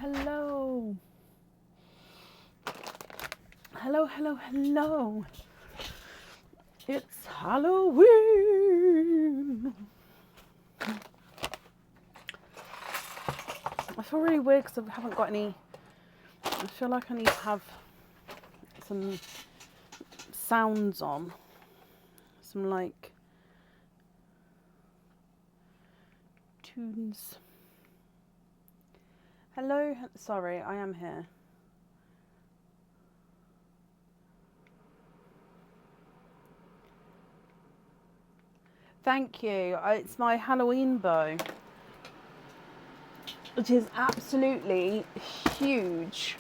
Hello. Hello, hello, hello. It's Halloween. I feel really weird because I haven't got any. I feel like I need to have some sounds on. Some like tunes. Hello. Sorry, I am here. Thank you. It's my Halloween bow, which is absolutely huge.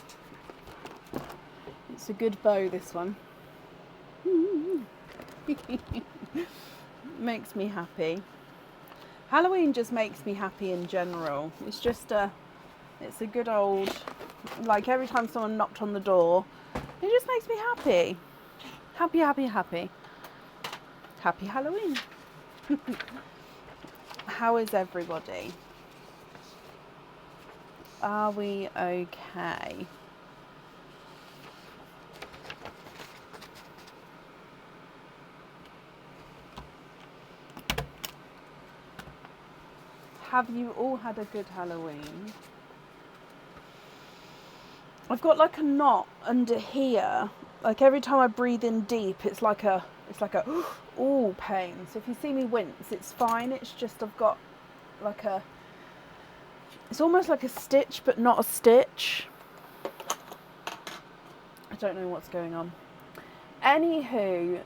It's a good bow, this one. Makes me happy. Halloween just makes me happy in general. It's just it's a good old, like every time someone knocked on the door, it just makes me happy. Happy, happy, happy. Happy Halloween. How is everybody? Are we okay? Have you all had a good Halloween? I've got like a knot under here. Like every time I breathe in deep, it's like a ooh pain. So if you see me wince, it's fine. It's just I've got like a, it's almost like a stitch, but not a stitch. I don't know what's going on. Anywho,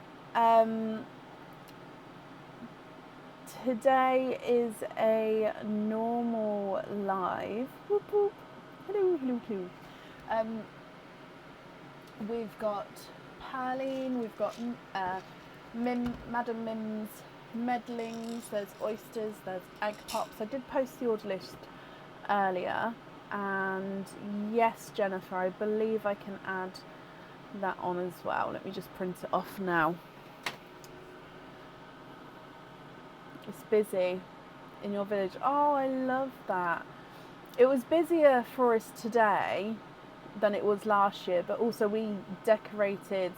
today is a normal live. Whoop, whoop. Hello, hello, hello. We've got Perline, we've got Madam Mim's medlings, there's oysters, there's egg pops. I did post the order list earlier, and yes, Jennifer, I believe I can add that on as well. Let me just print it off now. It's busy in your village. Oh, I love that. It was busier for us today than it was last year, but also we decorated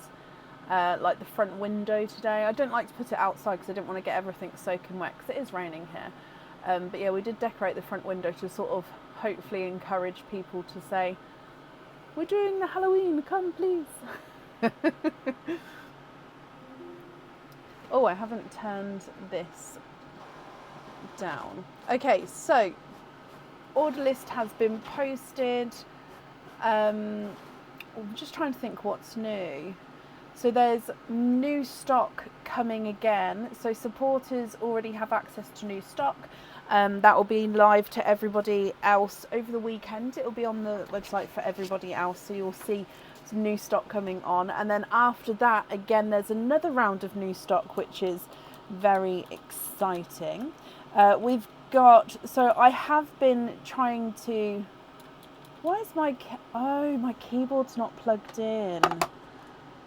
like the front window today. I don't like to put it outside because I didn't want to get everything soaking wet because it is raining here. But yeah, we did decorate the front window to sort of hopefully encourage people to say, we're doing the Halloween, come please. Oh, I haven't turned this down. Okay, so order list has been posted. I'm just trying to think what's new. So there's new stock coming again. So supporters already have access to new stock. That will be live to everybody else over the weekend. It will be on the website for everybody else. So you'll see some new stock coming on. And then after that, again, there's another round of new stock, which is very exciting. We've got, so I have been trying to, why is my keyboard's not plugged in.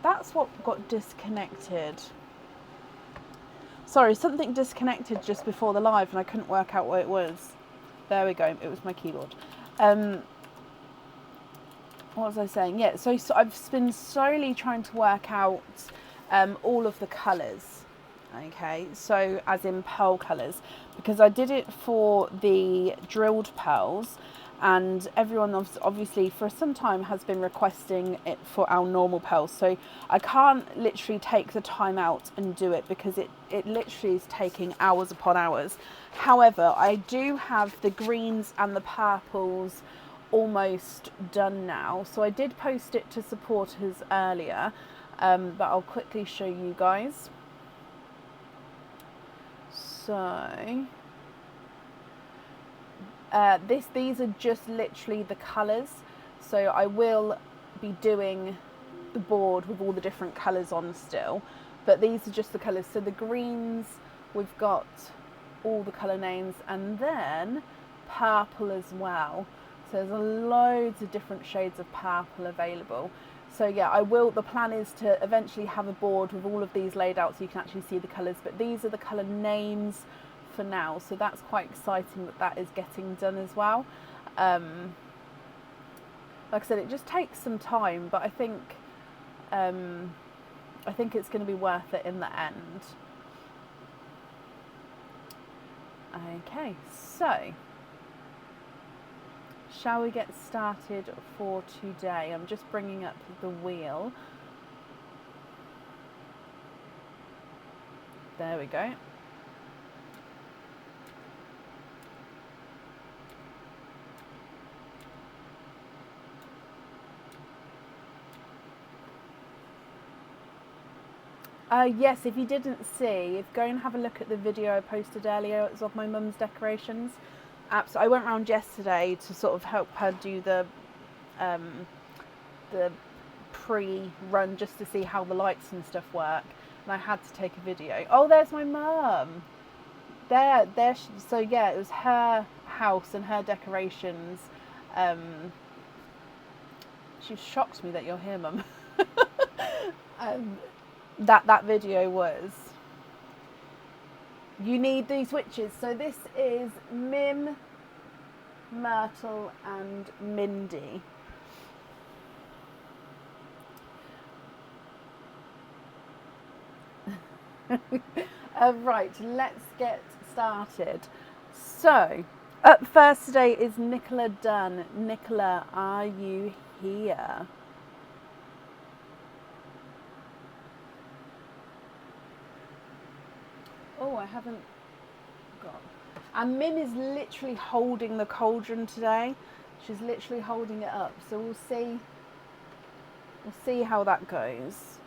That's what got disconnected. Sorry, something disconnected just before the live and I couldn't work out what it was. There we go, it was my keyboard. What was I saying? Yeah, so I've been slowly trying to work out all of the colours. Okay, so as in pearl colours, because I did it for the drilled pearls, and everyone obviously for some time has been requesting it for our normal pearls, so I can't literally take the time out and do it because it literally is taking hours upon hours. However, I do have the greens and the purples almost done now, so I did post it to supporters earlier, but I'll quickly show you guys. So these are just literally the colours, so I will be doing the board with all the different colours on still, but these are just the colours. So the greens, we've got all the colour names, and then purple as well. So there's loads of different shades of purple available. So yeah, the plan is to eventually have a board with all of these laid out so you can actually see the colours, but these are the colour names for now, so that's quite exciting that is getting done as well. like I said, it just takes some time, but I think it's going to be worth it in the end. Okay, so shall we get started for today? I'm just bringing up the wheel. There we go. Yes, if you didn't see, go and have a look at the video I posted earlier. It was of my mum's decorations. So I went round yesterday to sort of help her do the pre-run just to see how the lights and stuff work, and I had to take a video. Oh, there's my mum. There. So yeah, it was her house and her decorations. She shocked me that you're here, mum. That video was. You need these witches. So this is Mim, Myrtle, and Mindy. Right, let's get started. So, up first today is Nicola Dunn. Nicola, are you here? Oh, I haven't got. And Mim is literally holding the cauldron today. She's literally holding it up. So we'll see. We'll see how that goes.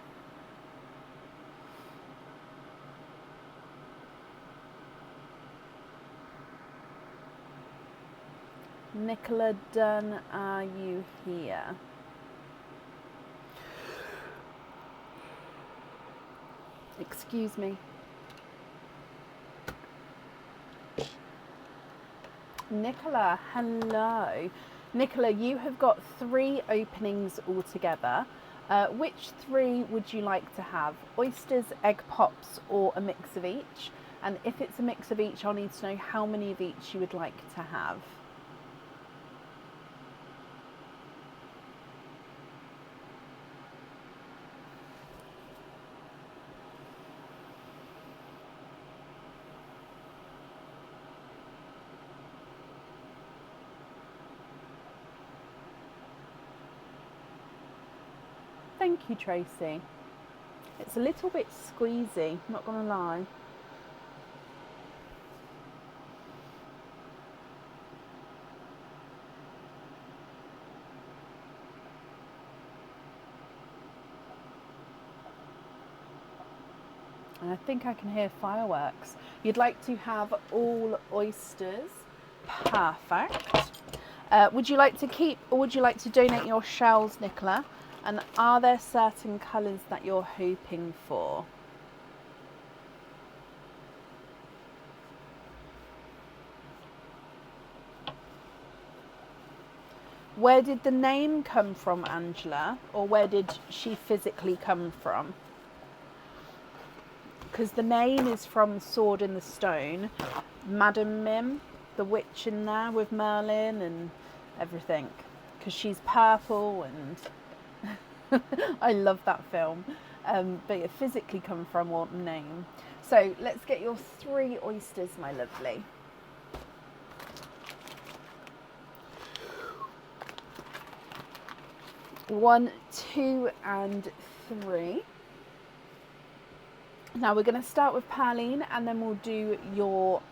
Nicola Dunn, are you here? Excuse me. Nicola, hello. Nicola, you have got 3 openings altogether. Which 3 would you like to have? Oysters, egg pops, or a mix of each? And if it's a mix of each, I'll need to know how many of each you would like to have. Thank you, Tracy. It's a little bit squeezy, not gonna lie. And I think I can hear fireworks. You'd like to have all oysters. Perfect. Would you like to keep or would you like to donate your shells, Nicola? And are there certain colours that you're hoping for? Where did the name come from, Angela? Or where did she physically come from? Because the name is from Sword in the Stone. Madam Mim, the witch in there with Merlin and everything. Because she's purple and... I love that film. But it physically come from what name? So let's get your 3 oysters, my lovely. One, 2, and 3. Now we're going to start with Pauline and then we'll do your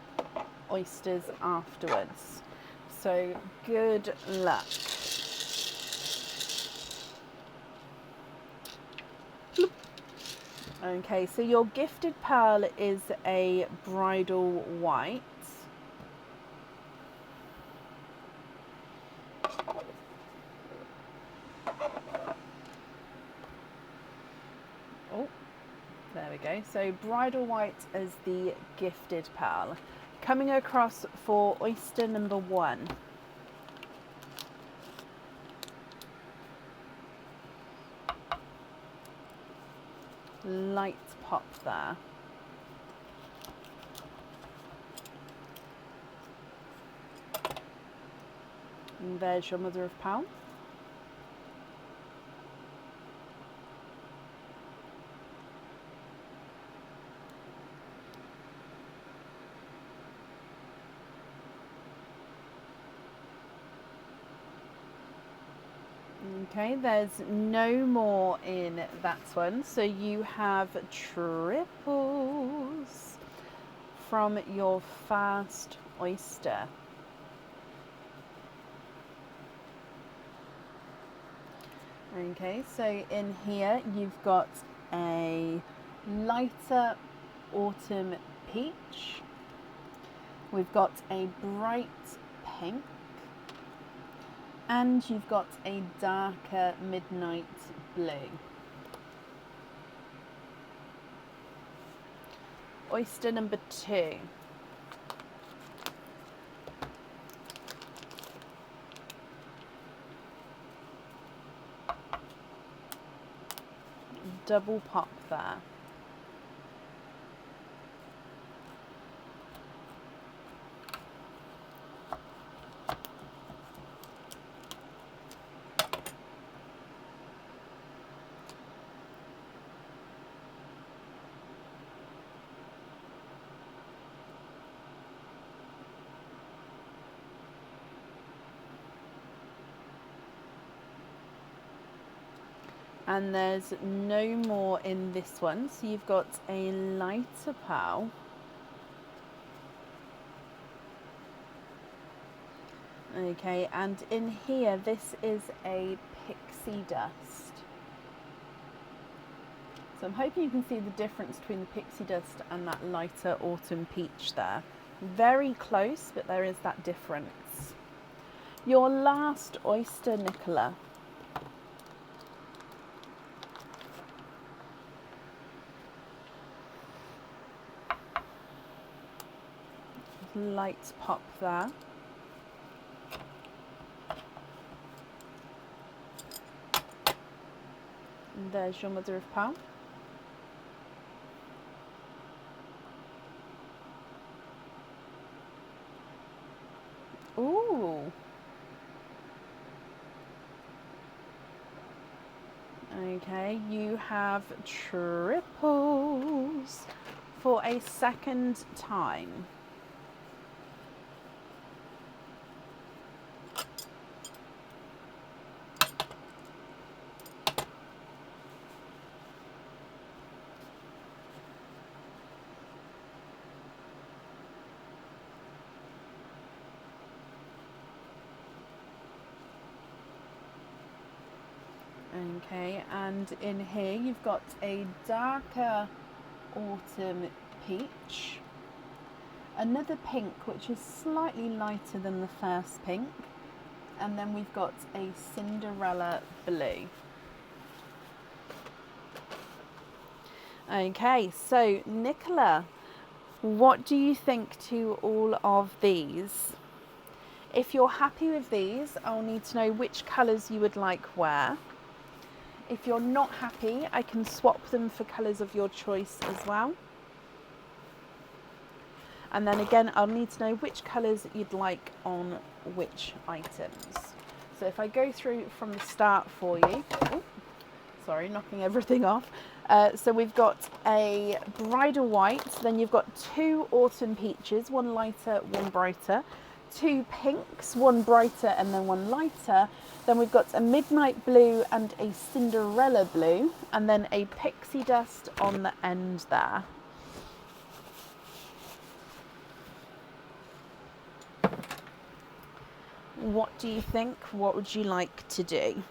oysters afterwards. So good luck. Okay, so your gifted pearl is a bridal white. Oh, there we go. So bridal white is the gifted pearl. Coming across for oyster number 1. Light pop there. And there's your mother of pearl. Okay, there's no more in that one. So you have triples from your first oyster. Okay, so in here you've got a lighter autumn peach. We've got a bright pink. And you've got a darker midnight blue. Oyster number 2. Double pop there. And there's no more in this one. So you've got a lighter pearl. Okay, and in here, this is a pixie dust. So I'm hoping you can see the difference between the pixie dust and that lighter autumn peach there. Very close, but there is that difference. Your last oyster, Nicola. Light pop there. And there's your mother of pearl. Ooh. Okay, you have triples for a second time. Okay, and in here you've got a darker autumn peach, another pink which is slightly lighter than the first pink, and then we've got a Cinderella blue. Okay, so Nicola, what do you think to all of these? If you're happy with these, I'll need to know which colours you would like where. If you're not happy, I can swap them for colours of your choice as well. And then again, I'll need to know which colours you'd like on which items. So if I go through from the start for you, oh, sorry, knocking everything off. So we've got a bridal white, then you've got 2 autumn peaches, one lighter, one brighter, 2 pinks, one brighter and then one lighter. Then we've got a midnight blue and a Cinderella blue, and then a pixie dust on the end there. What do you think? What would you like to do?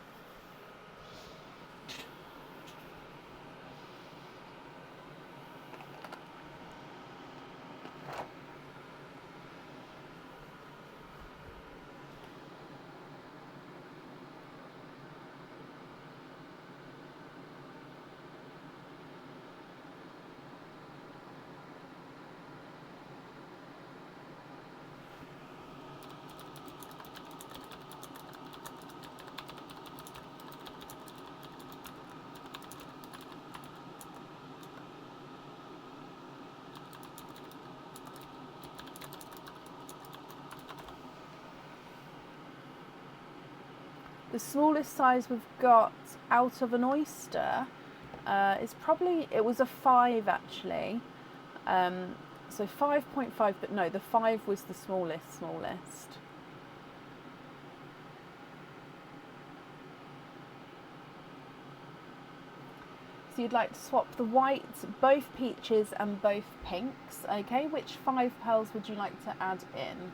The smallest size we've got out of an oyster is probably, it was a 5 actually. So 5.5, but no, the 5 was the smallest. So you'd like to swap the whites, both peaches and both pinks. Okay, which 5 pearls would you like to add in?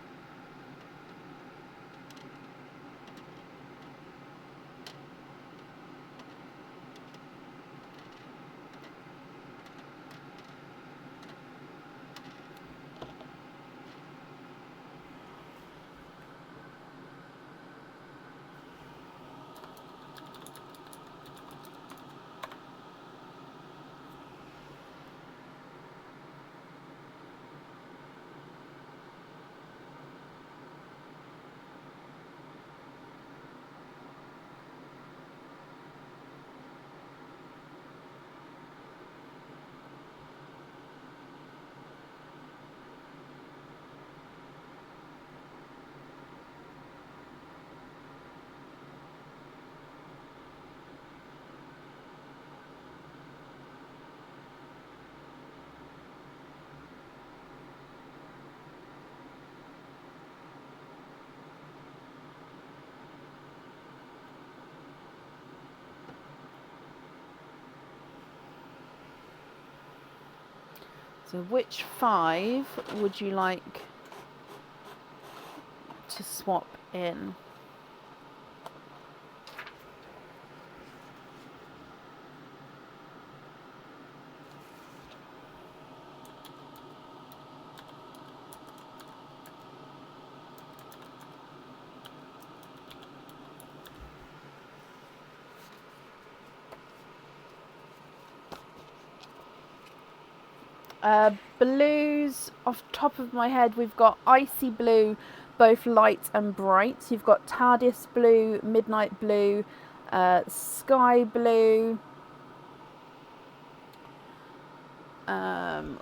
So which 5 would you like to swap in? Blues, off the top of my head, we've got icy blue, both light and bright. So you've got TARDIS blue, midnight blue, sky blue.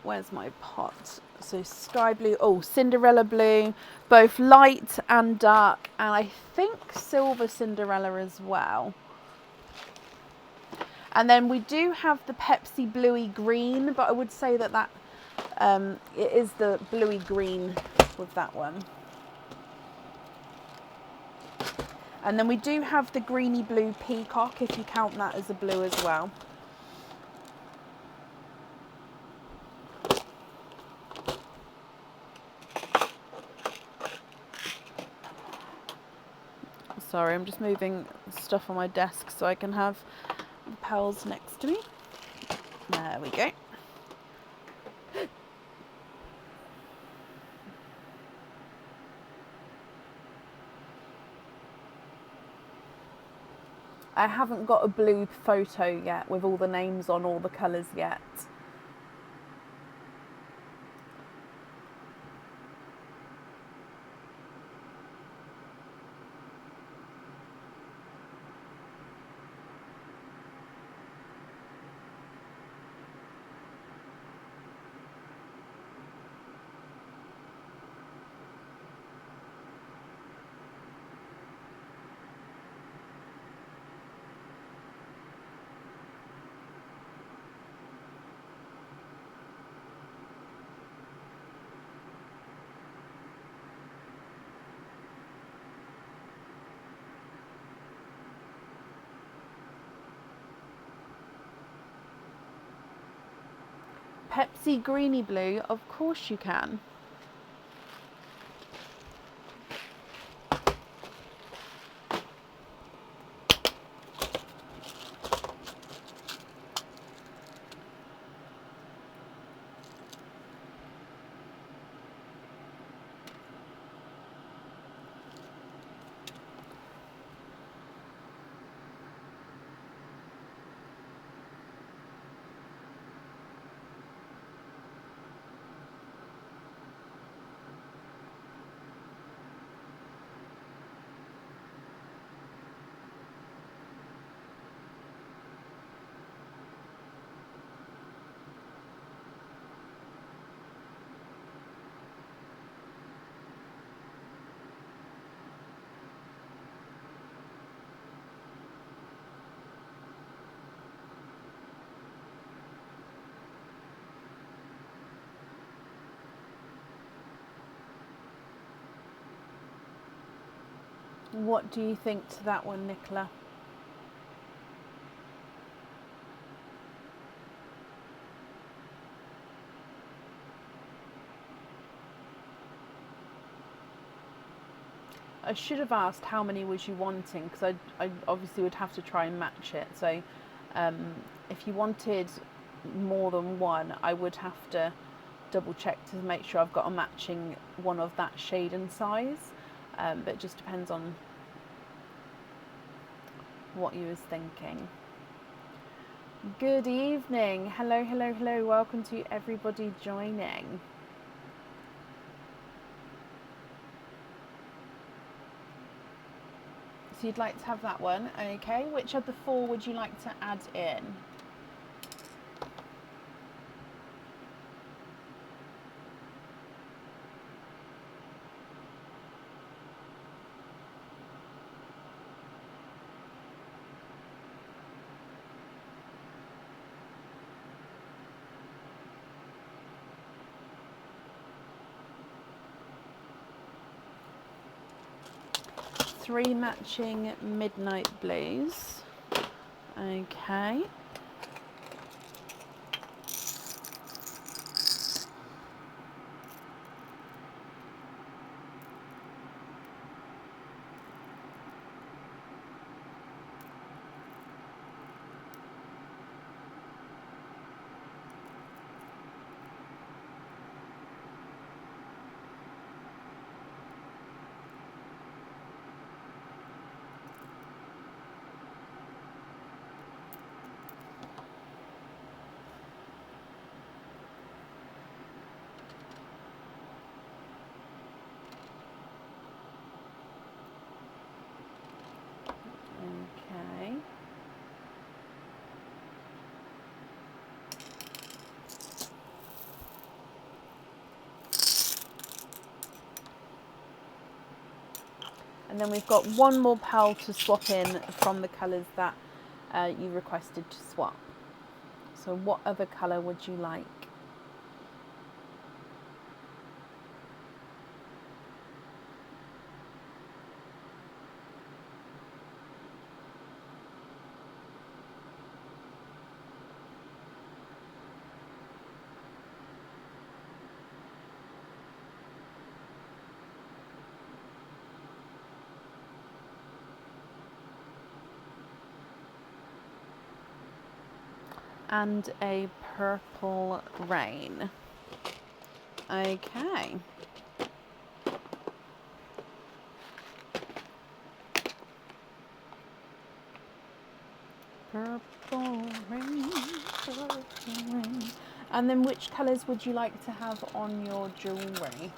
Where's my pot? So sky blue, oh, Cinderella blue, both light and dark, and I think silver Cinderella as well. And then we do have the Pepsi Bluey Green, but I would say that it is the Bluey Green with that one. And then we do have the Greeny Blue Peacock, if you count that as a blue as well. Sorry, I'm just moving stuff on my desk so I can have the pearls next to me. There we go. I haven't got a blue photo yet with all the names on all the colours yet. Pepsi Greeny Blue, of course you can. What do you think to that one, Nicola? I should have asked how many was you wanting, because I obviously would have to try and match it. So if you wanted more than one, I would have to double check to make sure I've got a matching one of that shade and size. But it just depends on what you was thinking. Good evening. Hello, hello, hello. Welcome to everybody joining. So you'd like to have that one, okay. Which of the four would you like to add in? Three matching midnight blues, okay. Okay. And then we've got one more pearl to swap in from the colours that you requested to swap. So what other colour would you like? And a purple rain. Okay. Purple rain, purple rain. And then which colours would you like to have on your jewellery?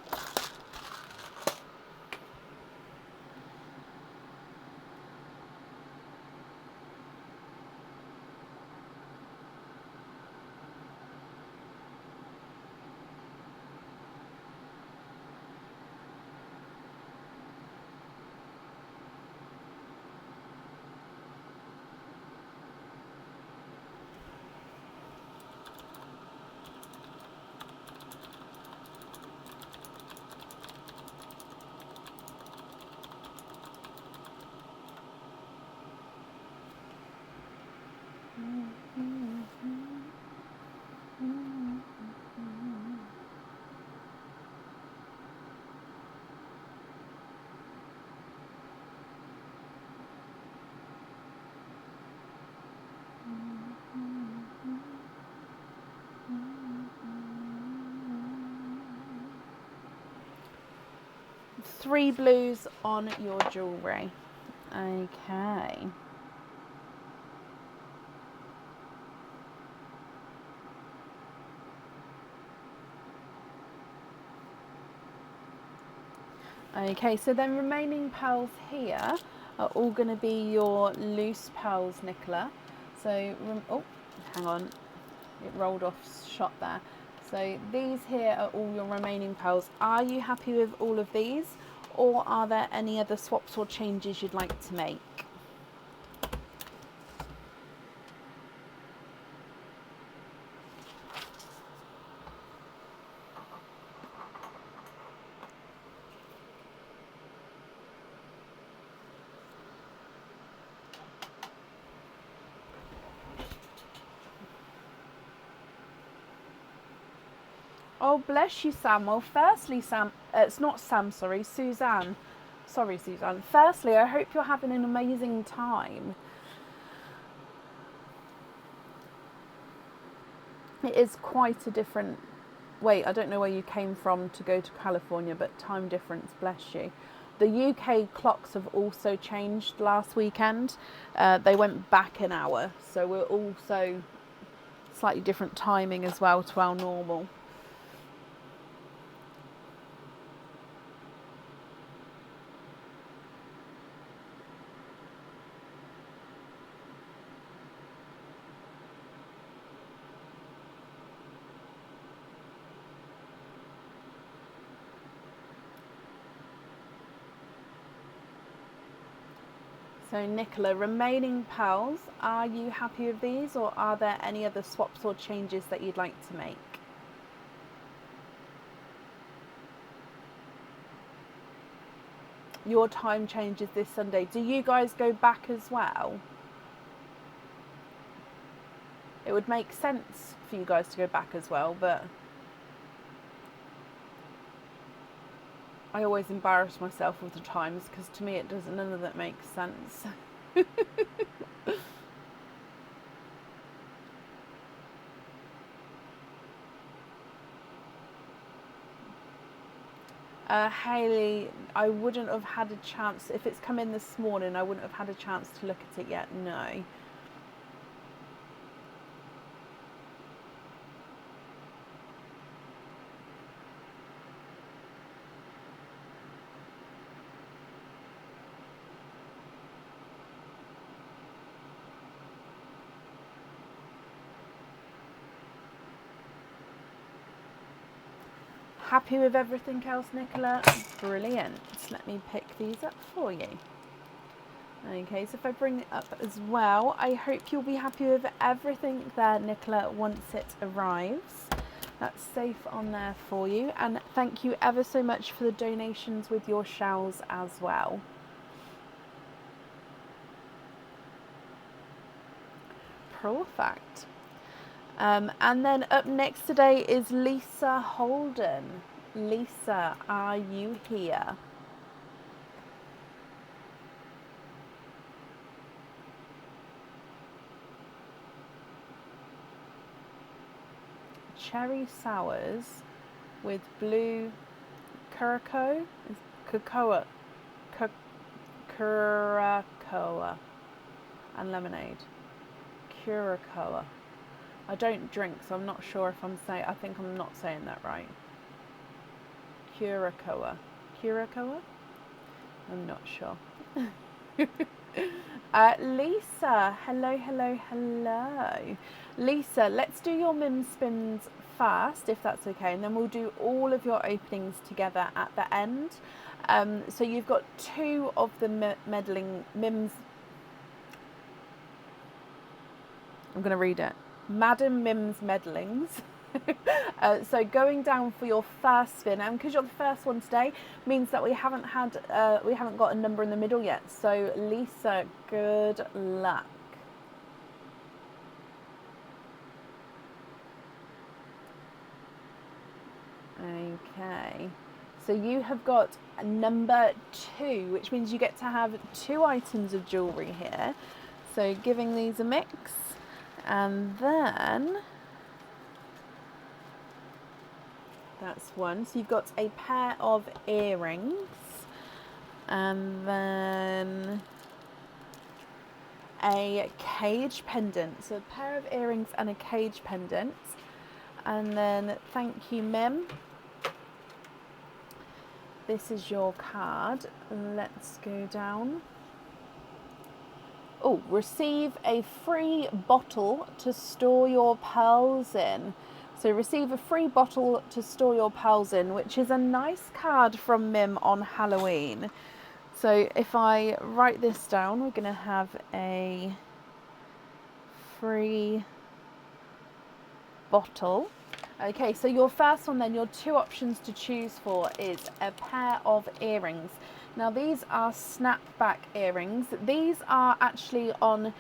Three blues on your jewellery. Okay. Okay, so then remaining pearls here are all going to be your loose pearls, Nicola. So, oh, hang on, it rolled off shot there. So these here are all your remaining pearls. Are you happy with all of these, or are there any other swaps or changes you'd like to make? Oh, bless you, Sam. Well, firstly, Sam, it's not Sam, sorry, Suzanne. Sorry, Suzanne. Firstly, I hope you're having an amazing time. It is quite a different... Wait, I don't know where you came from to go to California, but time difference, bless you. The UK clocks have also changed last weekend. They went back an hour, so we're also slightly different timing as well to our normal. So Nicola, remaining pearls, are you happy with these, or are there any other swaps or changes that you'd like to make? Your time changes this Sunday. Do you guys go back as well? It would make sense for you guys to go back as well, but I always embarrass myself with the times because to me it doesn't, none of that makes sense. Hayley, I wouldn't have had a chance, if it's come in this morning, I wouldn't have had a chance to look at it yet, no. Happy with everything else, Nicola? Brilliant. Let me pick these up for you. Okay, so if I bring it up as well, I hope you'll be happy with everything there, Nicola, once it arrives. That's safe on there for you. And thank you ever so much for the donations with your shells as well. Perfect. And then up next today is Lisa Holden. Lisa, are you here? Cherry sours with blue curacoa, curacoa and lemonade. Curacoa. I don't drink, so I'm not sure if I'm saying, I think I'm not saying that right. Curacoa. Curacoa? I'm not sure. Lisa, hello. Lisa, let's do your mim spins first, if that's okay, and then we'll do all of your openings together at the end. So you've got 2 of the meddling mims. I'm going to read it. Madam Mims Meddlings. So going down for your first spin, and because you're the first one today, means that we haven't got a number in the middle yet. So Lisa, good luck. Okay. So you have got a number 2, which means you get to have 2 items of jewellery here. So giving these a mix. And then that's 1. So you've got a pair of earrings, and then a cage pendant. So a pair of earrings and a cage pendant. And then thank you, Mim. This is your card. Let's go down. Oh, receive a free bottle to store your pearls in. So receive a free bottle to store your pearls in, which is a nice card from Mim on Halloween. So if I write this down, we're going to have a free bottle. Okay, so your first one then, your 2 options to choose for is a pair of earrings. Now these are snapback earrings. These are actually on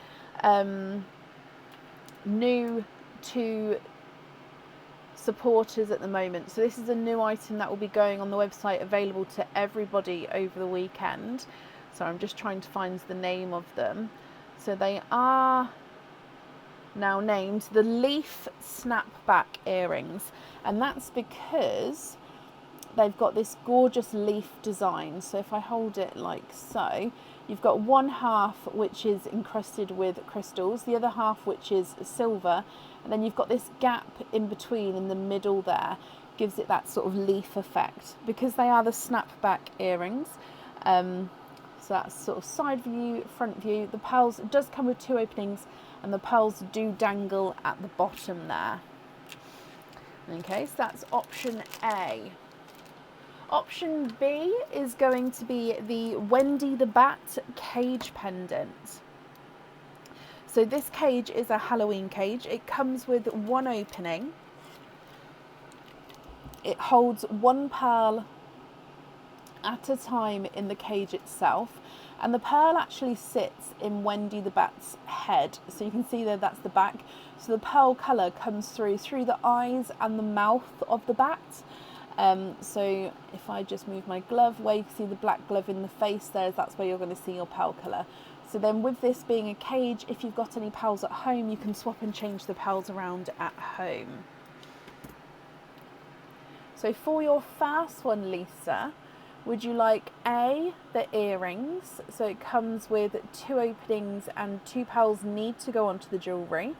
new to supporters at the moment. So this is a new item that will be going on the website, available to everybody over the weekend. So I'm just trying to find the name of them. So they are now named the leaf snapback earrings, and that's because they've got this gorgeous leaf design. So if I hold it like so, you've got one half which is encrusted with crystals, the other half which is silver, and then you've got this gap in between in the middle there, gives it that sort of leaf effect, because they are the snapback earrings. So that's sort of side view, front view. The pearls, it does come with 2 openings, and the pearls do dangle at the bottom there. Okay, so that's option A. Option B is going to be the Wendy the Bat cage pendant. So this cage is a Halloween cage. It comes with 1 opening. It holds 1 pearl at a time in the cage itself, and the pearl actually sits in Wendy the Bat's head. So you can see there, that's the back. So the pearl colour comes through the eyes and the mouth of the bat. So if I just move my glove, where you can see the black glove in the face there, that's where you're going to see your pearl colour. So then with this being a cage, if you've got any pearls at home, you can swap and change the pearls around at home. So for your first one, Lisa, would you like A, the earrings? So it comes with 2 openings and 2 pearls need to go onto the jewellery.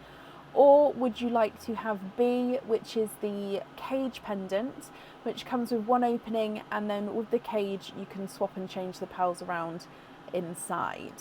Or would you like to have B, which is the cage pendant, which comes with 1 opening, and then with the cage you can swap and change the pearls around inside?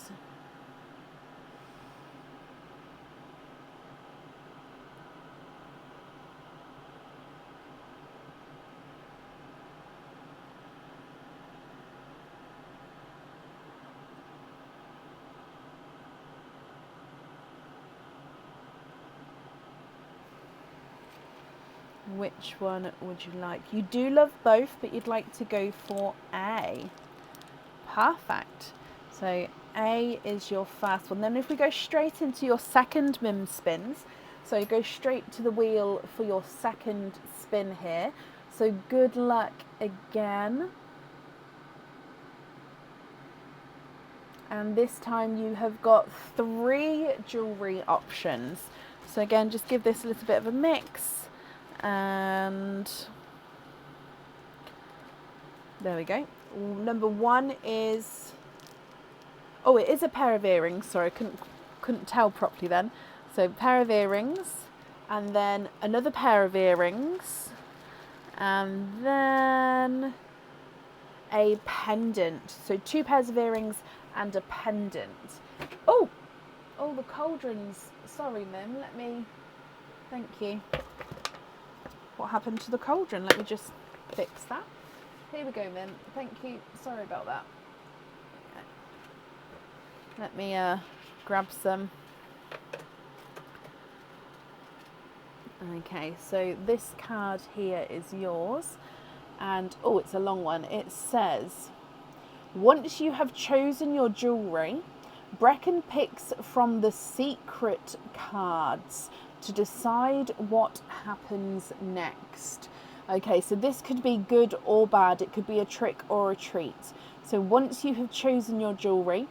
Which one would you like? You do love both, but you'd like to go for A. Perfect. So A is your first one. Then if we go straight into your second MIM spins, so go straight to the wheel for your second spin here. So good luck again. And this time you have got 3 jewellery options. So again, just give this a little bit of a mix. And there we go. Number 1 is, oh, it is a pair of earrings. Sorry, I couldn't tell properly then. So pair of earrings, and then another pair of earrings, and then a pendant. So 2 pairs of earrings and a pendant. Oh, the cauldrons. Sorry, Mim. Thank you. What happened to the cauldron? Let me just fix that. Here we go, Mim. Thank you. Sorry about that. Let me grab some. Okay, so this card here is yours, and oh, it's a long one. It says, once you have chosen your jewellery, Brecken picks from the secret cards to decide what happens next. Okay, so this could be good or bad. It could be a trick or a treat. So once you have chosen your jewellery,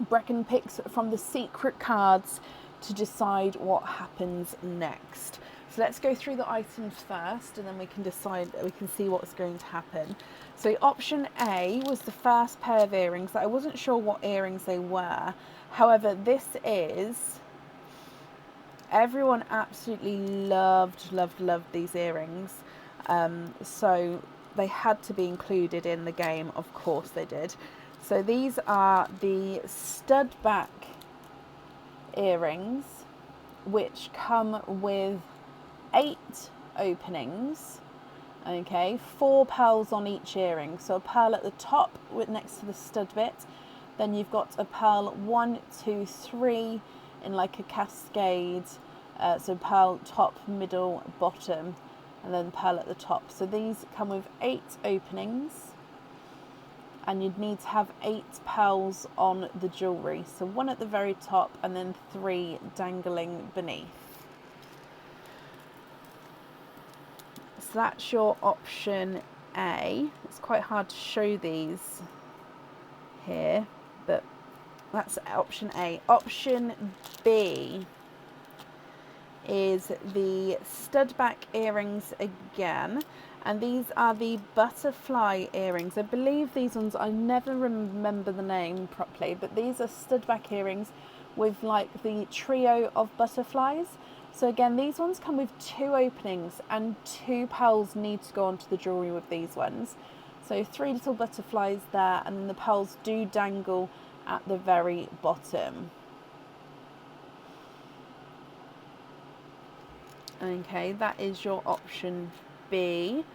Brecken picks from the secret cards to decide what happens next. So let's go through the items first, and then we can see what's going to happen. So option A was the first pair of earrings. I wasn't sure what earrings they were. However, everyone absolutely loved these earrings. So they had to be included in the game. Of course they did. So these are the stud back earrings, which come with 8 openings. Okay, 4 pearls on each earring. So a pearl at the top next to the stud bit. Then you've got a pearl 1, 2, 3 in like a cascade. So pearl top, middle, bottom, and then pearl at the top. So these come with 8 openings, and you'd need to have 8 pearls on the jewellery. So 1 at the very top, and then 3 dangling beneath. So that's your option A. It's quite hard to show these here, but that's option A. Option B is the stud back earrings again, and these are the butterfly earrings. I believe these ones, I never remember the name properly, but these are stud back earrings with like the trio of butterflies. So again, these ones come with 2 openings and 2 pearls need to go onto the jewellery with these ones. So 3 little butterflies there, and then the pearls do dangle at the very bottom. Okay, that is your option B.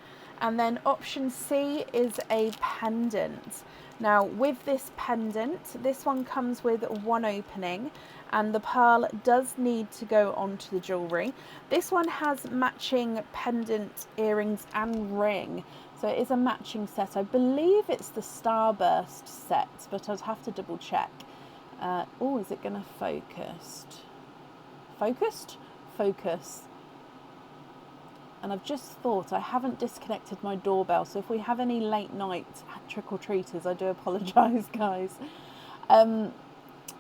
And then option C is a pendant. Now with this pendant, this one comes with 1 opening and the pearl does need to go onto the jewellery. This one has matching pendant, earrings and ring. So it is a matching set. I believe it's the Starburst set, but I'd have to double check. Oh, is it going to focus? Focused? Focus. And I've just thought I haven't disconnected my doorbell, so if we have any late night trick-or-treaters, I do apologise, guys.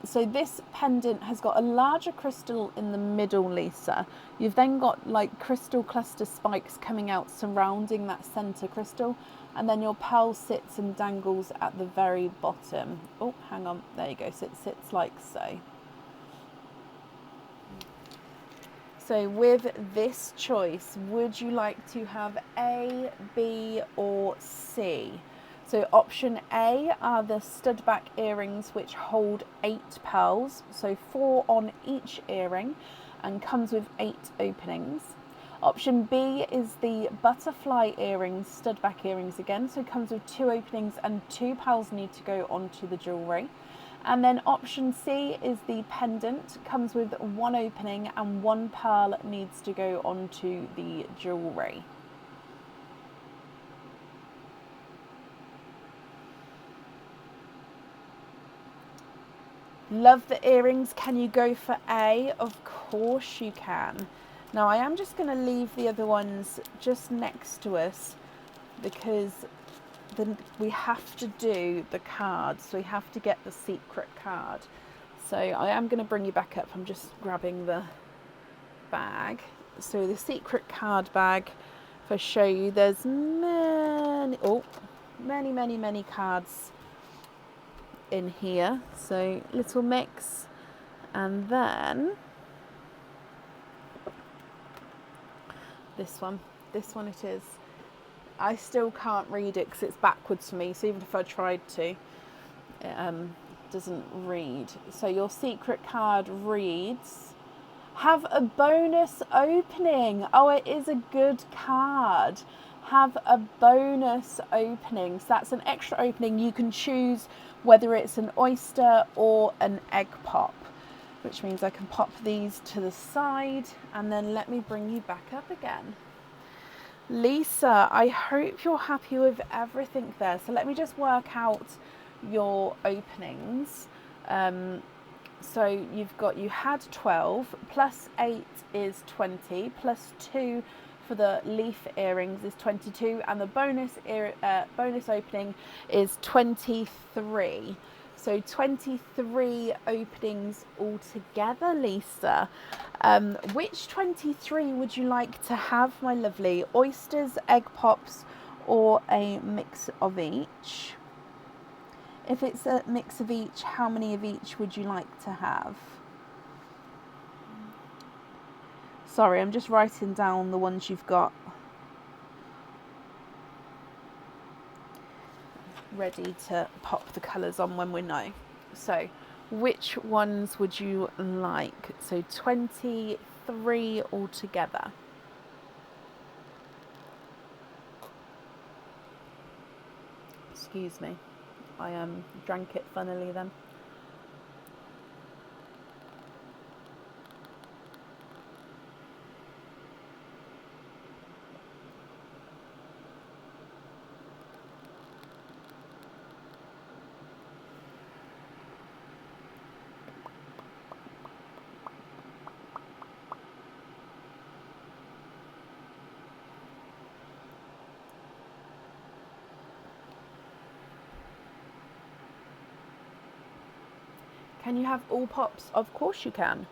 So this pendant has got a larger crystal in the middle, Lisa. You've then got like crystal cluster spikes coming out surrounding that centre crystal, and then your pearl sits and dangles at the very bottom. Oh, hang on, there you go, so it sits like so. So with this choice, would you like to have A, B or C? So option A are the stud back earrings which hold 8 pearls, so 4 on each earring and comes with 8 openings. Option B is the butterfly earrings, stud back earrings again, so comes with 2 openings and 2 pearls need to go onto the jewellery. And then option C is the pendant, comes with 1 opening and 1 pearl needs to go onto the jewellery. Love the earrings. Can you go for A? Of course you can. Now I am just going to leave the other ones just next to us because then we have to do the cards, so we have to get the secret card. So I am going to bring you back up. I'm just grabbing the bag. So the secret card bag, if I show you, there's many cards in here. So little mix, and then this one it is. I still can't read it because it's backwards for me, so even if I tried to, it doesn't read. So your secret card reads, have a bonus opening. Oh, it is a good card. Have a bonus opening. So that's an extra opening. You can choose whether it's an oyster or an egg pop, which means I can pop these to the side, and then let me bring you back up again. Lisa, I hope you're happy with everything there. So let me just work out your openings. So you had 12, plus 8 is 20, plus 2 for the leaf earrings is 22, and the bonus opening is 23. So 23 openings altogether, Lisa. Which 23 would you like to have, my lovely? Oysters, egg pops, or a mix of each? If it's a mix of each, how many of each would you like to have? Sorry, I'm just writing down the ones you've got ready to pop the colours on when we know. So which ones would you like? So 23 altogether. Excuse me, I drank it funnily then. Can you have all pops? Of course you can.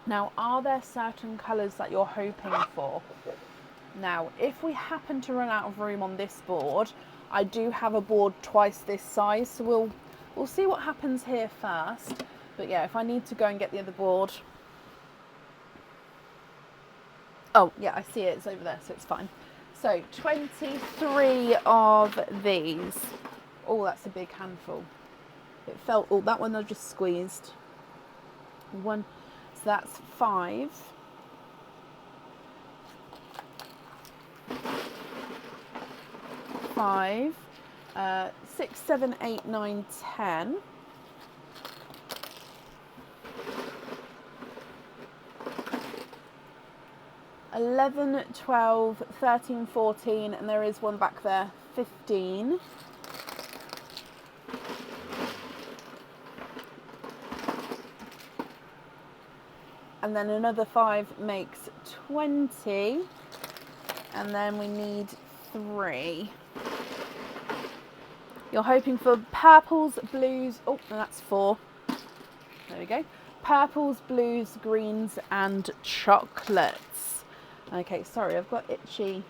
Now, are there certain colours that you're hoping for? Now, if we happen to run out of room on this board, I do have a board twice this size, so we'll see what happens here first. But yeah, if I need to go and get the other board. Oh, yeah, I see it. It's over there, so it's fine. So 23 of these. Oh, that's a big handful. It felt, oh, that one I just squeezed. One, so that's 5. 5, 6, 7, 8, 9, 10. 11, 12, 13, 14, and there is one back there, 15. And then another 5 makes 20. And then we need 3. You're hoping for purples, blues, oh, and that's 4. There we go. Purples, blues, greens, and chocolates. Okay, sorry, I've got itchy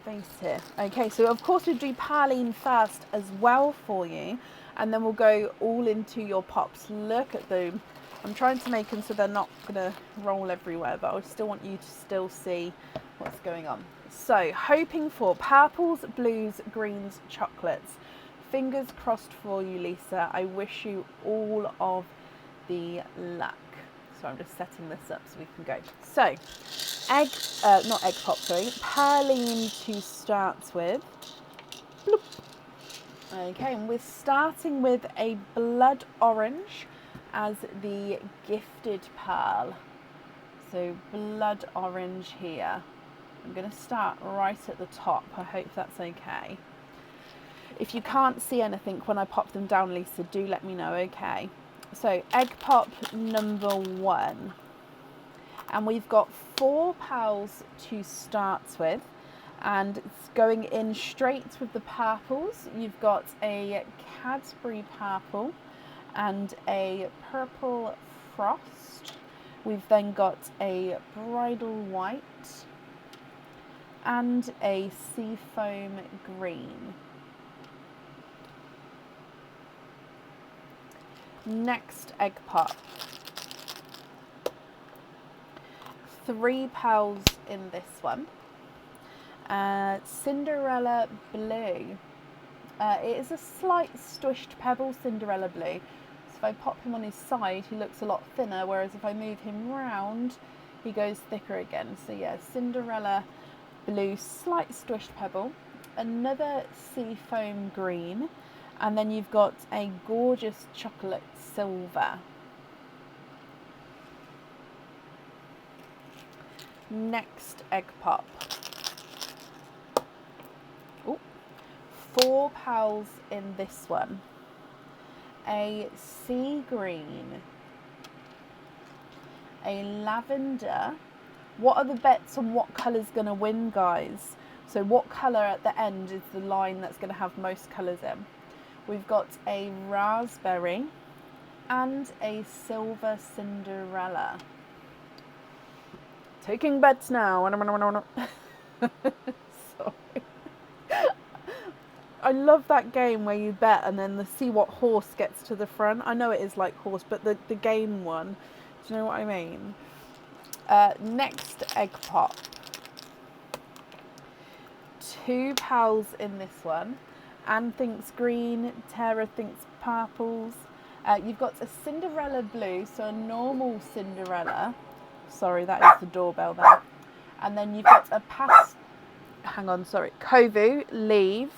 face here. Okay, so of course we'll do Perline first as well for you, and then we'll go all into your pops. Look at them. I'm trying to make them so they're not gonna roll everywhere, but I still want you to still see what's going on. So, hoping for purples, blues, greens, chocolates. Fingers crossed for you, Lisa. I wish you all of the luck. So I'm just setting this up so we can go. So, not egg pop, sorry, Perline to start with. Bloop. Okay, and we're starting with a blood orange as the gifted pearl. So blood orange here. I'm going to start right at the top. I hope that's okay. If you can't see anything when I pop them down, Lisa, do let me know, okay? So egg pop number 1. And we've got 4 pearls to start with. And it's going in straight with the purples. You've got a Cadbury purple and a purple frost. We've then got a bridal white and a seafoam green. Next egg pop. 3 pearls in this one. Cinderella blue. It is a slight squished pebble Cinderella blue. So if I pop him on his side, he looks a lot thinner, whereas if I move him round, he goes thicker again. So yeah, Cinderella blue, slight squished pebble. Another seafoam green. And then you've got a gorgeous chocolate silver. Next egg pop. Ooh, 4 pearls in this one. A sea green. A lavender. What are the bets on what colour's going to win, guys? So what colour at the end is the line that's going to have most colours in? We've got a raspberry and a silver Cinderella. Taking bets now. Sorry. I love that game where you bet and then see what horse gets to the front. I know it is like horse, but the game one. Do you know what I mean? Next egg pop. 2 pals in this one. Anne thinks green, Tara thinks purples. You've got a Cinderella blue, so a normal Cinderella. Sorry, that is the doorbell there. And then you've got a Kovu, leaf,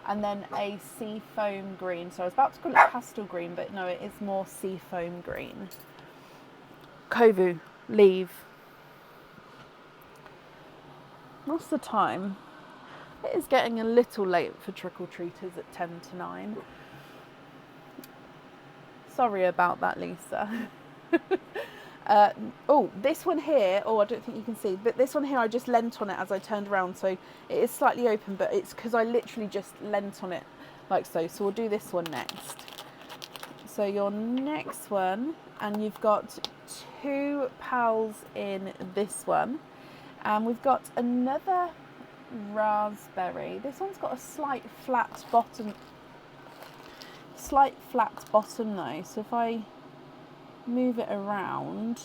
and then a seafoam green. So I was about to call it pastel green, but no, it is more seafoam green. Kovu, leave. What's the time? It is getting a little late for trick-or-treaters at 10 to 9. Sorry about that, Lisa. Oh, this one here, oh, I don't think you can see, but this one here, I just leant on it as I turned around, so it is slightly open, but it's because I literally just leant on it like so. So we'll do this one next. So your next one, and you've got 2 pals in this one, and we've got another raspberry. This one's got a slight flat bottom though, so if I move it around,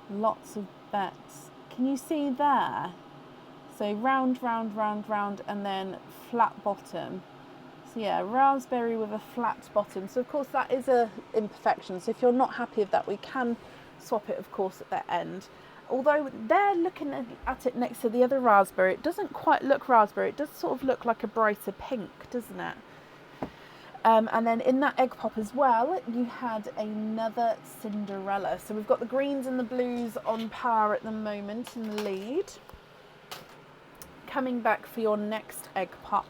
lots of bets. Can you see there? So round, round, round, round, and then flat bottom. So yeah, raspberry with a flat bottom. So of course that is a imperfection. So if you're not happy with that, we can swap it, of course, at the end. Although they're looking at it next to the other raspberry, it doesn't quite look raspberry. It does sort of look like a brighter pink, doesn't it? And then in that egg pop as well, you had another Cinderella. So we've got the greens and the blues on par at the moment in the lead. Coming back for your next egg pop.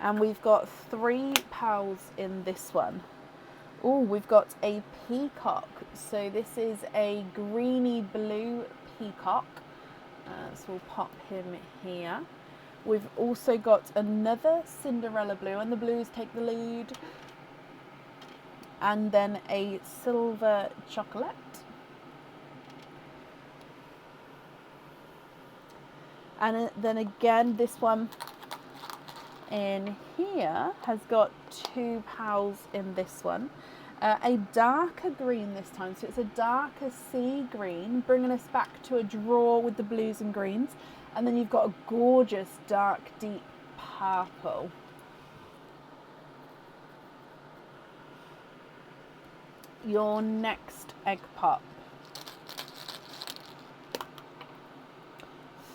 And we've got 3 pals in this one. Oh, we've got a peacock. So this is a greeny blue peacock. So we'll pop him here. We've also got another Cinderella blue, and the blues take the lead. And then a silver chocolate. And then again, this one in here has got 2 pals in this one. A darker green this time, so it's a darker sea green, bringing us back to a draw with the blues and greens. And then you've got a gorgeous dark deep purple. Your next egg pop.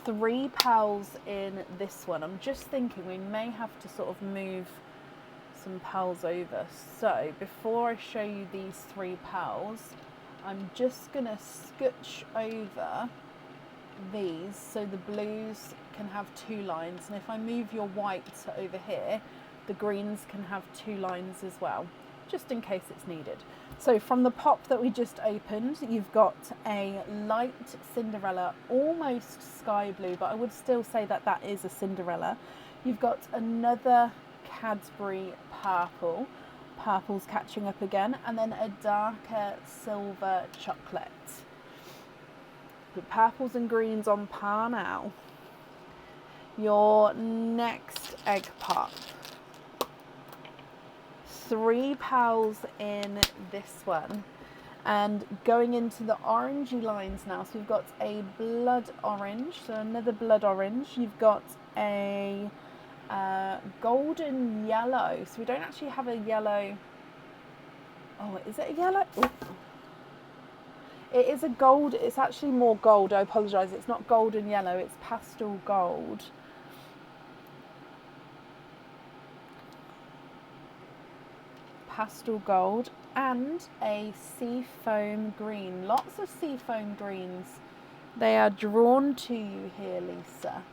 3 pals in this one. I'm just thinking we may have to sort of move some pals over. So before I show you these 3 pals, I'm just going to scooch over these so the blues can have 2 lines, and if I move your white over here, the greens can have 2 lines as well, just in case it's needed. So from the pop that we just opened, you've got a light Cinderella, almost sky blue, but I would still say that that is a Cinderella. You've got another Cadbury purple, purple's catching up again, and then a darker silver chocolate. The purples and greens on par now. Your next egg pop. 3 pals in this one. And going into the orangey lines now. So we've got a blood orange, so another blood orange. You've got a golden yellow. So we don't actually have a yellow. Oh, is it a yellow? Ooh. It is a gold, it's actually more gold, I apologise, it's not golden yellow, it's pastel gold. Pastel gold and a seafoam green. Lots of seafoam greens. They are drawn to you here, Lisa.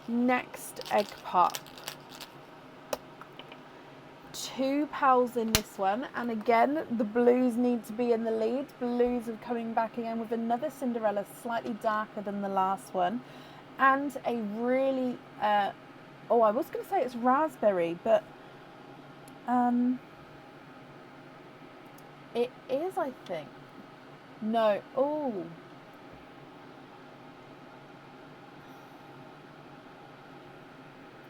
Next egg pop. 2 pals in this one, and again the blues need to be in the lead. Blues are coming back again with another Cinderella, slightly darker than the last one, and a really oh, I was going to say it's raspberry, but it is, I think. No, oh,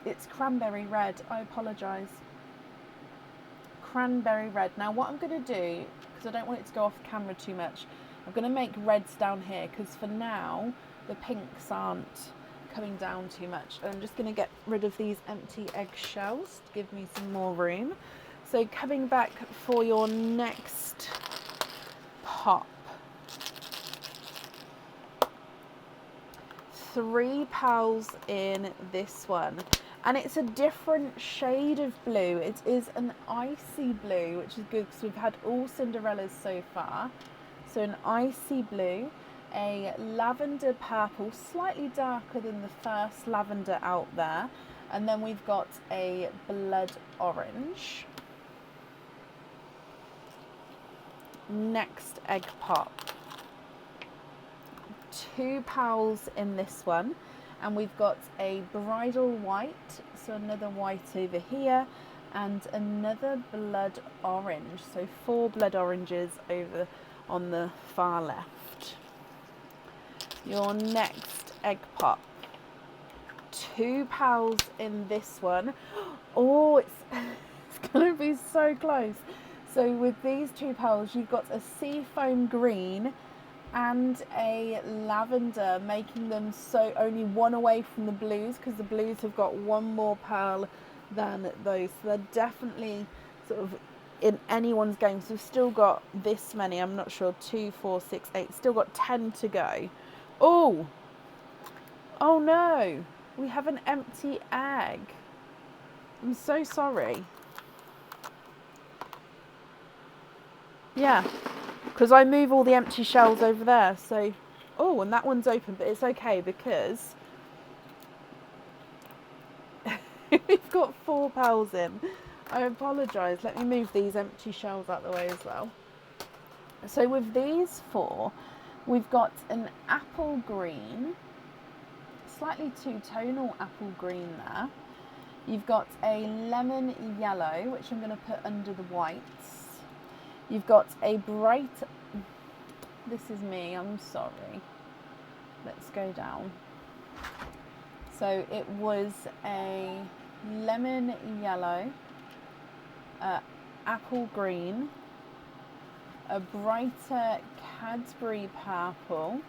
it's cranberry red. I apologise. Cranberry red. Now what I'm going to do, because I don't want it to go off camera too much, I'm going to make reds down here, because for now the pinks aren't coming down too much. I'm just going to get rid of these empty eggshells to give me some more room. So coming back for your next pop. 3 pals in this one. And it's a different shade of blue. It is an icy blue, which is good because we've had all Cinderellas so far. So an icy blue. a lavender purple, slightly darker than the first lavender out there. And then we've got a blood orange. Next egg pop. 2 pals in this one. And we've got a bridal white, so another white over here, and another blood orange. So 4 blood oranges over on the far left. Your next egg pop. 2 pals in this one. Oh, it's going to be so close. So with these 2 pals, you've got a seafoam green and a lavender, making them so only one away from the blues, because the blues have got 1 more pearl than those. So they're definitely sort of in anyone's game. So we've still got this many. I'm not sure. 2, 4, 6, 8. Still got 10 to go. Oh no, we have an empty egg. I'm so sorry. Yeah, because I move all the empty shells over there. So, oh, and that one's open, but it's okay because we've got 4 pals in. I apologise. Let me move these empty shells out the way as well. So with these 4, we've got an apple green, slightly two-tonal apple green there. You've got a lemon yellow, which I'm going to put under the whites. You've got a bright, this is me, I'm sorry. Let's go down. So it was a lemon yellow, apple green, a brighter Cadbury purple,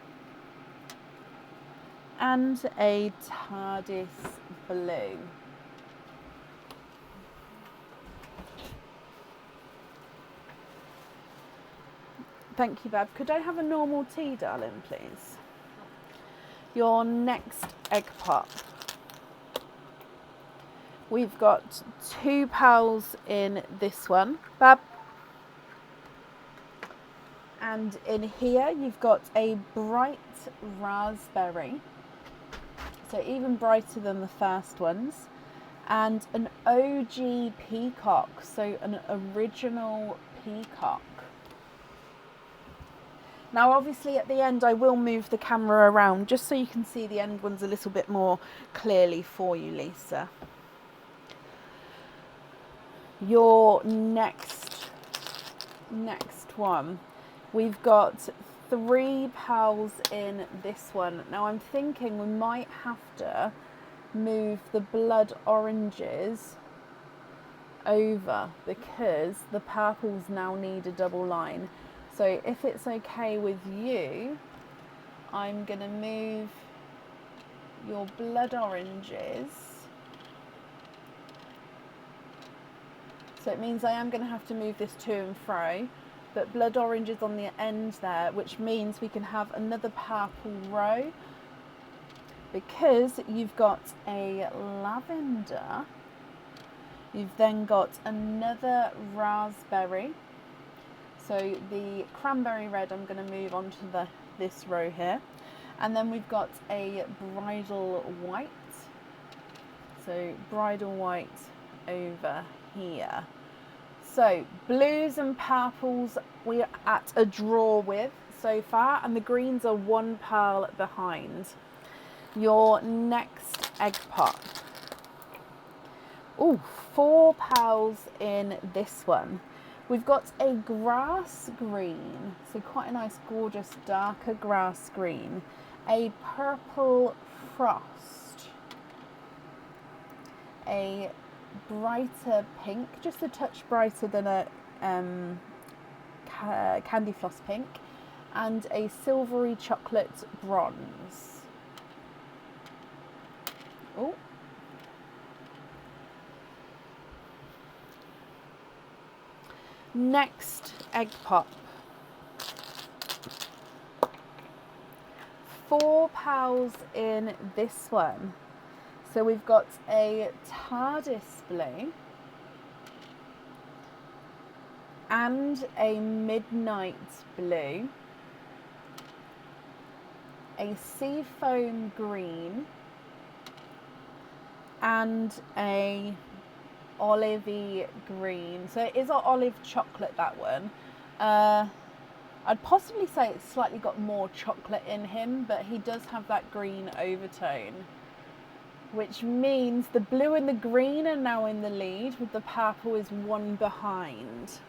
and a TARDIS blue. Thank you, Bab. Could I have a normal tea, darling, please? Your next egg pop. We've got 2 pals in this one, Bab. And in here, you've got a bright raspberry. So even brighter than the first ones. And an OG peacock, so an original peacock. Now obviously at the end I will move the camera around just so you can see the end ones a little bit more clearly for you, Lisa. Your next one. We've got 3 pals in this one. Now I'm thinking we might have to move the blood oranges over because the purples now need a double line. So if it's okay with you, I'm going to move your blood oranges. So it means I am going to have to move this to and fro, but blood oranges on the end there, which means we can have another purple row because you've got a lavender. You've then got another raspberry. So the cranberry red I'm going to move on to this row here. And then we've got a bridal white. So bridal white over here. So blues and purples we're at a draw with so far, and the greens are 1 pearl behind. Your next egg pop. Oh, 4 pearls in this one. We've got a grass green, so quite a nice, gorgeous, darker grass green. A purple frost. A brighter pink, just a touch brighter than a candy floss pink. And a silvery chocolate bronze. Oh. Next egg pop. 4 pals in this one. So we've got a TARDIS blue and a midnight blue a seafoam green, and a olivey green. So it is an olive chocolate, that one. I'd possibly say it's slightly got more chocolate in him, but he does have that green overtone, which means the blue and the green are now in the lead, with the purple is one behind.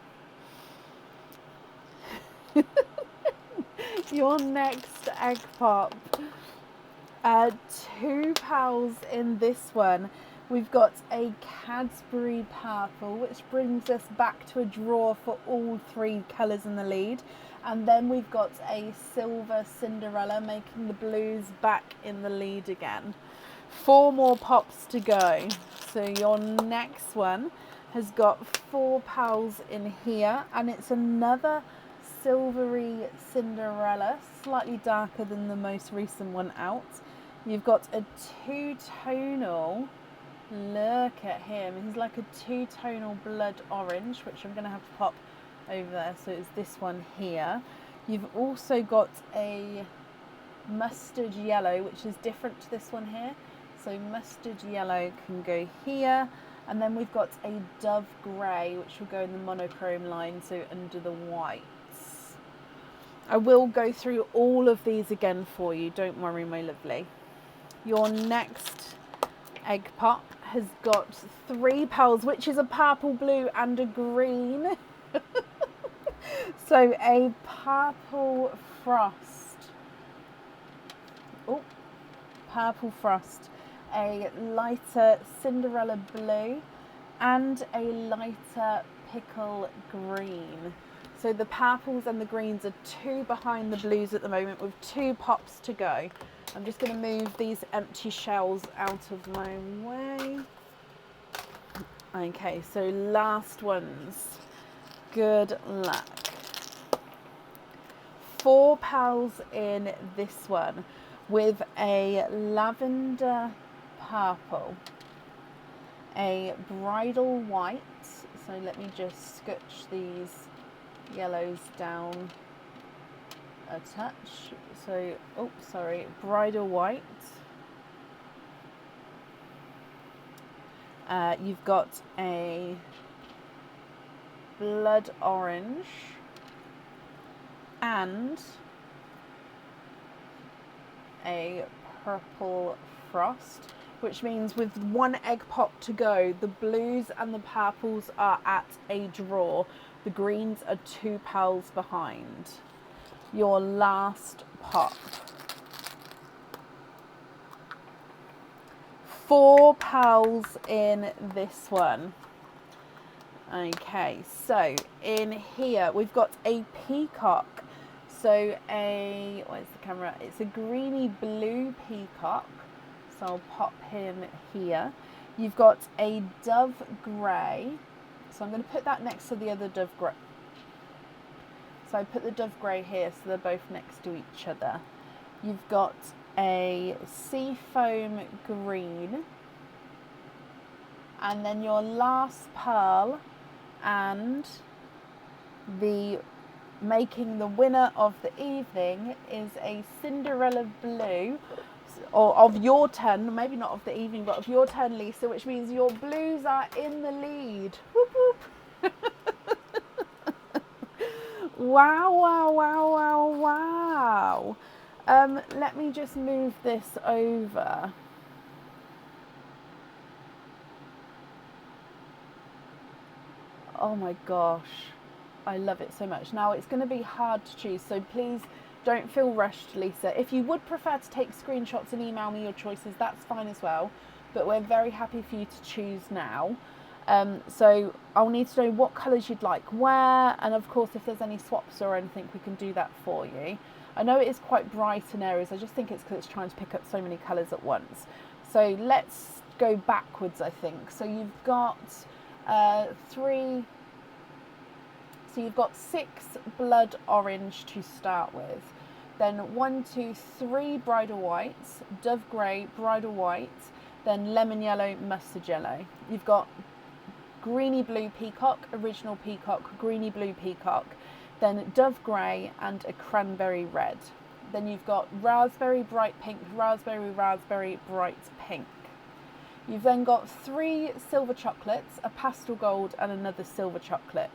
Your next egg pop. £2 in this one. We've got a Cadbury purple, which brings us back to a draw for all three colours in the lead. And then we've got a silver Cinderella, making the blues back in the lead again. 4 more pops to go. So your next one has got £4 in here, and it's another silvery Cinderella, slightly darker than the most recent one out. You've got a two-tonal, look at him, he's like a two-tonal blood orange, which I'm going to have to pop over there, so it's this one here. You've also got a mustard yellow, which is different to this one here, so mustard yellow can go here. And then we've got a dove grey, which will go in the monochrome line, so under the white. I will go through all of these again for you, don't worry, my lovely. Your next egg pop has got £3, which is a purple, blue and a green. So a purple frost. Oh, purple frost. A lighter Cinderella blue and a lighter pickle green. So the purples and the greens are 2 behind the blues at the moment, with 2 pops to go. I'm just going to move these empty shells out of my way. Okay, so last ones. Good luck. £4 in this one, with a lavender purple, a bridal white. So let me just scotch these yellows down a touch. So, oh, sorry, bridal white. You've got a blood orange and a purple frost, which means with 1 egg pop to go, the blues and the purples are at a draw. The greens are £2 behind. Your last pop. £4 in this one. Okay, so in here we've got a peacock. So where's the camera? It's a greeny blue peacock. So I'll pop him here. You've got a dove grey. So I'm going to put that next to the other dove grey. So I put the dove grey here, so they're both next to each other. You've got a seafoam green. And then your last pearl, and making the winner of the evening is a Cinderella blue, or of your turn, maybe not of the evening, but of your turn, Lisa, which means your blues are in the lead. Whoop, whoop. Wow, wow, wow, wow, wow. Let me just move this over. Oh my gosh, I love it so much. Now it's going to be hard to choose, so please don't feel rushed, Lisa. If you would prefer to take screenshots and email me your choices, that's fine as well, but we're very happy for you to choose now. So I'll need to know what colours you'd like where, and of course if there's any swaps or anything, we can do that for you. I know it is quite bright in areas, I just think it's because it's trying to pick up so many colours at once. So let's go backwards, I think. So you've got 3, so you've got 6 blood orange to start with, then 1, 2, 3 bridal whites, dove grey, bridal white, then lemon yellow, mustard yellow. You've got greeny blue peacock, original peacock, greeny blue peacock, then dove grey and a cranberry red. Then you've got raspberry, bright pink, raspberry, raspberry, bright pink. You've then got 3 silver chocolates, a pastel gold and another silver chocolate.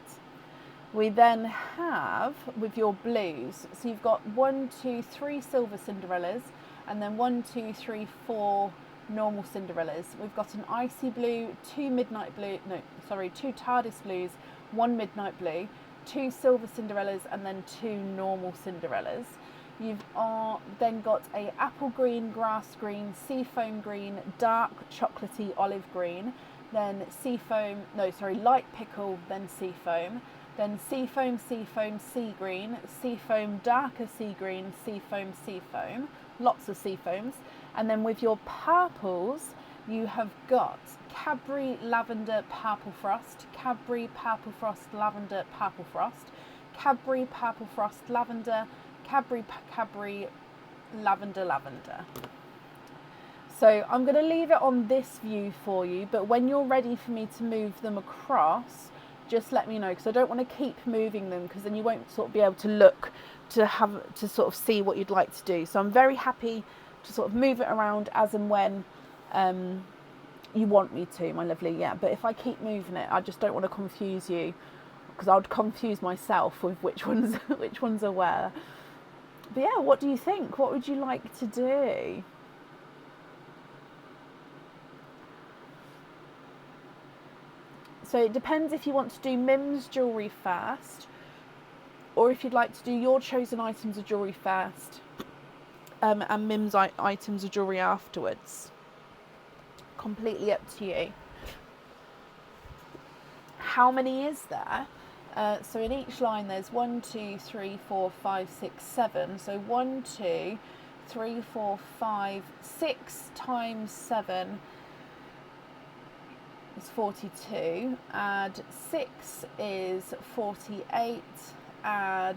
We then have, with your blues, so you've got 1, 2, 3 silver Cinderellas, and then 1, 2, 3, 4 normal Cinderellas. We've got an icy blue, 2 midnight blue, 2 TARDIS blues, 1 midnight blue, 2 silver Cinderellas, and then 2 normal Cinderellas. You've then got a apple green, grass green, seafoam green, dark chocolatey olive green, then light pickle, then seafoam, then seafoam, seafoam, sea green, seafoam, darker sea green, seafoam, seafoam, lots of seafoams. And then with your purples, you have got Cadbury lavender purple frost, Cadbury purple frost lavender purple frost, Cadbury purple frost lavender, Cadbury lavender lavender. So I'm going to leave it on this view for you, but when you're ready for me to move them across, just let me know, because I don't want to keep moving them, because then you won't sort of be able to look to sort of see what you'd like to do. So I'm very happy to sort of move it around as and when you want me to, my lovely. Yeah, but if I keep moving it, I just don't want to confuse you, because I would confuse myself with which ones are where. But yeah, what do you think? What would you like to do? So it depends if you want to do Mim's jewellery first, or if you'd like to do your chosen items of jewellery first, and Mim's items of jewellery afterwards. Completely up to you. How many is there? So in each line there's 1, 2, 3, 4, 5, 6, 7. So 1, 2, 3, 4, 5, 6 times 7 is 42. Add 6 is 48. Add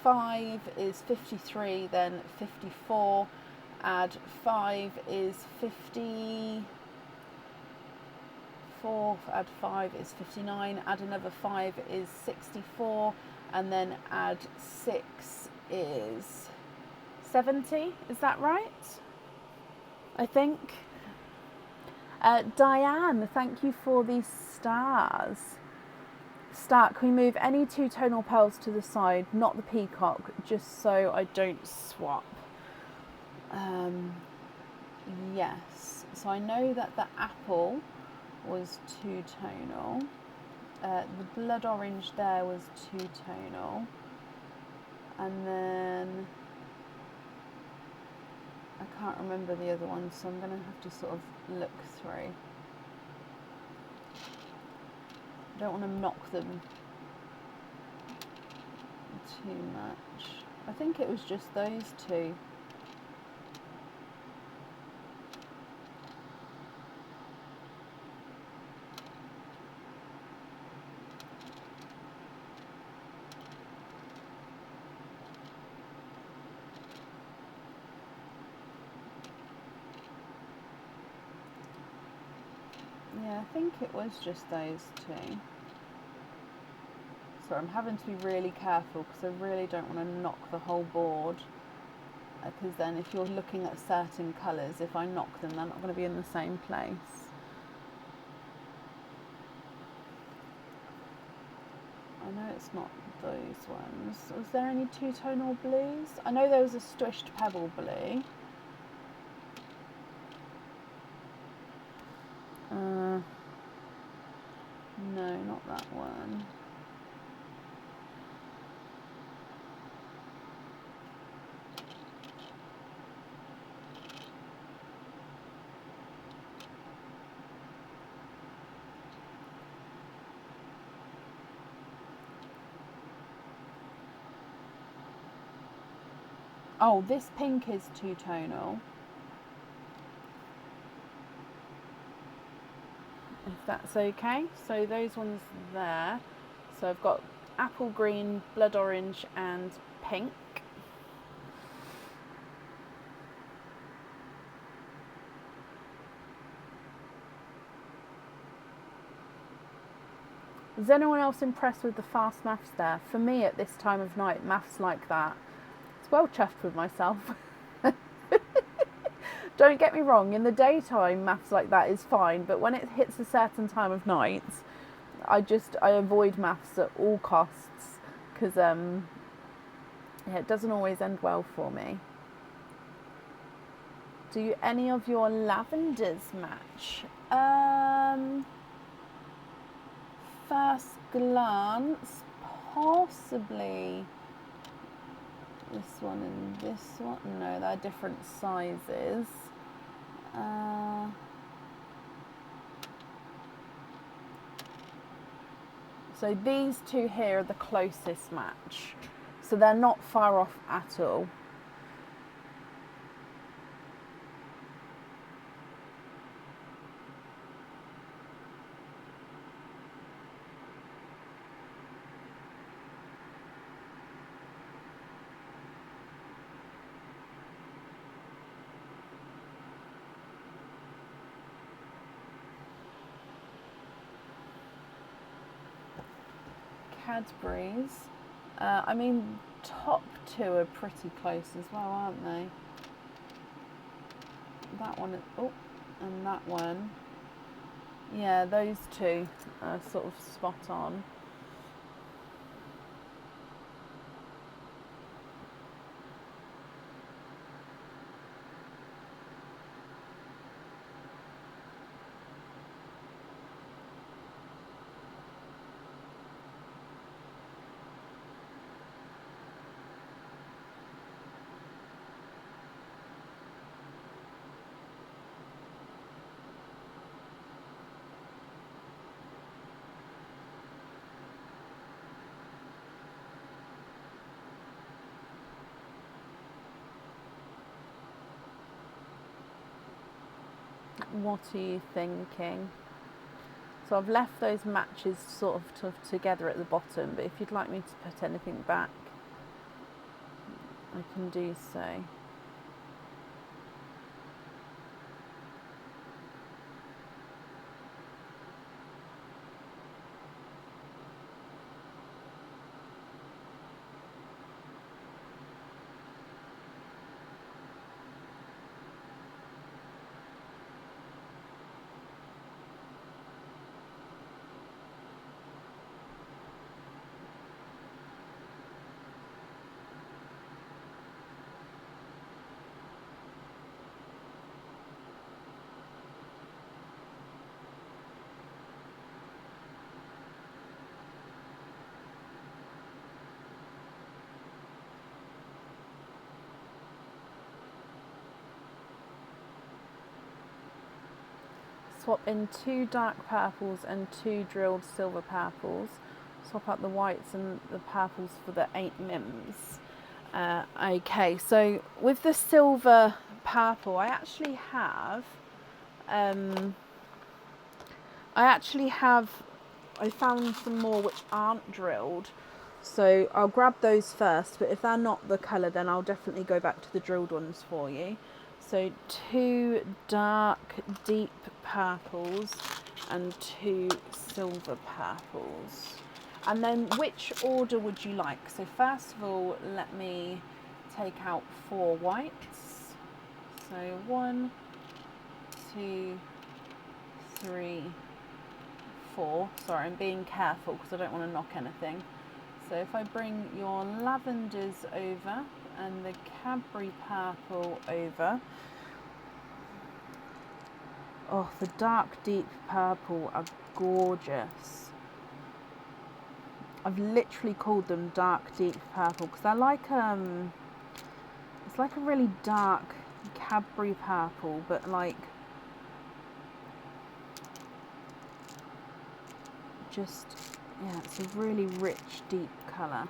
5 is 53, then 54. Add 5 is 50. Add 5 is 59, add another 5 is 64, and then add 6 is 70. Is that right? I think. Diane, thank you for these stars. Start, can we move any 2-tonal pearls to the side, not the peacock, just so I don't swap? Yes, so I know that the apple was 2-tonal. The blood orange there was 2-tonal. And then I can't remember the other one, so I'm going to have to sort of look through. I don't want to knock them too much. I think it was just those 2. Yeah, I think it was just those 2. So I'm having to be really careful, because I really don't want to knock the whole board, because then if you're looking at certain colours, if I knock them, they're not going to be in the same place. I know it's not those ones. Was there any 2-tonal blues? I know there was a Squished Pebble blue. No, not that one. Oh, this pink is 2-tonal. If that's okay. So those ones there. So I've got apple green, blood orange and pink. Is anyone else impressed with the fast maths there? For me at this time of night, maths like that, was well chuffed with myself. Don't get me wrong, in the daytime maths like that is fine, but when it hits a certain time of night, I avoid maths at all costs, because yeah, it doesn't always end well for me. Do any of your lavenders match? First glance, possibly this one and this one. No, they're different sizes. So these two here are the closest match. So they're not far off at all. Cadbury's. I mean, top two are pretty close as well, aren't they? That one, and that one. Yeah, those two are sort of spot on. What are you thinking? So I've left those matches sort of together at the bottom, but if you'd like me to put anything back, I can do so. Swap in 2 dark purples and 2 drilled silver purples. Swap out the whites and the purples for the 8 mims. Okay, so with the silver purple, I actually have I found some more which aren't drilled, so I'll grab those first, but if they're not the colour, then I'll definitely go back to the drilled ones for you. So 2 dark deep purples and 2 silver purples. And then which order would you like? So first of all, let me take out 4 whites. So 1, 2, 3, 4. Sorry, I'm being careful because I don't want to knock anything. So if I bring your lavenders over and the Cadbury purple over. Oh, the dark deep purple are gorgeous. I've literally called them dark deep purple because they're like it's like a really dark Cadbury purple, but like just, yeah, it's a really rich deep colour.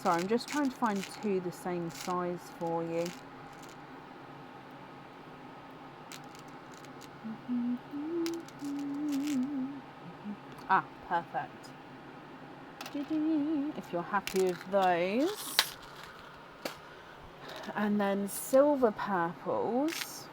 Sorry, I'm just trying to find 2 the same size for you. Ah, perfect. If you're happy with those. And then silver purples.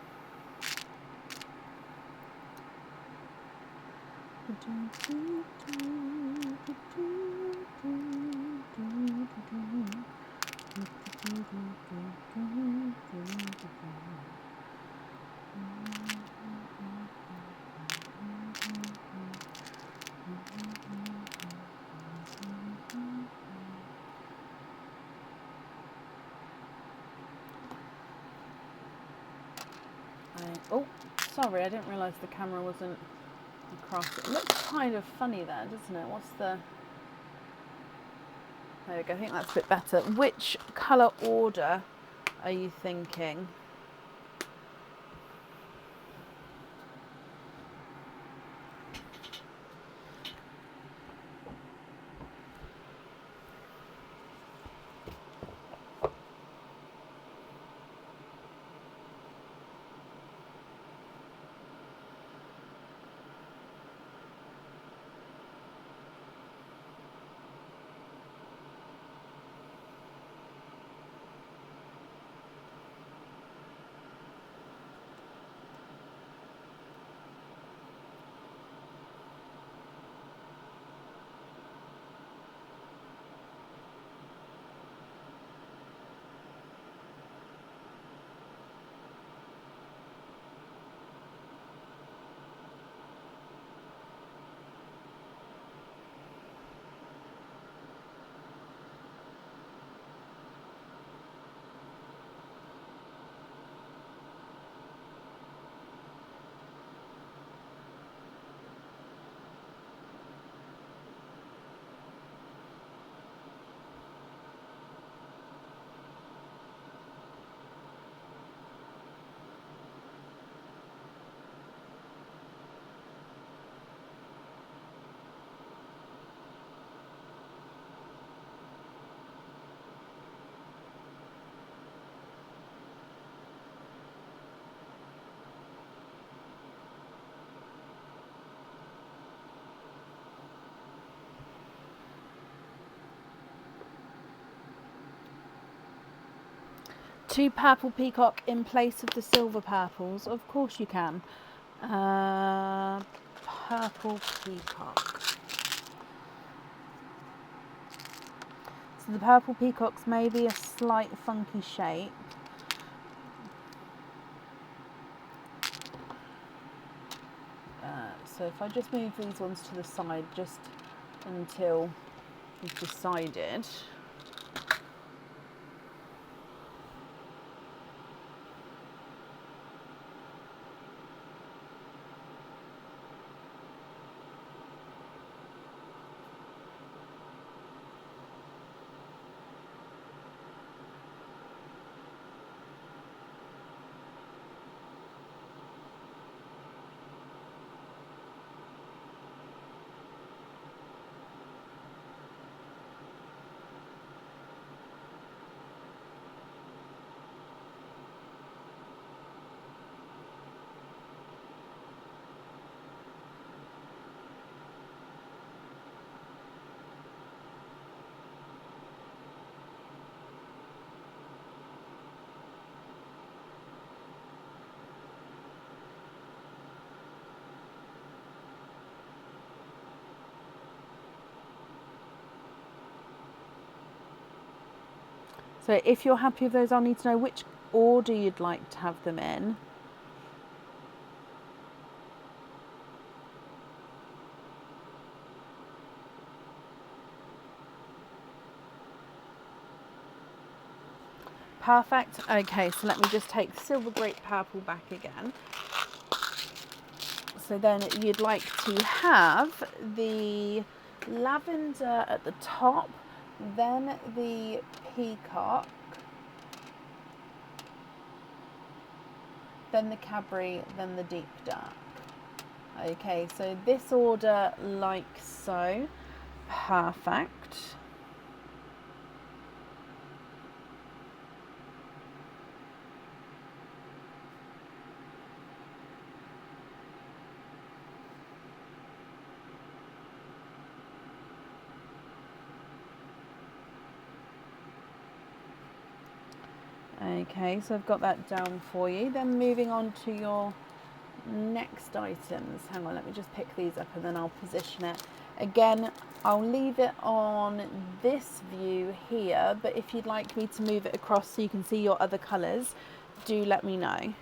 Oh, sorry, I didn't realise the camera wasn't across. It looks kind of funny there, doesn't it? What's the... There we go, I think that's a bit better. Which colour order are you thinking? Two purple peacock in place of the silver purples? Of course you can. Purple peacock. So the purple peacock's maybe a slight funky shape. So if I just move these ones to the side just until we've decided. So if you're happy with those, I'll need to know which order you'd like to have them in. Perfect. Okay, so let me just take silver grape purple back again. So then you'd like to have the lavender at the top, then the peacock, then the Cadbury, then the deep dark. Okay, so this order like so. Perfect. Okay, so I've got that down for you. Then moving on to your next items. Hang on, let me just pick these up and then I'll position it. Again, I'll leave it on this view here, but if you'd like me to move it across so you can see your other colours, do let me know.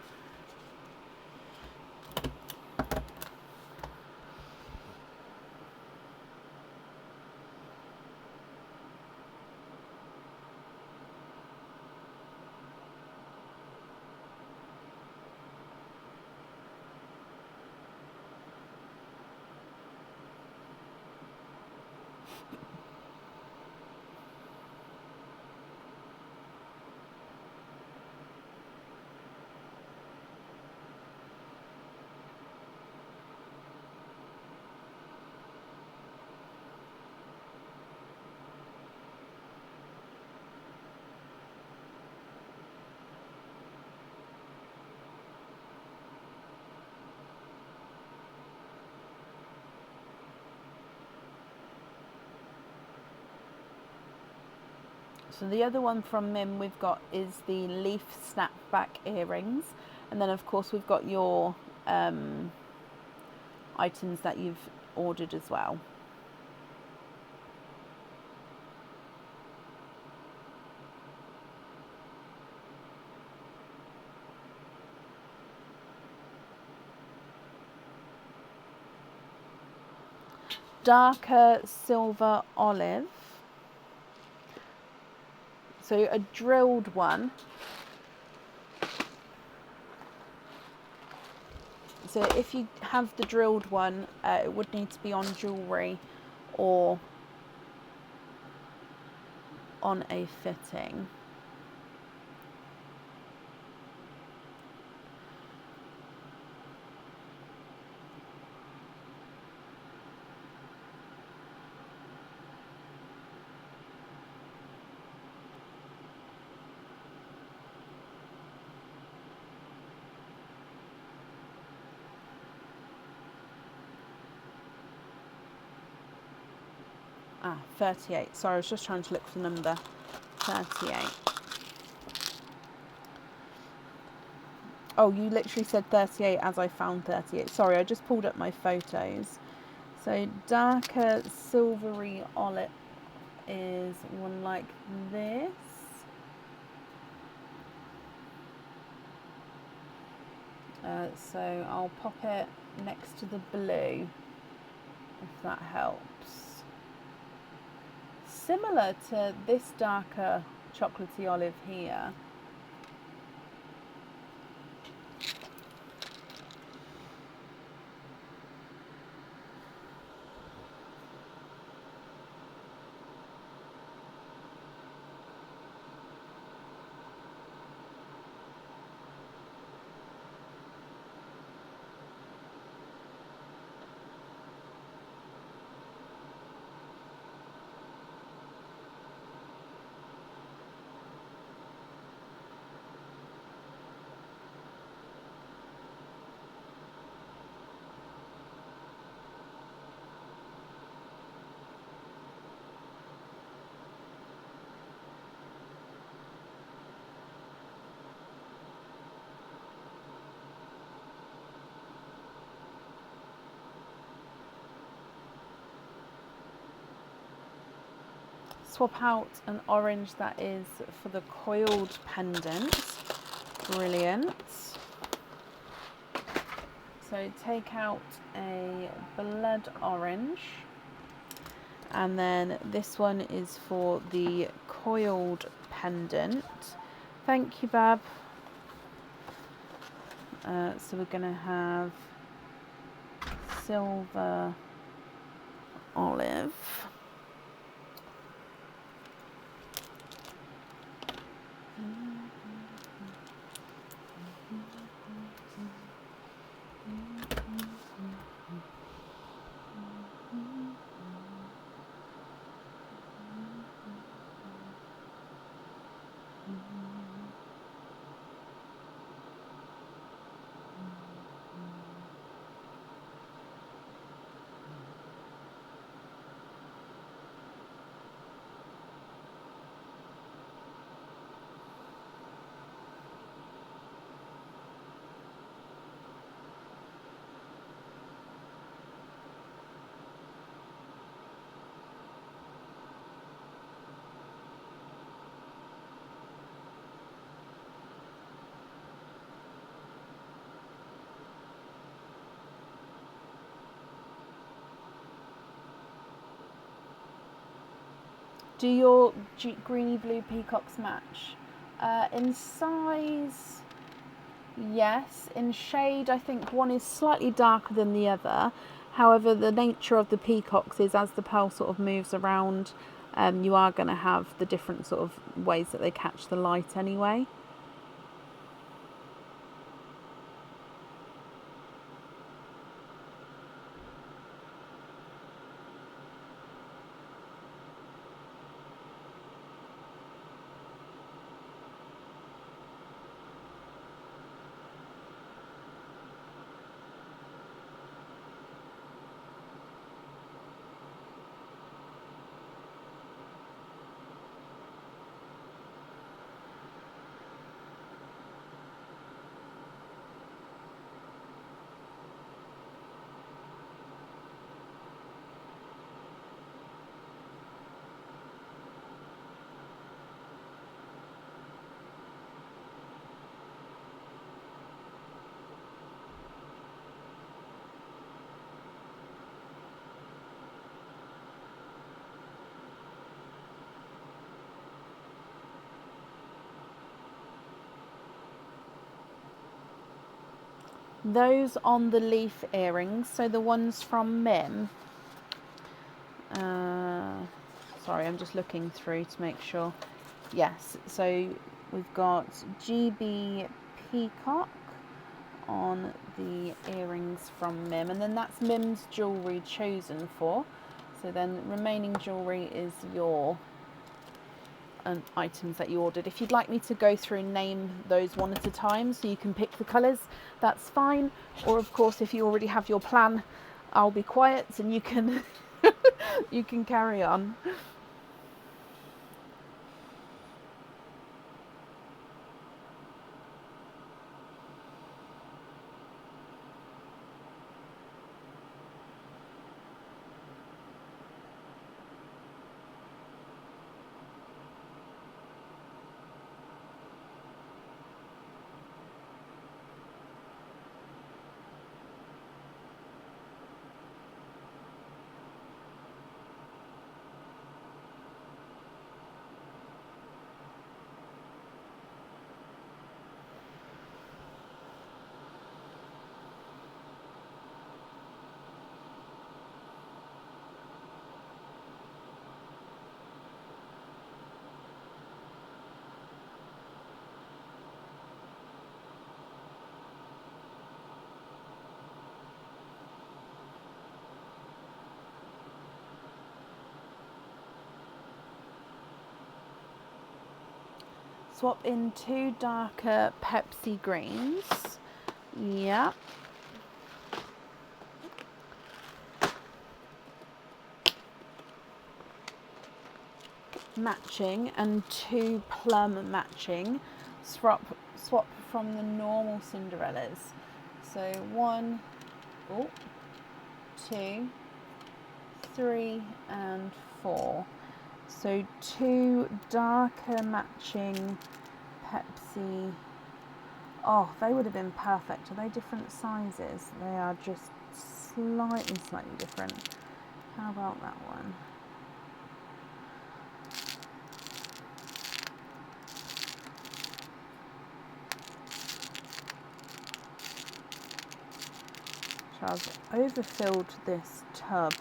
So the other one from Mim we've got is the leaf snapback earrings, and then of course we've got your items that you've ordered as well. Darker silver olive. So a drilled one. So if you have the drilled one, it would need to be on jewellery or on a fitting. Ah, 38. Sorry, I was just trying to look for the number. 38. Oh, you literally said 38 as I found 38. Sorry, I just pulled up my photos. So darker silvery olive is one like this. So I'll pop it next to the blue, if that helps. Similar to this darker chocolatey olive here. Swap out an orange that is for the coiled pendant. Brilliant. So take out a blood orange, and then this one is for the coiled pendant. Thank you, Bab. So we're going to have silver olive. Do your greeny blue peacocks match? In size, yes. In shade, I think one is slightly darker than the other. However, the nature of the peacocks is as the pearl sort of moves around, you are going to have the different sort of ways that they catch the light anyway. Those on the leaf earrings, so the ones from Mim. Sorry, I'm just looking through to make sure. Yes, so we've got GB Peacock on the earrings from Mim, and then that's Mim's jewellery chosen for. So then remaining jewellery is your items that you ordered. If you'd like me to go through and name those one at a time so you can pick the colours, that's fine. Or of course, if you already have your plan, I'll be quiet and you can you can carry on. Swap in 2 darker Pepsi greens. Yeah. Matching and 2 plum matching. Swap from the normal Cinderellas. So 1, 2, 3 and 4. So 2 darker matching Pepsi. Oh, they would have been perfect. Are they different sizes? They are just slightly different. How about that one? So I've overfilled this tub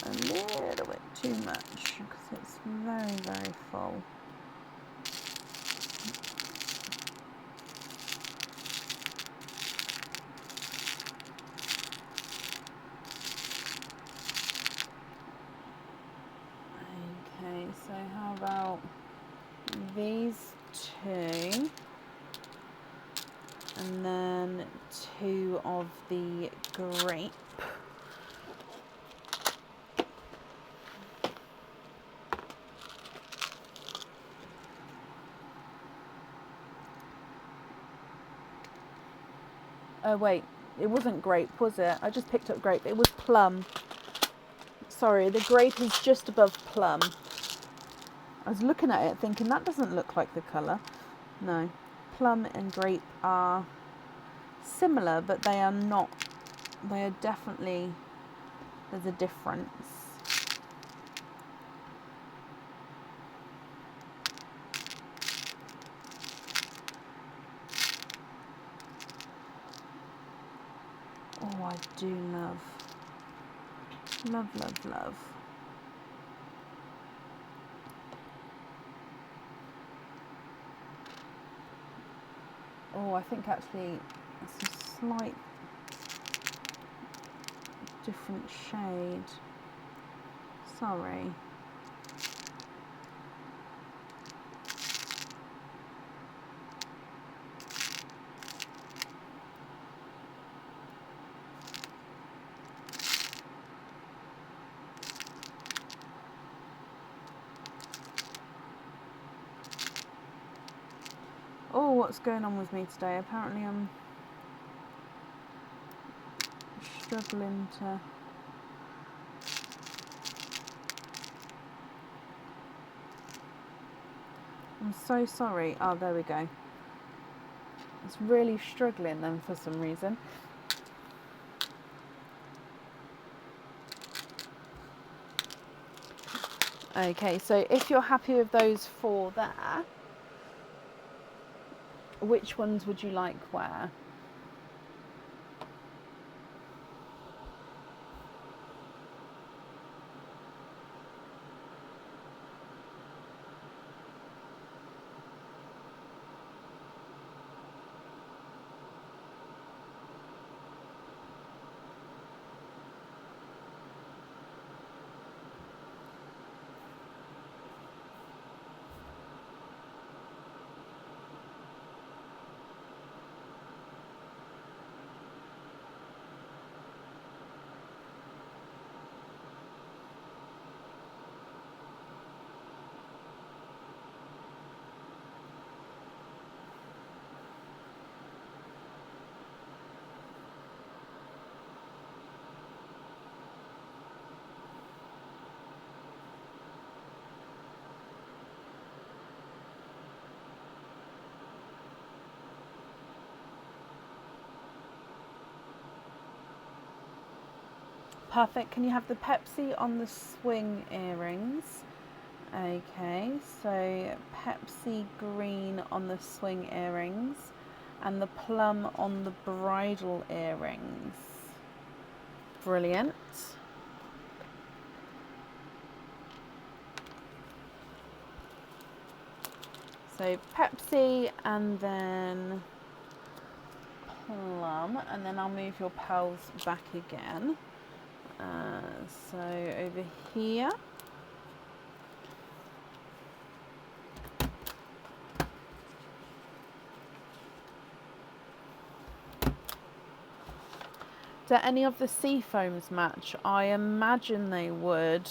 a little bit too much because it's very, very full. Okay, so how about these 2 and then 2 of the grape. Oh wait, it wasn't grape, was it? I just picked up grape. It was plum. Sorry, the grape is just above plum. I was looking at it thinking that doesn't look like the colour. No, plum and grape are similar, but they are not. They are definitely, there's a difference. Oh, I do love. Love, love, love. Oh, I think actually it's a slight different shade. Sorry. Oh, what's going on with me today? Apparently I'm struggling to... I'm so sorry. Oh, there we go. It's really struggling then for some reason. Okay, so if you're happy with those 4 there, which ones would you like where? Perfect. Can you have the Pepsi on the swing earrings? Okay, so Pepsi green on the swing earrings and the plum on the bridal earrings. Brilliant. So Pepsi and then plum, and then I'll move your pearls back again. So over here. Do any of the sea foams match? I imagine they would.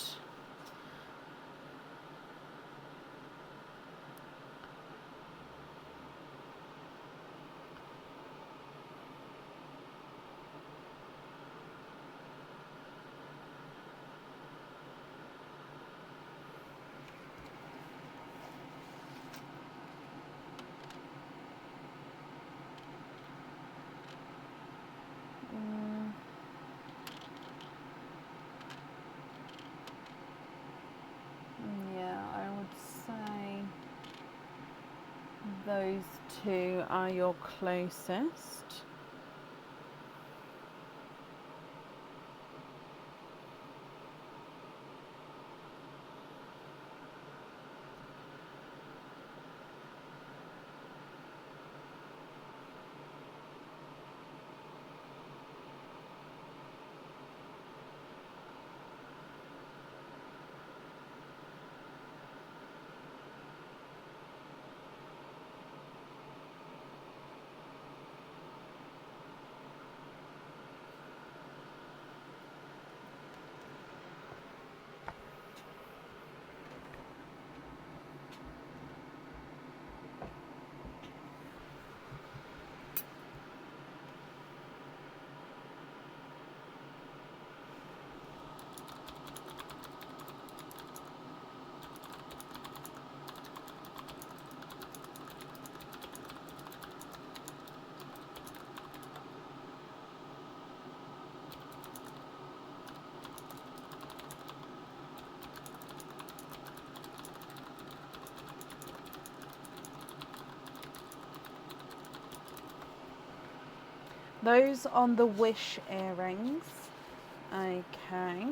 Yeah, I would say those two are your closest. Those on the wish earrings. Okay.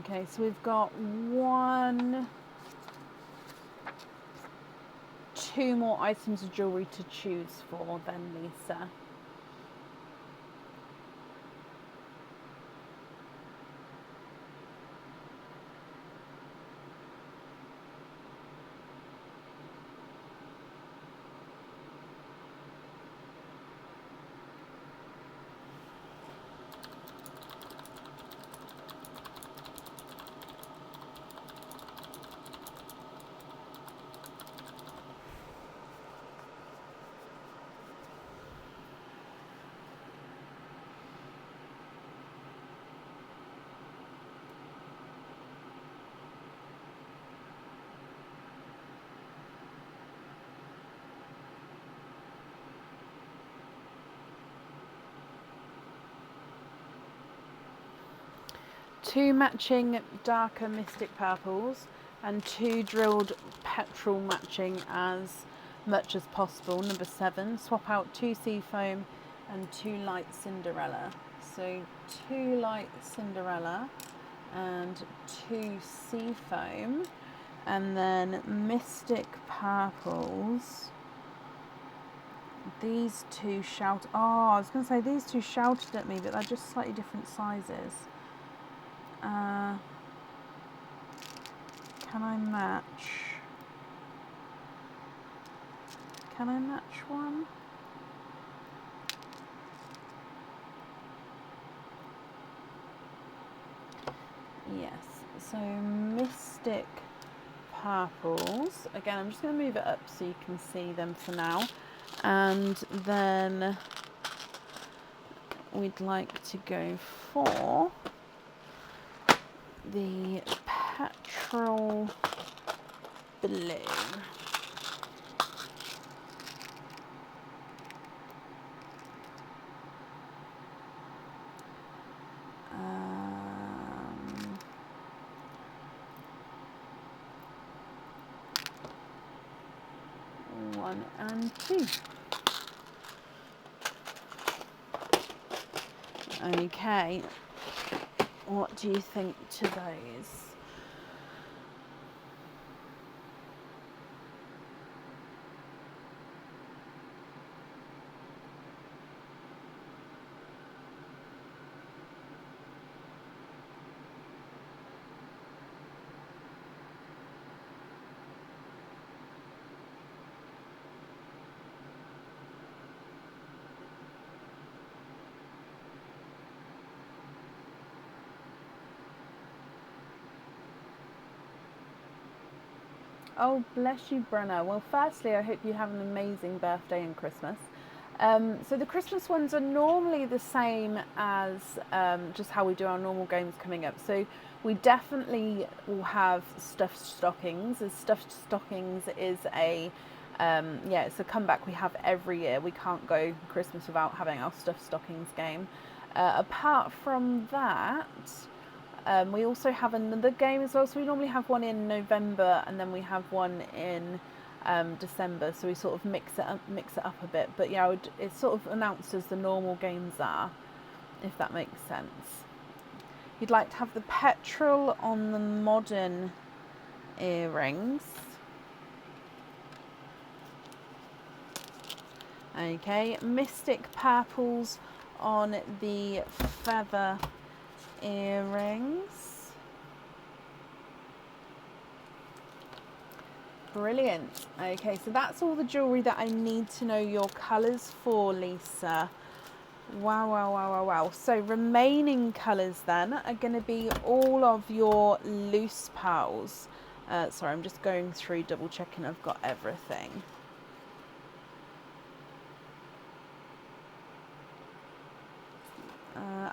Okay, so we've got two more items of jewellery to choose for then, Lisa. Two matching darker mystic purples and two drilled petrol matching as much as possible. Number 7, swap out 2 seafoam and 2 light Cinderella. So 2 light Cinderella and 2 seafoam, and then mystic purples. These two shout. Oh, I was going to say these two shouted at me, but they're just slightly different sizes. can I match? Can I match one? Yes, so Mystic Purples. Again, I'm just going to move it up so you can see them for now. And then we'd like to go for the Petrol Blue. One and two. Okay, what do you think to those? Oh, bless you, Brenna. Well, firstly, I hope you have an amazing birthday and Christmas. So the Christmas ones are normally the same as just how we do our normal games coming up. So we definitely will have stuffed stockings. As stuffed stockings is it's a comeback we have every year. We can't go Christmas without having our stuffed stockings game. Apart from that, we also have another game as well. So we normally have one in November and then we have one in December. So we sort of mix it up a bit. But yeah, it's sort of announced as the normal games are, if that makes sense. You'd like to have the petrol on the modern earrings. Okay, Mystic Purples on the feather earrings. Brilliant. Okay, so that's all the jewellery that I need to know your colours for, Lisa. Wow. So remaining colours then are going to be all of your loose pearls. Sorry, I'm just going through double checking I've got everything.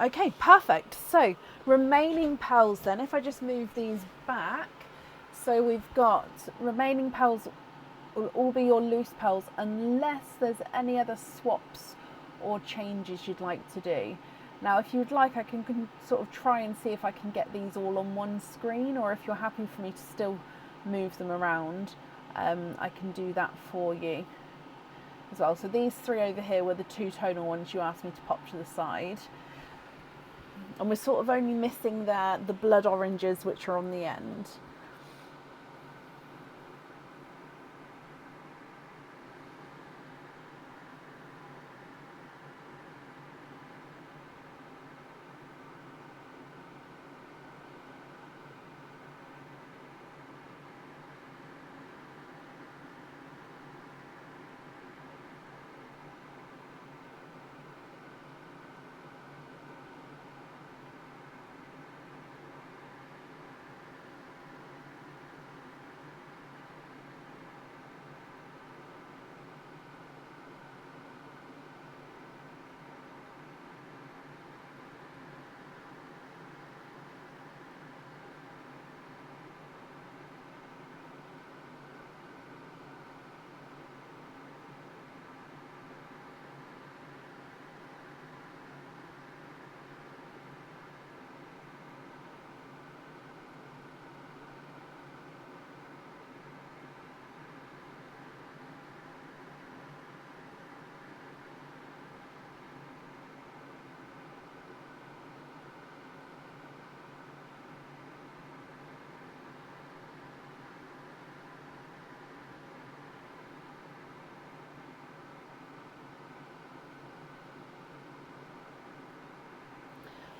Okay, perfect. So remaining pearls then, if I just move these back, so we've got remaining pearls will all be your loose pearls unless there's any other swaps or changes you'd like to do. Now, if you'd like, I can sort of try and see if I can get these all on one screen, or if you're happy for me to still move them around, I can do that for you as well. So these three over here were the two-tonal ones you asked me to pop to the side. And we're sort of only missing the blood oranges, which are on the end.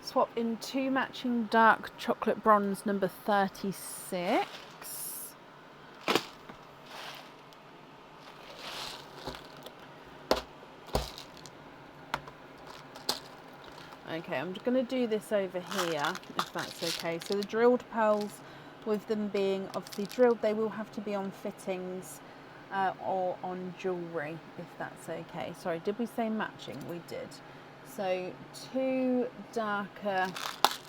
Swap in two matching dark chocolate bronze number 36. Okay, I'm just going to do this over here, if that's okay. So the drilled pearls, with them being obviously drilled, they will have to be on fittings or on jewellery, if that's okay. Sorry, did we say matching? We did. So 2 darker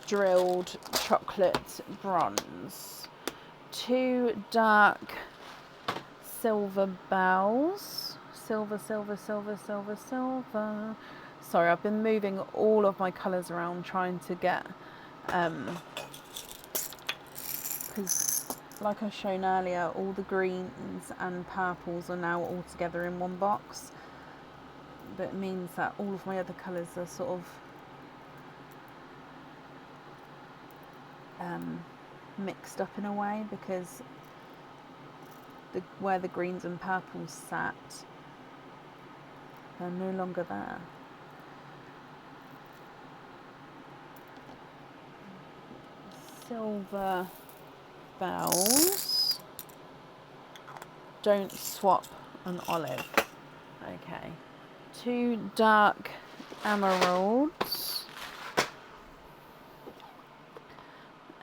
drilled chocolate bronze, 2 dark silver bells, silver. Sorry, I've been moving all of my colours around trying to get, because like I shown earlier, all the greens and purples are now all together in one box, but it means that all of my other colours are sort of mixed up in a way, because where the greens and purples sat, they're no longer there. Silver bells. Don't swap an olive. Okay. 2 dark emeralds.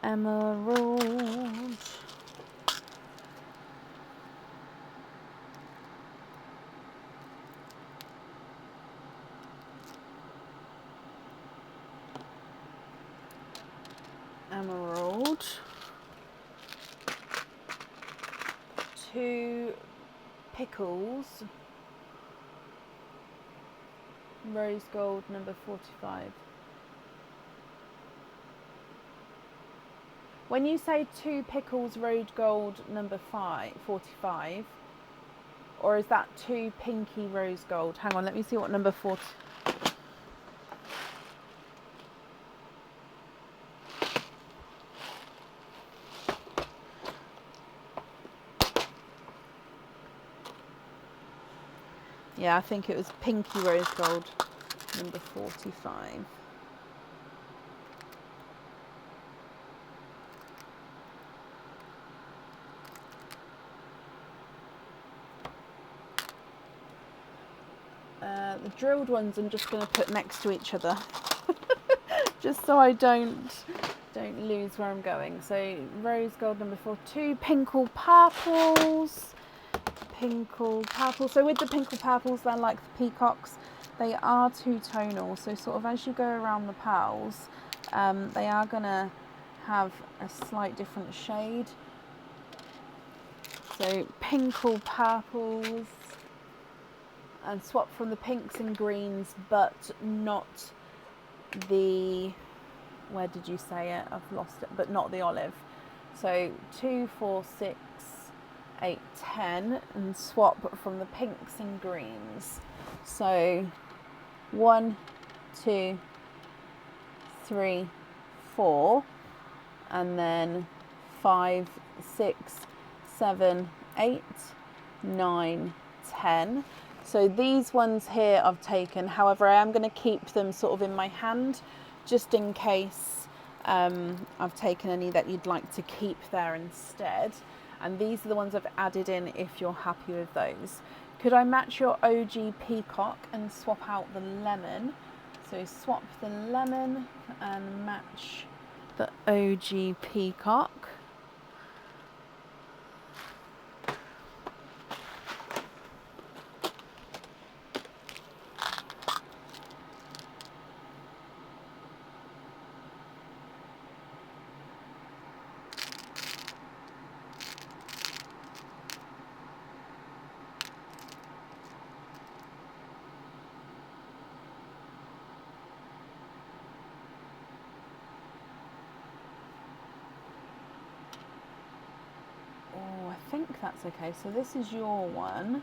Emerald. Emerald. 2 pickles. Rose gold number 45. When you say 2 pickles rose gold number 45, or is that 2 pinky rose gold? Hang on, let me see what number 40. Yeah, I think it was pinky rose gold number 45. The drilled ones I'm just going to put next to each other, just so I don't lose where I'm going. So rose gold number 4, 2 pinkle purples, pinkle purple. So with the pinkle purples, they're like the peacocks. They are 2-tonal. So sort of as you go around the pearls, they are going to have a slight different shade. So pinkle purples. And swap from the pinks and greens, but not the, where did you say it? I've lost it, but not the olive. So 2, 4, 6, 8, 10, and swap from the pinks and greens. So 1, 2, 3, 4, and then 5, 6, 7, 8, 9, 10. So these ones here I've taken, however I am going to keep them sort of in my hand just in case I've taken any that you'd like to keep there instead. And these are the ones I've added in if you're happy with those. Could I match your OG peacock and swap out the lemon? So swap the lemon and match the OG peacock. I think that's okay. So this is your one.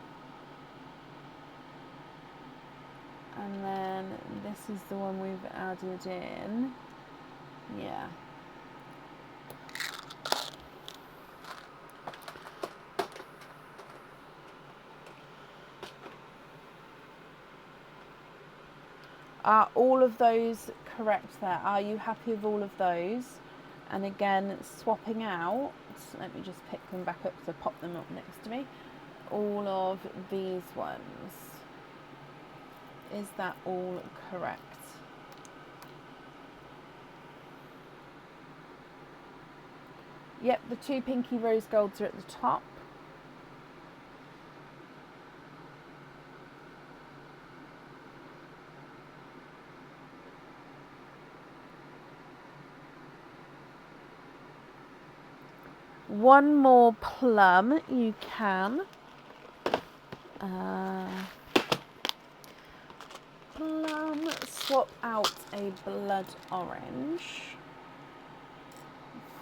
And then this is the one we've added in. Yeah. Are all of those correct there? Are you happy with all of those? And again, swapping out, let me just pick them back up because I popped them up next to me. All of these ones. Is that all correct? Yep, the 2 pinky rose golds are at the top. One more plum you can. Plum, swap out a blood orange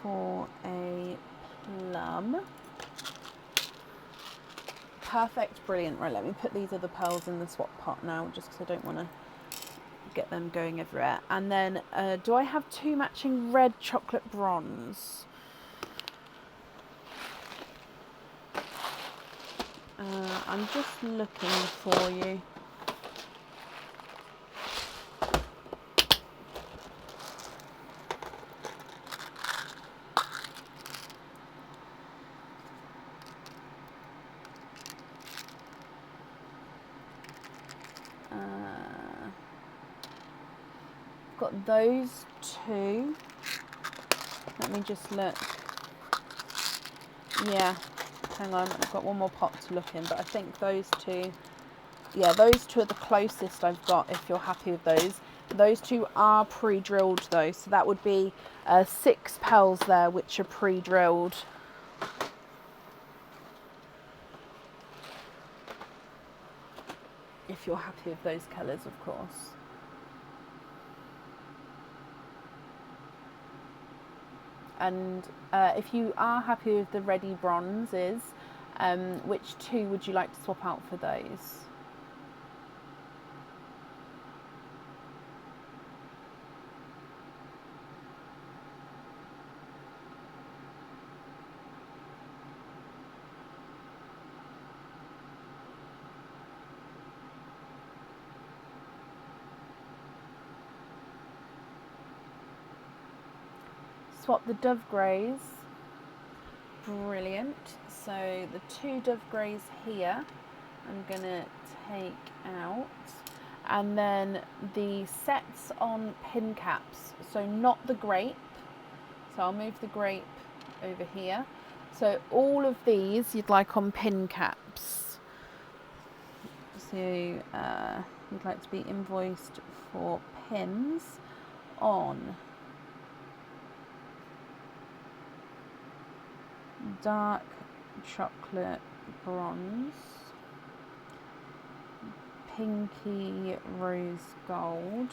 for a plum. Perfect, brilliant. Right, let me put these other pearls in the swap pot now, just because I don't want to get them going everywhere. And then, do I have 2 matching red chocolate bronze? I'm just looking for you. Got those 2. Let me just look. Yeah, hang on, I've got one more pot to look in, but I think those 2, yeah, those 2 are the closest I've got, if you're happy with those. Those 2 are pre-drilled though, so that would be 6 pearls there which are pre-drilled. If you're happy with those colours, of course. And if you are happy with the ready bronzes, which 2 would you like to swap out for those? Swap the dove greys. Brilliant. So the 2 dove greys here I'm gonna take out, and then the sets on pin caps, so not the grape, so I'll move the grape over here. So all of these you'd like on pin caps, so you'd like to be invoiced for pins on dark chocolate bronze, pinky rose gold,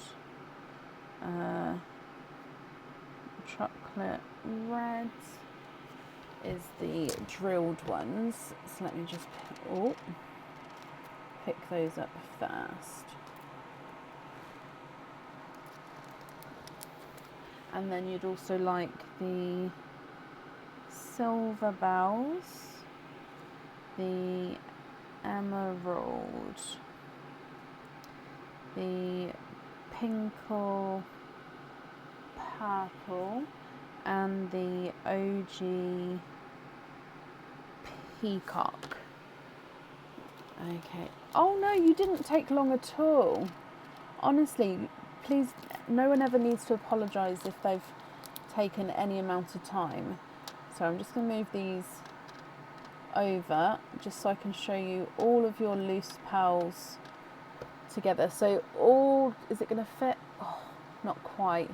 chocolate red is the drilled ones. So let me just pick those up first. And then you'd also like the silver bells, the emerald, the pinkle purple, and the OG peacock. Okay. Oh no, you didn't take long at all. Honestly, please, no one ever needs to apologise if they've taken any amount of time. So I'm just going to move these over just so I can show you all of your loose pearls together. So all, is it going to fit? Oh, not quite.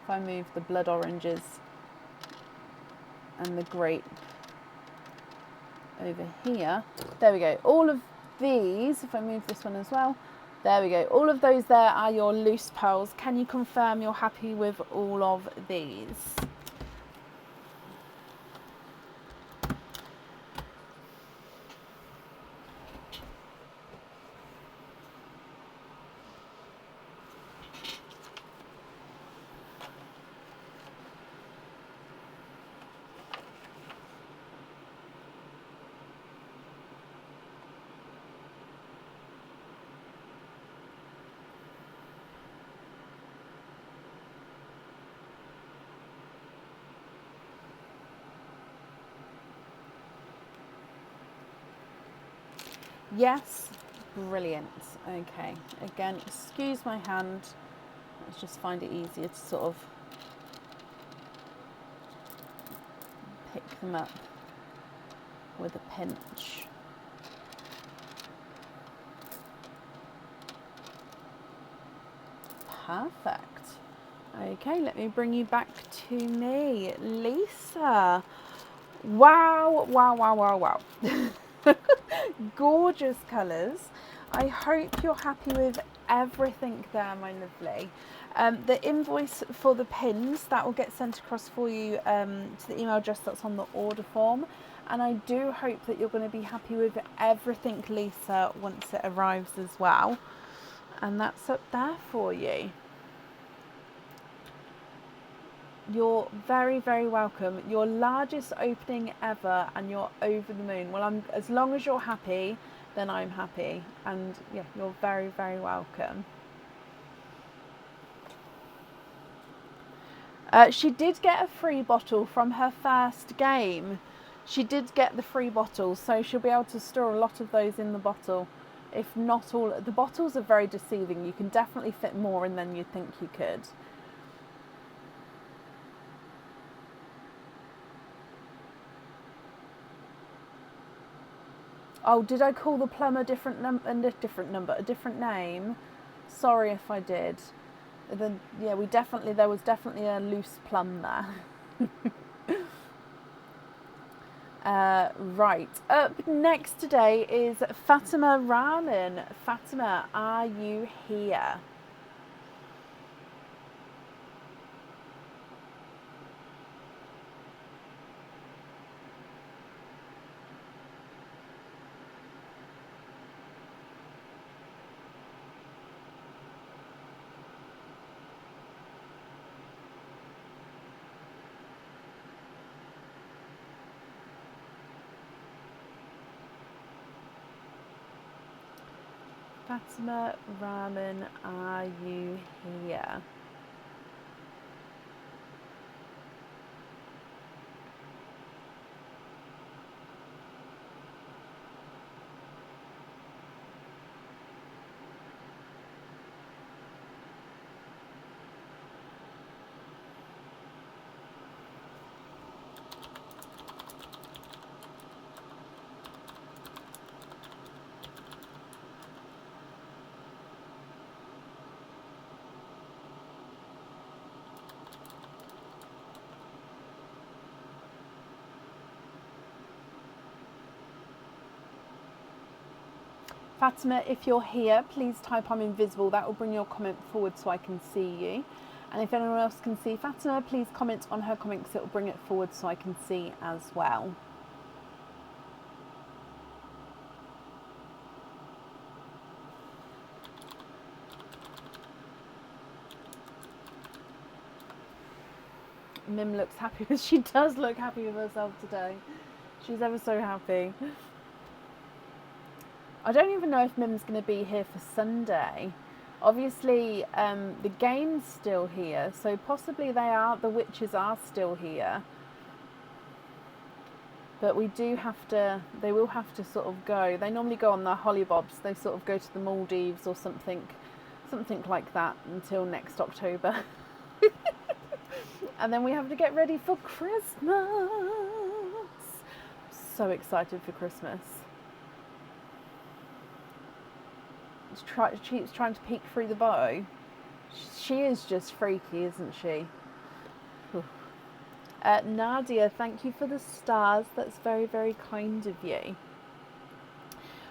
If I move the blood oranges and the grape over here, there we go. All of these, if I move this one as well, there we go. All of those there are your loose pearls. Can you confirm you're happy with all of these? Yes, brilliant. Okay, again, excuse my hand. Let's just find it easier to sort of pick them up with a pinch. Perfect. Okay, let me bring you back to me. Lisa. Wow, wow, wow, wow, wow. Gorgeous colours. I hope you're happy with everything there, my lovely. The invoice for the pins, that will get sent across for you to the email address that's on the order form. And I do hope that you're going to be happy with everything, Lisa, once it arrives as well. And that's up there for you. You're very, very welcome. Your largest opening ever, and you're over the moon. Well, as long as you're happy, then I'm happy. And yeah, you're very, very welcome. She did get a free bottle from her first game. She did get the free bottle, so she'll be able to store a lot of those in the bottle. If not all, the bottles are very deceiving. You can definitely fit more in than you think you could. Oh, did I call the plum a different name? Sorry if I did. Then yeah, there was definitely a loose plum there. Right, up next today is Fatima Rahman. Fatima, are you here? Fatima Rahman, are you here? Fatima, if you're here, please type I'm invisible. That will bring your comment forward so I can see you. And if anyone else can see Fatima, please comment on her comment because it will bring it forward so I can see as well. Mim looks happy. She does look happy with herself today. She's ever so happy. I don't even know if Mim's going to be here for Sunday. Obviously, the game's still here, so possibly the witches are still here. But they will have to sort of go. They normally go on their hollybobs. They sort of go to the Maldives or something like that until next October. And then we have to get ready for Christmas. So excited for Christmas. She's trying to peek through the bow. She is just freaky, isn't she? Nadia, thank you for the stars. That's very, very kind of you.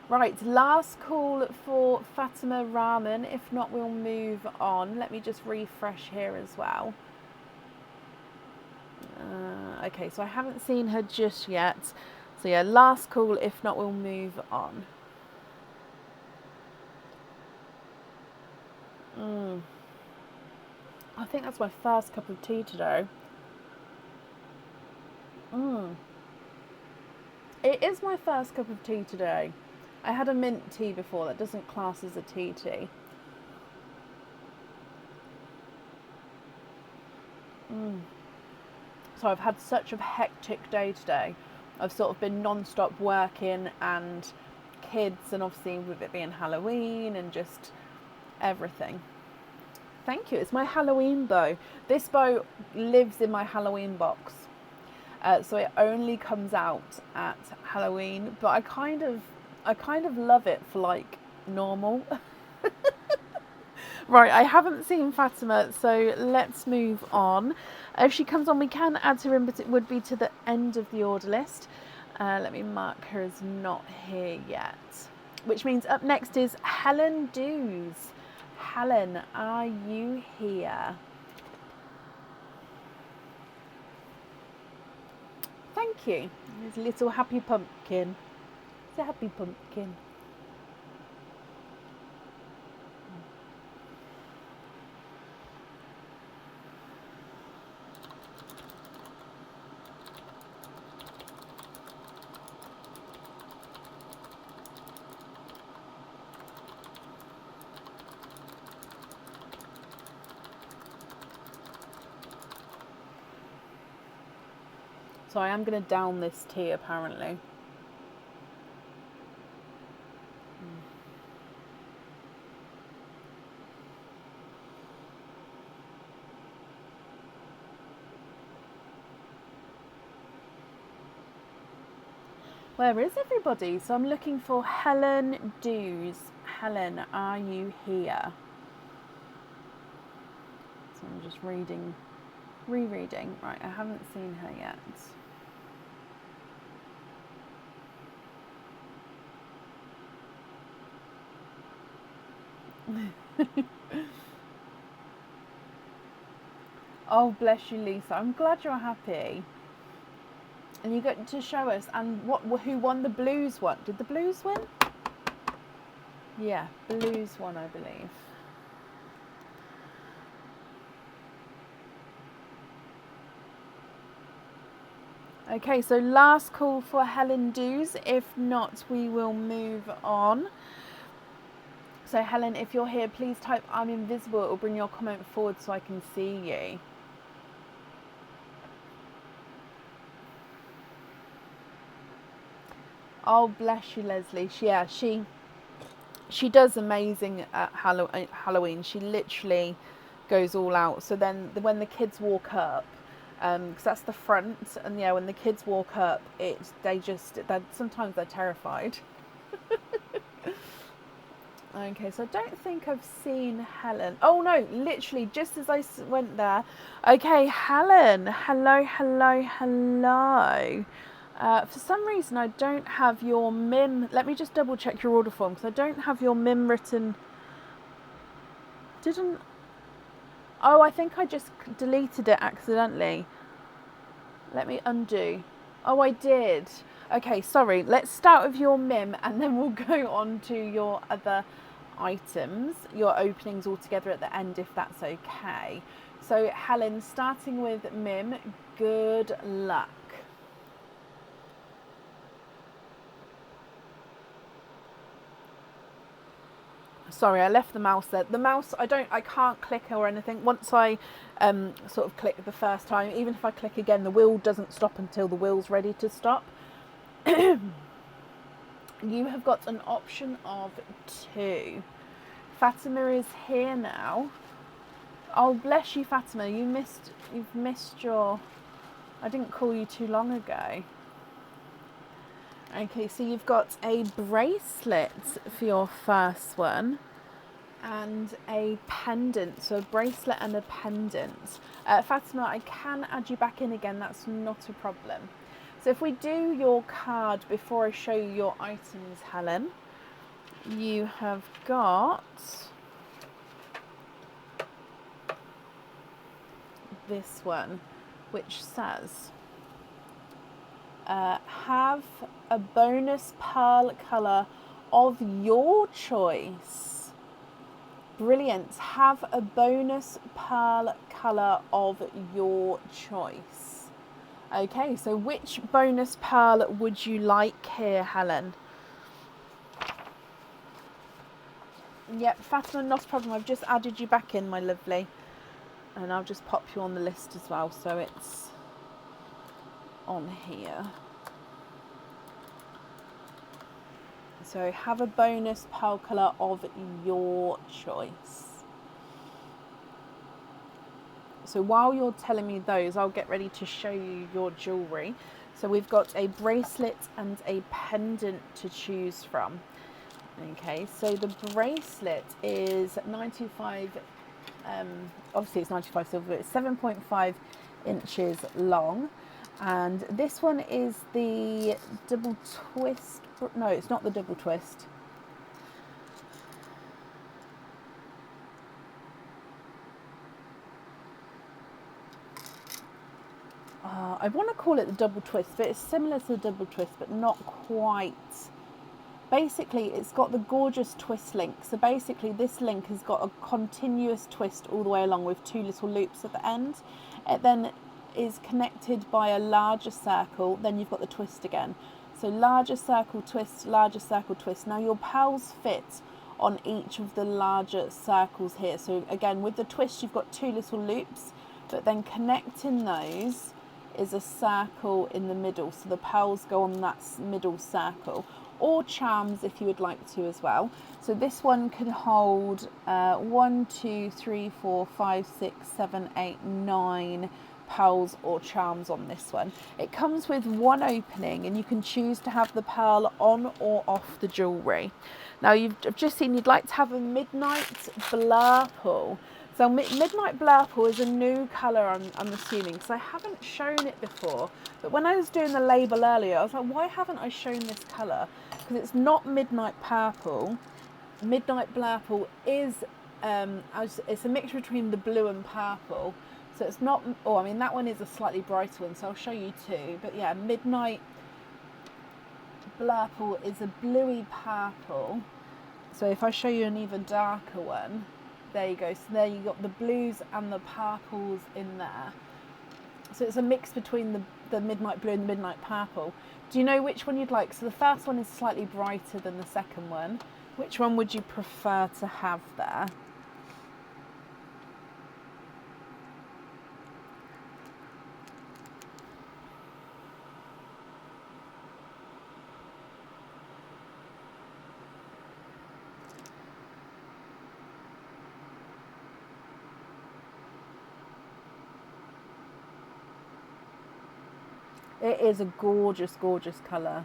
Right, last call for Fatima Rahman. If not, we'll move on. Let me just refresh here as well. Okay, so I haven't seen her just yet. So yeah, last call. If not, we'll move on. I think that's my first cup of tea today. It is my first cup of tea today. I had a mint tea before. That doesn't class as a tea. So I've had such a hectic day today. I've sort of been non-stop working and kids, and obviously with it being Halloween and just everything. Thank you. It's my Halloween bow. This bow lives in my Halloween box. so it only comes out at Halloween, but I kind of love it for like normal. Right, I haven't seen Fatima, so let's move on. If she comes on, we can add her in, but it would be to the end of the order list. Let me mark her as not here yet, which means up next is Helen Dews. Helen, are you here? Thank you. There's a little happy pumpkin. It's a happy pumpkin. So I am going to down this tea apparently. Where is everybody? So I'm looking for Helen Dews. Helen, are you here? So I'm just rereading. Right, I haven't seen her yet. Oh, bless you, Lisa. I'm glad you're happy. And you got to show us. And who won the blues one? Did the blues win? Yeah, blues won, I believe. Okay, so last call for Helen Dews. If not, we will move on. So Helen, if you're here, please type I'm invisible. It will bring your comment forward so I can see you. Oh, bless you, Leslie. She does amazing at Halloween. She literally goes all out. So then when the kids walk up, because that's the front, and yeah, when the kids walk up, sometimes they're terrified. Okay, so I don't think I've seen Helen. Oh no, literally just as I went there. Okay, Helen, hello. For some reason I don't have your MIM. Let me just double check your order form, because I don't have your MIM written. Oh, I think I just deleted it accidentally. Let me undo. Oh, I did. Okay, sorry. Let's start with your MIM and then we'll go on to your other items, your openings all together at the end, if that's okay. So Helen, starting with MIM, good luck. Sorry, I left the mouse there. The mouse, I can't click or anything. Once I sort of click the first time, even if I click again, the wheel doesn't stop until the wheel's ready to stop. You have got an option of 2. Fatima is here now. Oh, bless you, Fatima. You've missed your... I didn't call you too long ago. Okay, so you've got a bracelet for your first one and a pendant. So a bracelet and a pendant. Fatima, I can add you back in again. That's not a problem. So if we do your card before I show you your items, Helen, you have got this one, which says, have a bonus pearl colour of your choice. Brilliant. Have a bonus pearl colour of your choice. Okay, so which bonus pearl would you like here, Helen? Yep, Fatima, not a problem. I've just added you back in, my lovely. And I'll just pop you on the list as well, so it's on here. So have a bonus pearl colour of your choice. So while you're telling me those, I'll get ready to show you your jewellery. So we've got a bracelet and a pendant to choose from. Okay, so the bracelet is 925, obviously it's 95 silver, but it's 7.5 inches long. And this one is the double twist, no, it's not the double twist. I want to call it the double twist, but it's similar to the double twist, but not quite. Basically, it's got the gorgeous twist link. So basically, this link has got a continuous twist all the way along with two little loops at the end. It then is connected by a larger circle. Then you've got the twist again. So larger circle twist, larger circle twist. Now your pearls fit on each of the larger circles here. So again, with the twist, you've got two little loops, but then connecting those is a circle in the middle. So the pearls go on that middle circle. Or charms if you would like to as well. So this one can hold 1, 2, 3, 4, 5, 6, 7, 8, 9 pearls or charms on this one. It comes with one opening and you can choose to have the pearl on or off the jewellery. Now I've just seen you'd like to have a midnight blurple. So midnight blurple is a new colour, I'm assuming, because I haven't shown it before. But when I was doing the label earlier, I was like, why haven't I shown this colour? Because it's not midnight purple. Midnight blurple is, it's a mixture between the blue and purple. So it's not, oh, I mean, that one is a slightly brighter one, so I'll show you two. But yeah, midnight blurple is a bluey purple. So if I show you an even darker one, there you go. So there you got the blues and the purples in there. So it's a mix between the midnight blue and the midnight purple. Do you know which one you'd like? So the first one is slightly brighter than the second one. Which one would you prefer to have there? It is a gorgeous, gorgeous colour.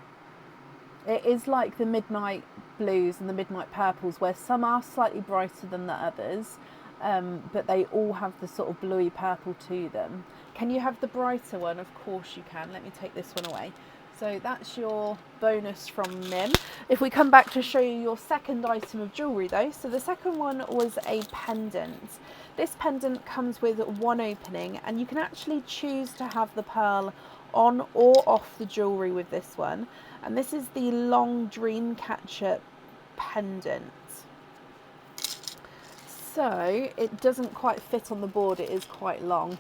It is like the midnight blues and the midnight purples, where some are slightly brighter than the others, but they all have the sort of bluey purple to them. Can you have the brighter one? Of course you can. Let me take this one away. So that's your bonus from Mim. If we come back to show you your second item of jewellery though, so the second one was a pendant. This pendant comes with one opening and you can actually choose to have the pearl on or off the jewellery with this one. And this is the long dream catcher pendant. So it doesn't quite fit on the board, it is quite long.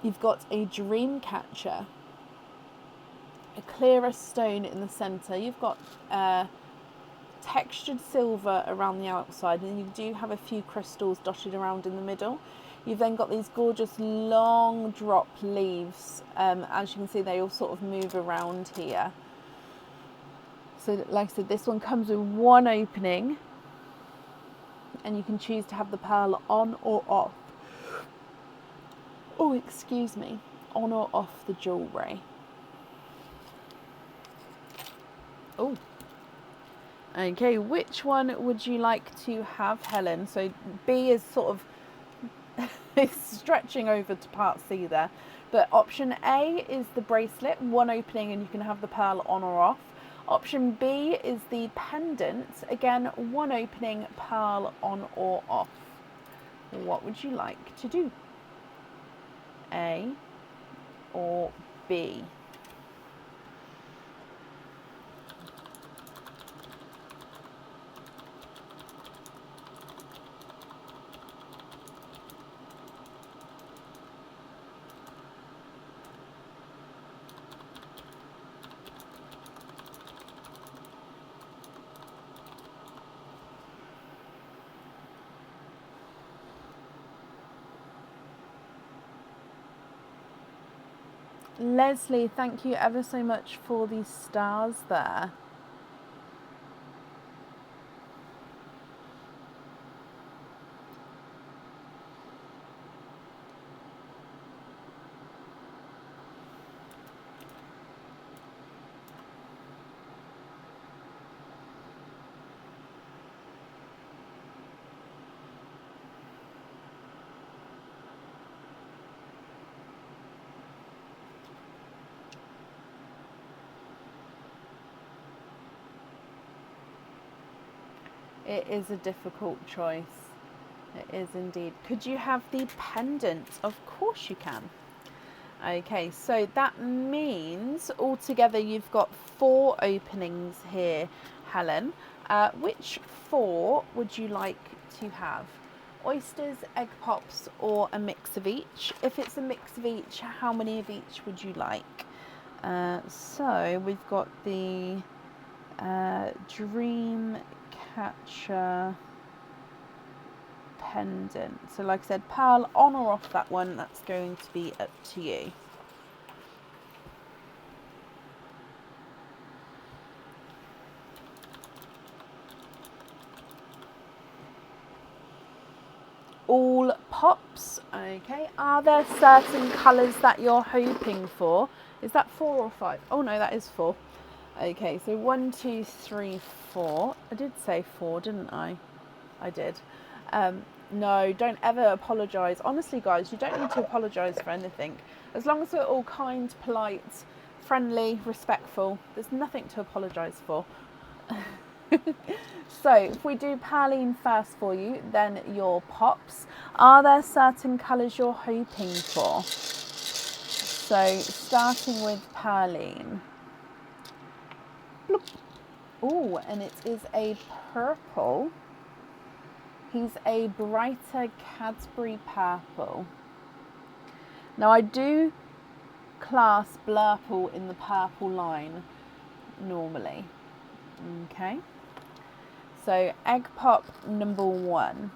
You've got a dream catcher, a clearer stone in the centre. You've got textured silver around the outside, and you do have a few crystals dotted around in the middle. You've then got these gorgeous long drop leaves. As you can see, they all sort of move around here. So like I said, this one comes with one opening and you can choose to have the pearl on or off. Oh, excuse me, on or off the jewellery. Oh, okay, which one would you like to have, Helen? So B is sort of it's stretching over to part C there. But option A is the bracelet, one opening and you can have the pearl on or off. Option B is the pendant, again, one opening, pearl on or off. What would you like to do? A or B? Leslie, thank you ever so much for these stars there. It is a difficult choice. It is indeed. Could you have the pendant? Of course you can. Okay, so that means altogether you've got 4 openings here, Helen. Which 4 would you like to have? Oysters, egg pops, or a mix of each? If it's a mix of each, how many of each would you like? So we've got the Dream Catcher pendant. So like I said, Pearl, on or off that one, that's going to be up to you. All pops. Okay, are there certain colours that you're hoping for? Is that 4 or 5? Oh no, that is 4. Okay, so 1, 2, 3, 4. I did say 4, didn't I? I did. No, don't ever apologise. Honestly, guys, you don't need to apologise for anything. As long as we're all kind, polite, friendly, respectful, there's nothing to apologise for. So, if we do Perline first for you, then your pops. Are there certain colours you're hoping for? So, starting with Perline. Oh, and it is a purple. He's a brighter Cadbury purple. Now I do class Blurple in the purple line normally. Okay. So egg pop number 1.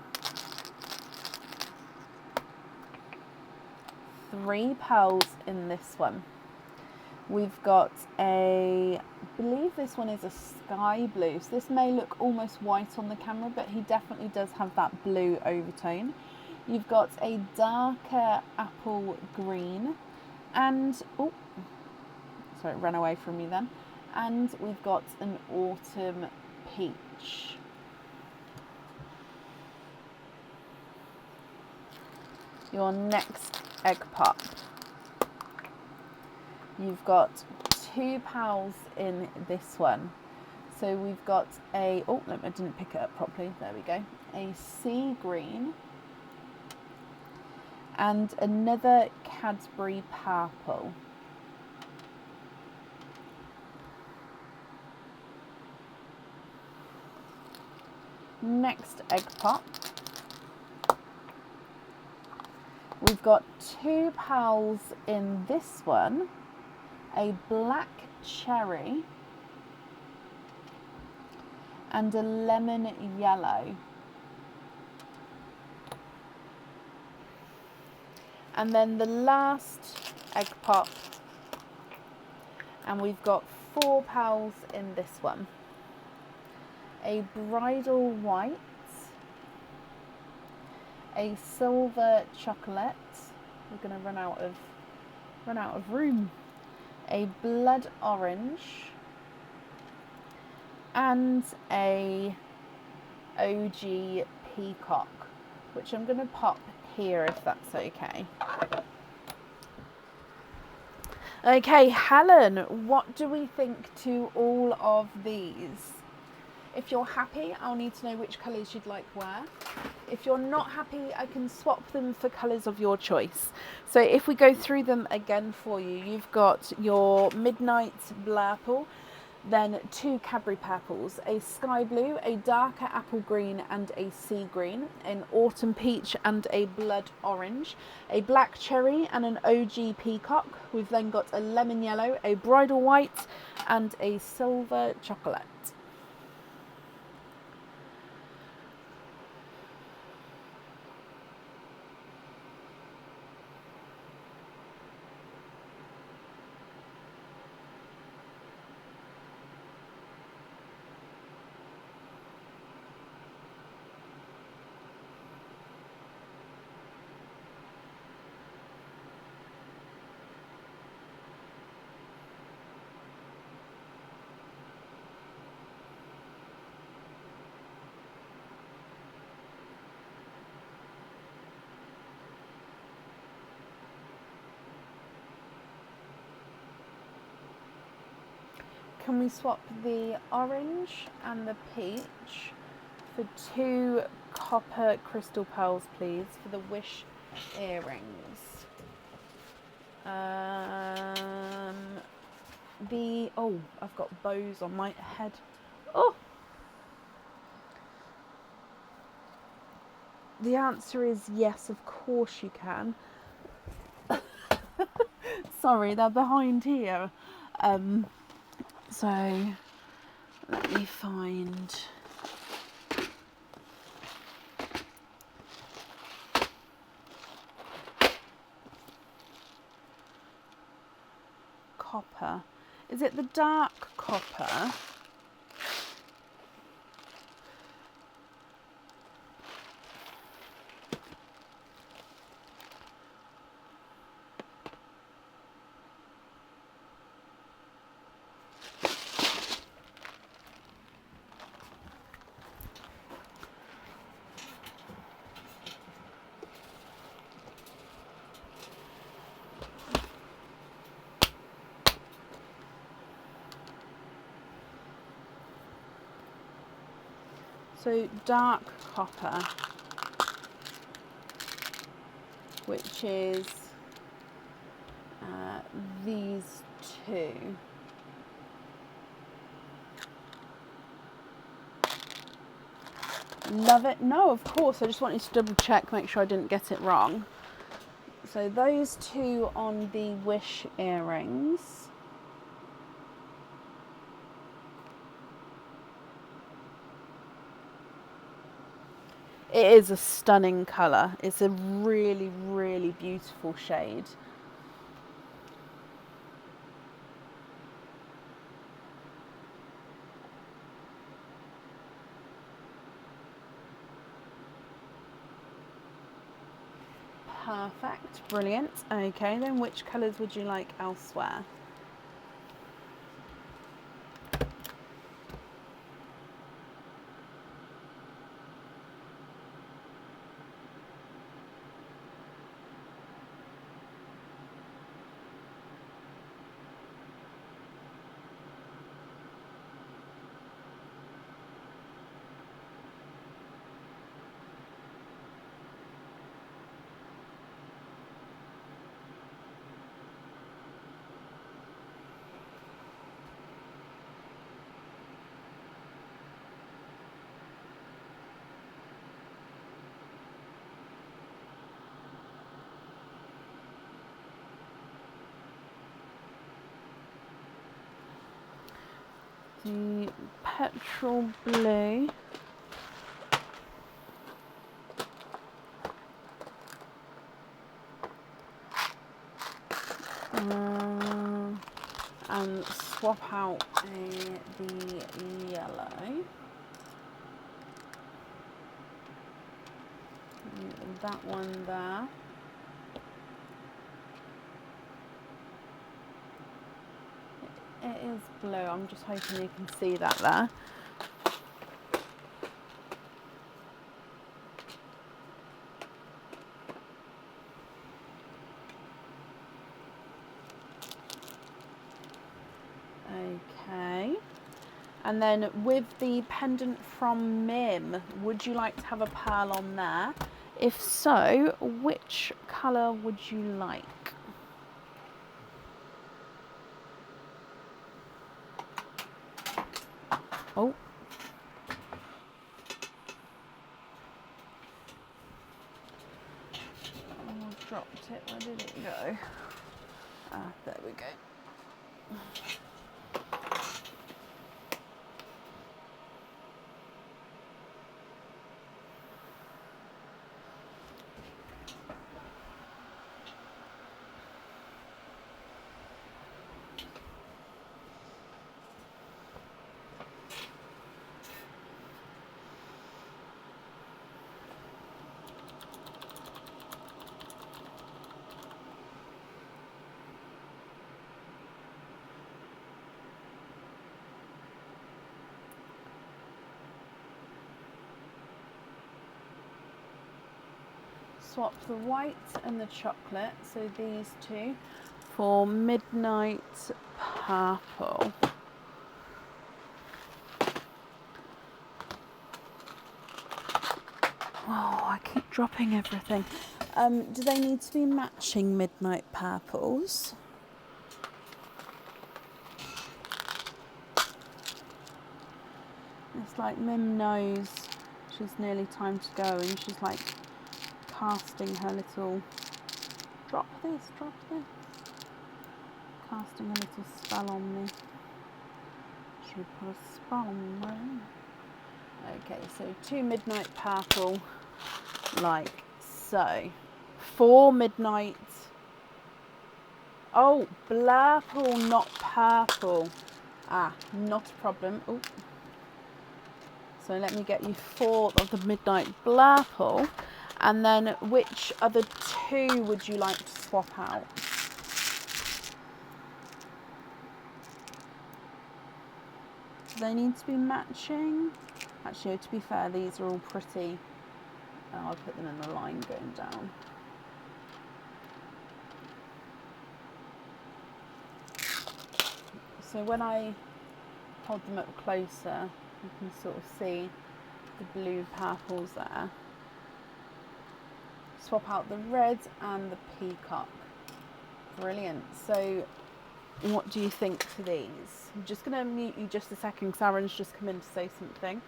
3 pearls in this one. We've got I believe this one is a sky blue. So this may look almost white on the camera, but he definitely does have that blue overtone. You've got a darker apple green and, oh, sorry, it ran away from me then. And we've got an autumn peach. Your next egg pop. You've got 2 pals in this one. So we've got a, oh, I didn't pick it up properly. There we go. A sea green and another Cadbury purple. Next egg pop. We've got 2 pals in this one. A black cherry and a lemon yellow. And then the last egg pop, and we've got 4 pals in this one. A bridal white, a silver chocolate. We're going to run out of room. A blood orange and a OG peacock, which I'm going to pop here if that's okay. Okay, Helen, what do we think to all of these? If you're happy, I'll need to know which colours you'd like where. If you're not happy, I can swap them for colours of your choice. So if we go through them again for you, you've got your Midnight Blurple, then 2 Cadbury purples, a sky blue, a darker apple green and a sea green, an autumn peach and a blood orange, a black cherry and an OG peacock. We've then got a lemon yellow, a bridal white and a silver chocolate. Can we swap the orange and the peach for 2 copper crystal pearls, please, for the Wish earrings. I've got bows on my head. Oh! The answer is yes, of course you can. Sorry, they're behind here. So let me find. Copper. Is it the dark copper? So dark copper, which is these 2. Love it. No, of course. I just wanted to double check, make sure I didn't get it wrong. So those 2 on the Wish earrings. It is a stunning colour. It's a really, really beautiful shade. Perfect, brilliant. Okay, then which colours would you like elsewhere? The petrol blue. And swap out the yellow. And that one there. It is blue. I'm just hoping you can see that there. Okay. And then with the pendant from Mim, would you like to have a pearl on there? If so, which colour would you like? Oh. I dropped it. Where did it go? Ah, there we go. Swap the white and the chocolate, so these 2, for midnight purple. Oh, I keep dropping everything. Do they need to be matching midnight purples? It's like Mim knows she's nearly time to go and she's like casting her little drop this, casting a little spell on me. Should we put a spell on me? Okay, so 2 midnight purple, like so. 4 midnight. Oh, blurple, not purple. Ah, not a problem. Oh. So let me get you 4 of the midnight blurple. And then which other 2 would you like to swap out? Do they need to be matching? Actually, to be fair, these are all pretty. I'll put them in the line going down. So when I hold them up closer, you can sort of see the blue purples there. Swap out the red and the peacock. Brilliant. So what do you think for these? I'm just going to mute you just a second because Aaron's just come in to say something.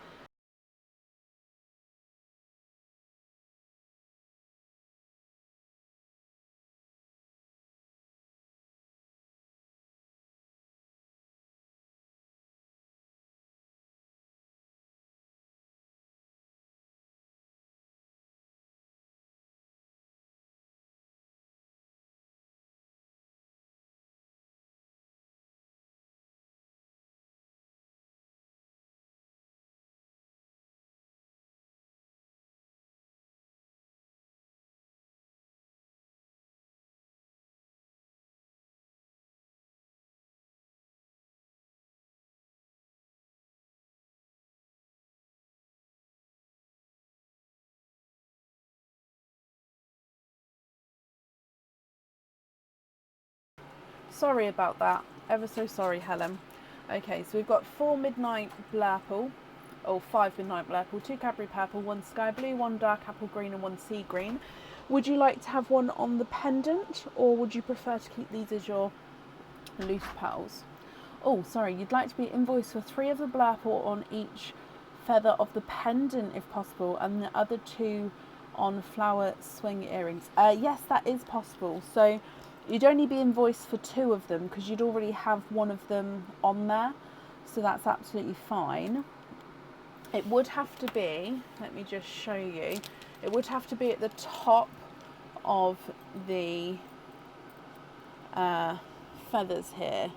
Sorry about that. Ever so sorry, Helen. Okay, so we've got 4 midnight blurple, or 5 midnight blurple, 2 Cadbury purple, 1 sky blue, 1 dark apple green, and 1 sea green. Would you like to have one on the pendant, or would you prefer to keep these as your loose pearls? Oh, sorry, you'd like to be invoiced for 3 of the blurple on each feather of the pendant, if possible, and the other 2 on flower swing earrings. Yes, that is possible. So you'd only be invoiced for 2 of them because you'd already have one of them on there. So that's absolutely fine. It would have to be, let me just show you, it would have to be at the top of the feathers here.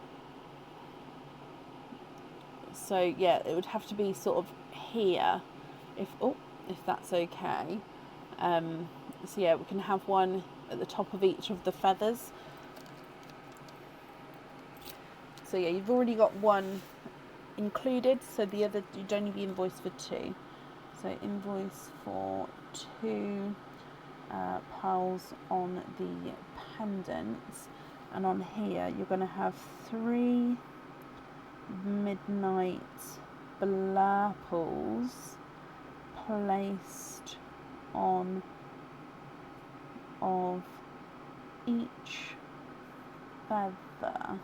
So yeah, it would have to be sort of here, if that's okay. So yeah, we can have one at the top of each of the feathers. So yeah, you've already got one included, so the other, you'd only be invoiced for 2. So invoice for 2 pearls on the pendants, and on here you're going to have 3 midnight blurples placed on of each feather.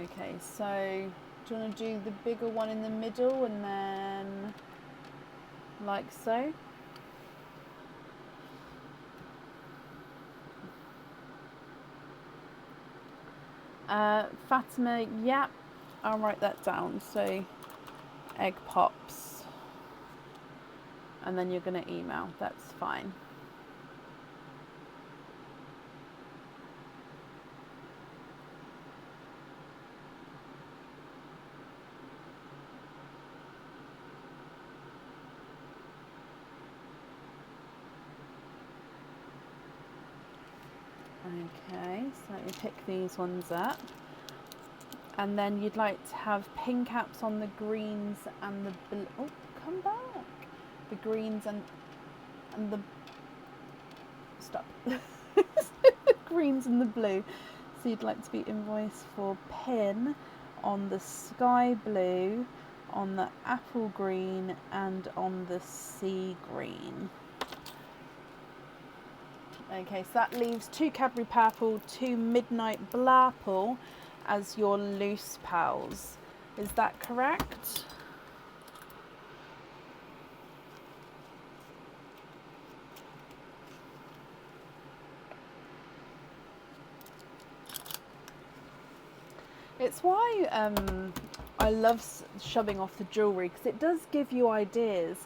Okay, so do you want to do the bigger one in the middle and then like so? Fatima, yeah, I'll write that down. So egg pops, and then you're going to email, that's fine. Okay, so let me pick these ones up. And then you'd like to have pin caps on the greens and the blue. Oh, come back. The greens and the... Stop. The greens and the blue. So you'd like to be invoiced for pin on the sky blue, on the apple green and on the sea green. Okay, so that leaves 2 Cadbury Purple, 2 Midnight Blurple as your loose pals. Is that correct? It's why I love shoving off the jewellery, because it does give you ideas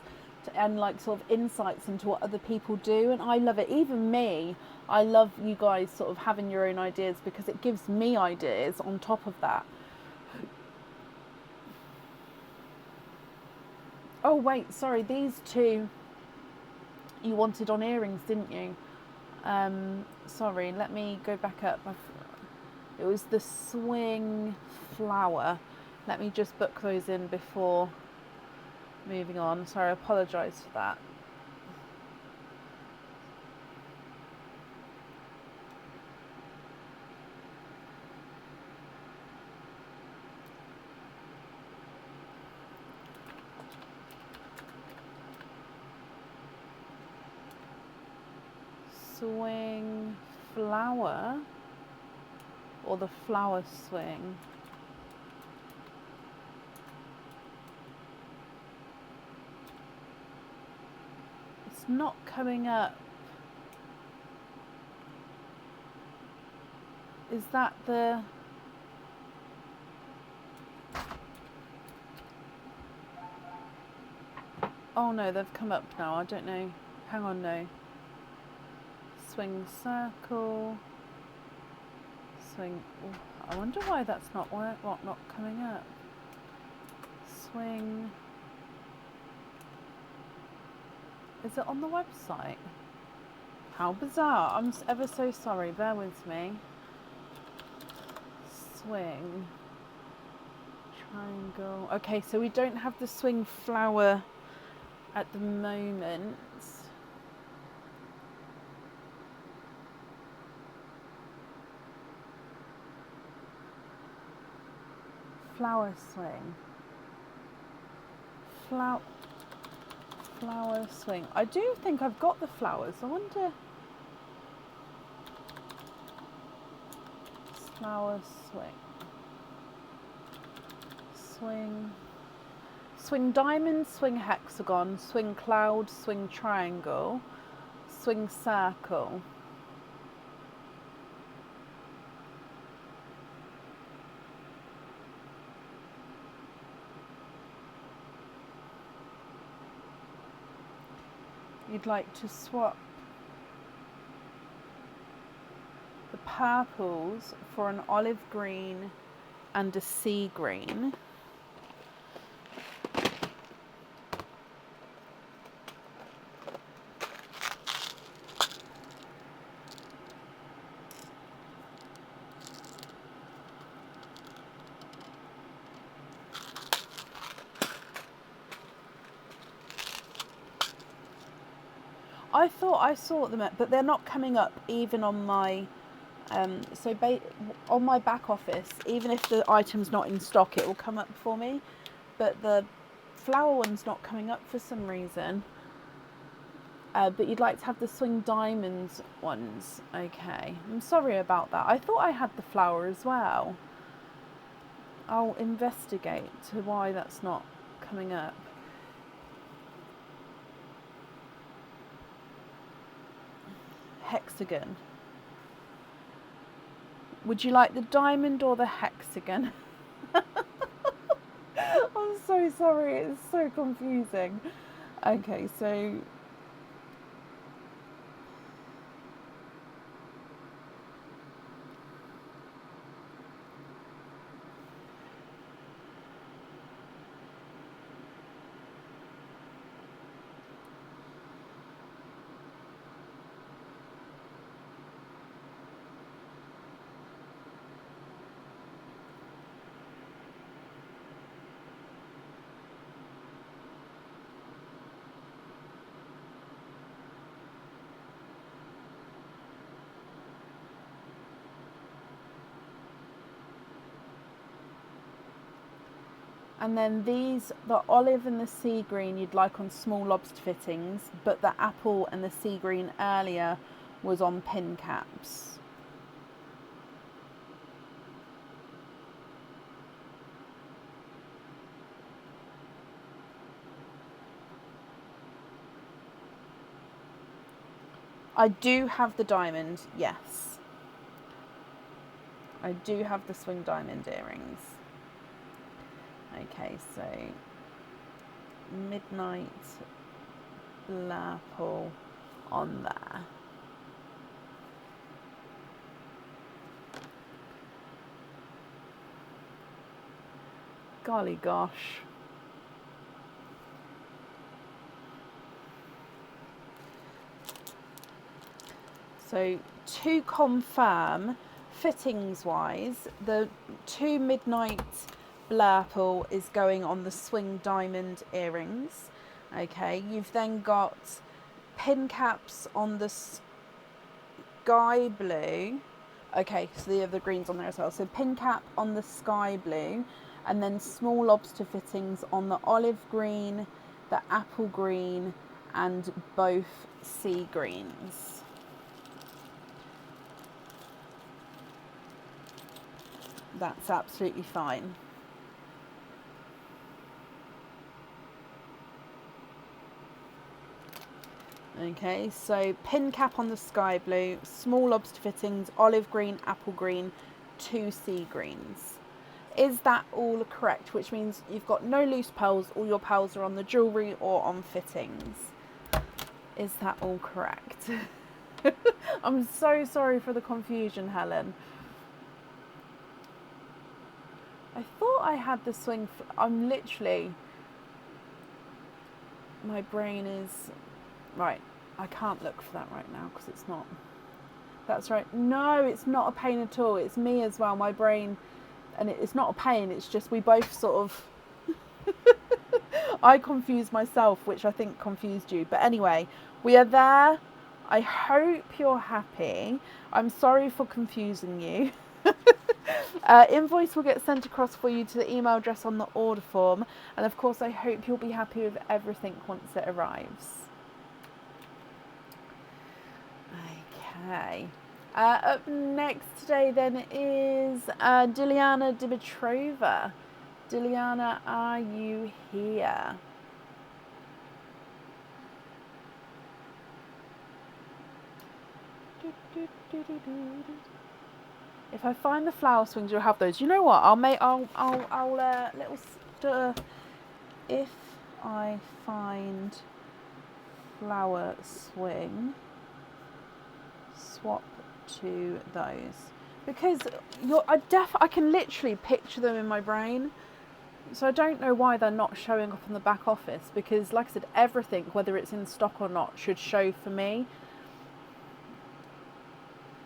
and like sort of insights into what other people do, and I love it. Even me, I love you guys sort of having your own ideas, because it gives me ideas on top of that. Oh wait, sorry, these two you wanted on earrings, didn't you? Sorry, let me go back up. It was the swing flower. Let me just book those in before moving on. Sorry, I apologise for that. Swing flower, or the flower swing? It's not coming up. Is that the... Oh no, they've come up now. I don't know. Hang on, no. Swing circle. Swing... Ooh, I wonder why that's not coming up. Swing... Is it on the website? How bizarre. I'm ever so sorry. Bear with me. Swing... Triangle... Okay, so we don't have the swing flower at the moment. Flower swing. Flower swing. I do think I've got the flowers. I wonder... Flower swing. Swing diamond, swing hexagon, swing cloud, swing triangle, swing circle. You'd like to swap the purples for an olive green and a sea green. I thought I saw them, but they're not coming up even on my, on my back office. Even if the item's not in stock, it will come up for me. But the flower one's not coming up for some reason. But you'd like to have the swing diamonds ones. Okay, I'm sorry about that. I thought I had the flower as well. I'll investigate to why that's not coming up. Hexagon. Would you like the diamond or the hexagon? I'm so sorry, it's so confusing. Okay, so And then these, the olive and the sea green, you'd like on small lobster fittings, but the apple and the sea green earlier was on pin caps. I do have the diamond, yes. I do have the swing diamond earrings. Okay, so midnight apple on there. Golly gosh. So to confirm, fittings wise, the 2 midnight blurple is going on the swing diamond earrings. Okay, you've then got pin caps on the sky blue. Okay, so the other greens on there as well. So pin cap on the sky blue, and then small lobster fittings on the olive green, the apple green, and both sea greens. That's absolutely fine. Okay, so pin cap on the sky blue, small lobster fittings, olive green, apple green, 2 sea greens. Is that all correct? Which means you've got no loose pearls, all your pearls are on the jewellery or on fittings. Is that all correct? I'm so sorry for the confusion, Helen. I thought I had the swing. I'm literally. My brain is. Right, I can't look for that right now because it's not. That's right. No, it's not a pain at all. It's me as well. My brain. And it's not a pain. It's just we both sort of. I confused myself, which I think confused you. But anyway, we are there. I hope you're happy. I'm sorry for confusing you. Invoice will get sent across for you to the email address on the order form, and of course I hope you'll be happy with everything once it arrives. Okay, up next today then is Diliana Dimitrova. Diliana, are you here? If I find the flower swings, you'll have those. You know what? I'll little if I find flower swing, swap to those, because I can literally picture them in my brain. So I don't know why they're not showing up in the back office, because like I said, everything, whether it's in stock or not, should show for me.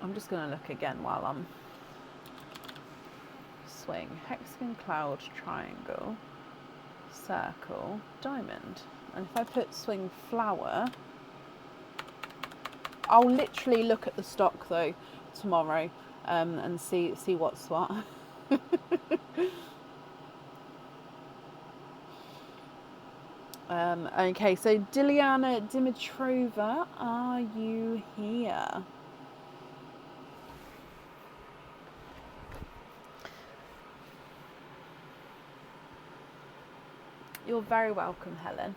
I'm just going to look again while I'm swing, hexagon, cloud, triangle, circle, diamond. And if I put swing flower, I'll literally look at the stock though tomorrow and see what's what. Okay, so Diliana Dimitrova, are you here? You're very welcome, Helen.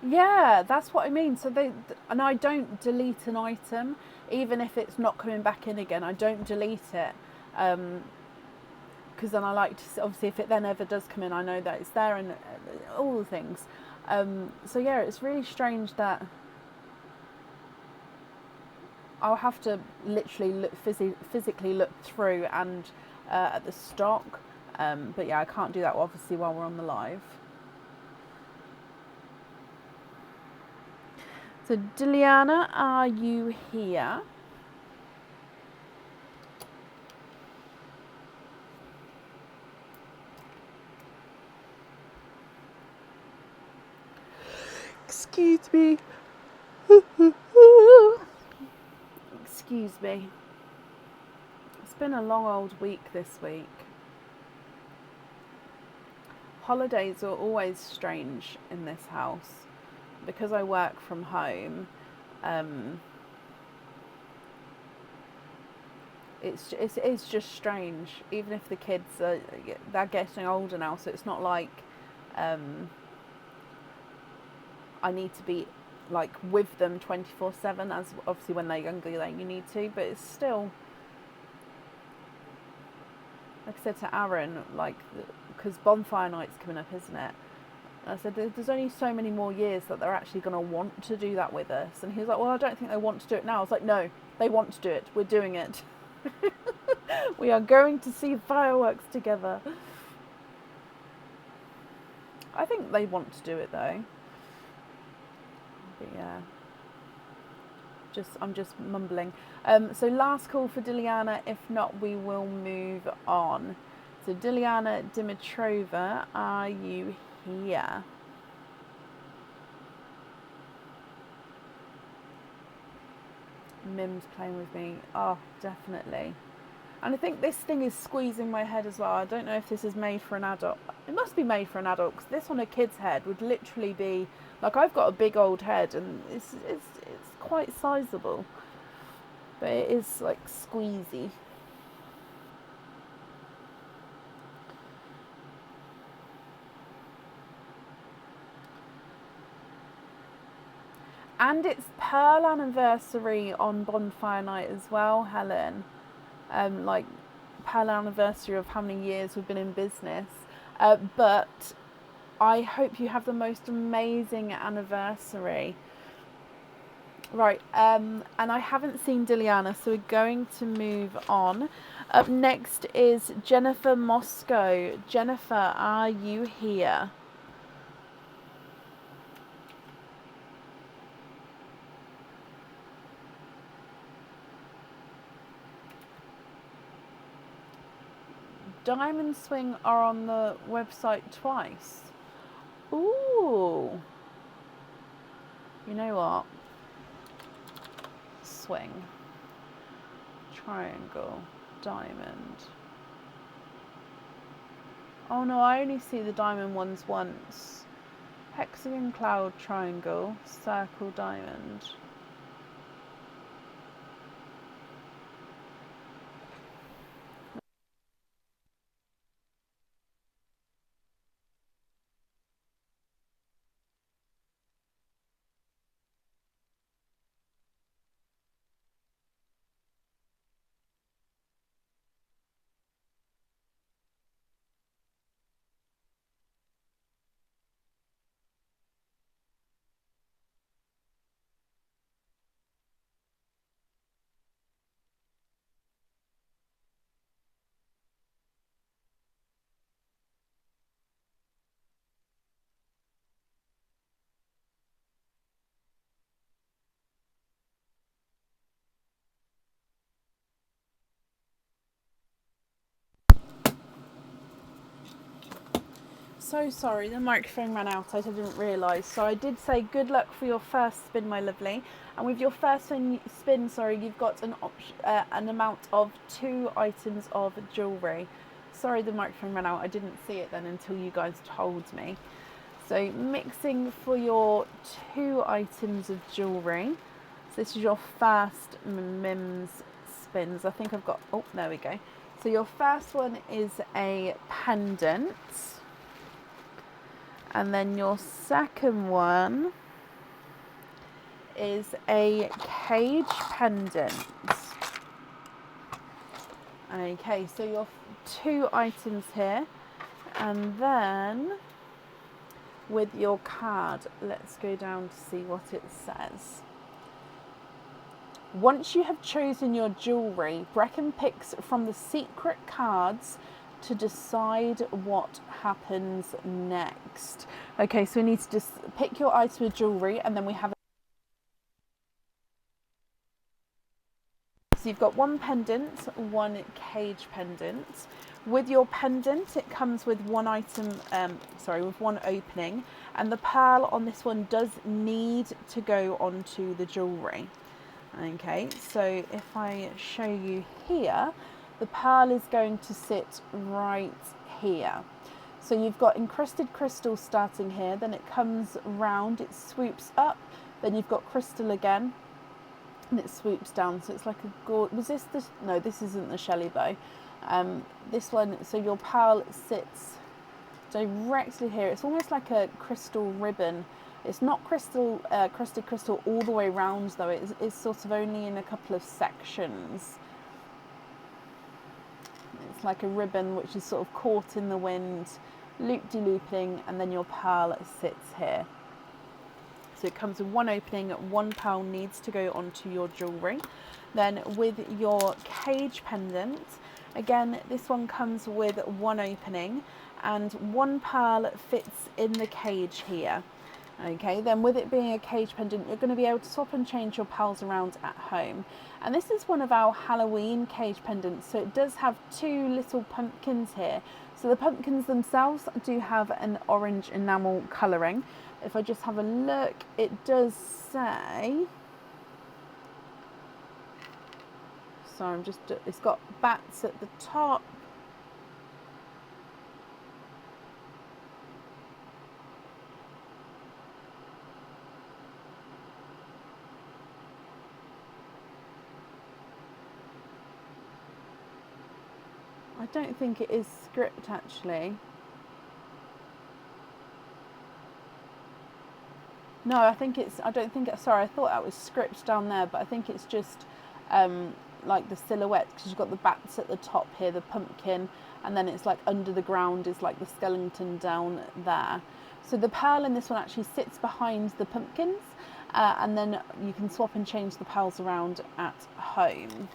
Yeah, that's what I mean. So and I don't delete an item, even if it's not coming back in again. I don't delete it, because then I like to, obviously if it then ever does come in, I know that it's there and all the things. So yeah, it's really strange that I'll have to literally look physically look through and at the stock. But yeah, I can't do that obviously while we're on the live. So Diliana, are you here? Excuse me. Excuse me. It's been a long old week this week. Holidays are always strange in this house. Because I work from home, it's just strange. Even if the kids they're getting older now, so it's not like I need to be like with them 24/7, as obviously when they're younger you need to, but it's still, like I said to Aaron, like, because bonfire night's coming up, isn't it? And I said there's only so many more years that they're actually going to want to do that with us. And he was like, well, I don't think they want to do it now. I was like, no, they want to do it. We're doing it. We are going to see fireworks together. I think they want to do it though. But yeah, I'm just mumbling. So last call for Diliana. If not, we will move on. So Diliana Dimitrova, are you here? Mim's playing with me. Oh, definitely. And I think this thing is squeezing my head as well. I don't know if this is made for an adult. It must be made for an adult, because this on a kid's head would literally be like, I've got a big old head and it's quite sizable, but it is like squeezy. And it's Pearl anniversary on Bonfire Night as well, Helen. Like Pearl anniversary of how many years we've been in business. But I hope you have the most amazing anniversary. Right, and I haven't seen Diliana, so we're going to move on. Up next is Jennifer Moscow. Jennifer, are you here? Diamond Swing are on the website twice. Ooh. You know what? Swing. Triangle. Diamond. Oh no, I only see the diamond ones once. Hexagon, cloud, triangle, circle, diamond. So sorry, the microphone ran out. I didn't realise. So I did say good luck for your first spin, my lovely. And with your first spin, you've got an amount of 2 items of jewellery. Sorry, the microphone ran out. I didn't see it then until you guys told me. So mixing for your 2 items of jewellery. So this is your first Mims spins. I think I've got, oh, there we go. So your first one is a pendant. And then your second one is a cage pendant. Okay, so your 2 items here. And then with your card, let's go down to see what it says. Once you have chosen your jewellery, Brecken picks from the secret cards to decide what happens next. Okay, so we need to just pick your item of jewellery, and then we have. So you've got 1 pendant, 1 cage pendant. With your pendant, it comes with one item, with one opening, and the pearl on this one does need to go onto the jewellery. Okay, so if I show you here, the pearl is going to sit right here. So you've got encrusted crystal starting here, then it comes round, it swoops up, then you've got crystal again, and it swoops down. So it's like a was this the, no, this isn't the Shelley bow. This one, so your pearl sits directly here. It's almost like a crystal ribbon. It's not crystal, crusted crystal all the way around though. It's sort of only in a couple of sections. It's like a ribbon which is sort of caught in the wind, loop-de-looping, and then your pearl sits here. So it comes with one opening, one pearl needs to go onto your jewellery. Then with your cage pendant, again, this one comes with one opening and one pearl fits in the cage here. Okay, then with it being a cage pendant, you're going to be able to swap and change your pearls around at home. And this is one of our Halloween cage pendants, so it does have two little pumpkins here. So the pumpkins themselves do have an orange enamel colouring. If I just have a look, it does say, so I'm just, it's got bats at the top. I don't think it is script actually. No, I think it's, I don't think, sorry, I thought that was script down there, but I think it's just like the silhouette, because you've got the bats at the top here, the pumpkin, and then it's like under the ground is like the skeleton down there. So the pearl in this one actually sits behind the pumpkins, and then you can swap and change the pearls around at home.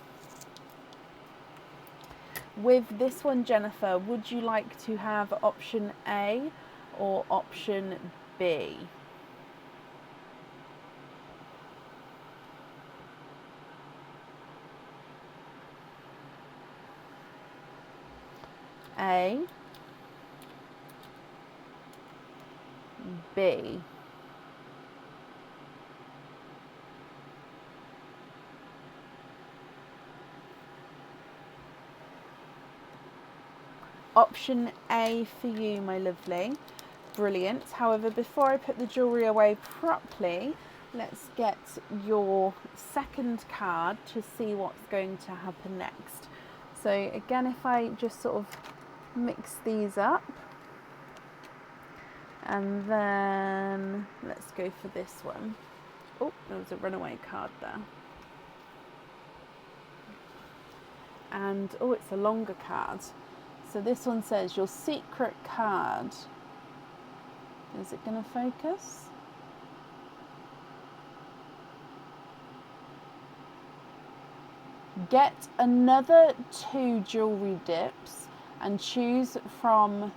With this one, Jennifer, would you like to have option A or option B? A, B. Option A for you, my lovely. Brilliant. However, before I put the jewellery away properly, let's get your second card to see what's going to happen next. So again, if I just sort of mix these up, and then let's go for this one. Oh, there was a runaway card there. And oh, it's a longer card. So this one says your secret card. Is it going to focus? Get another 2 jewellery dips and choose from...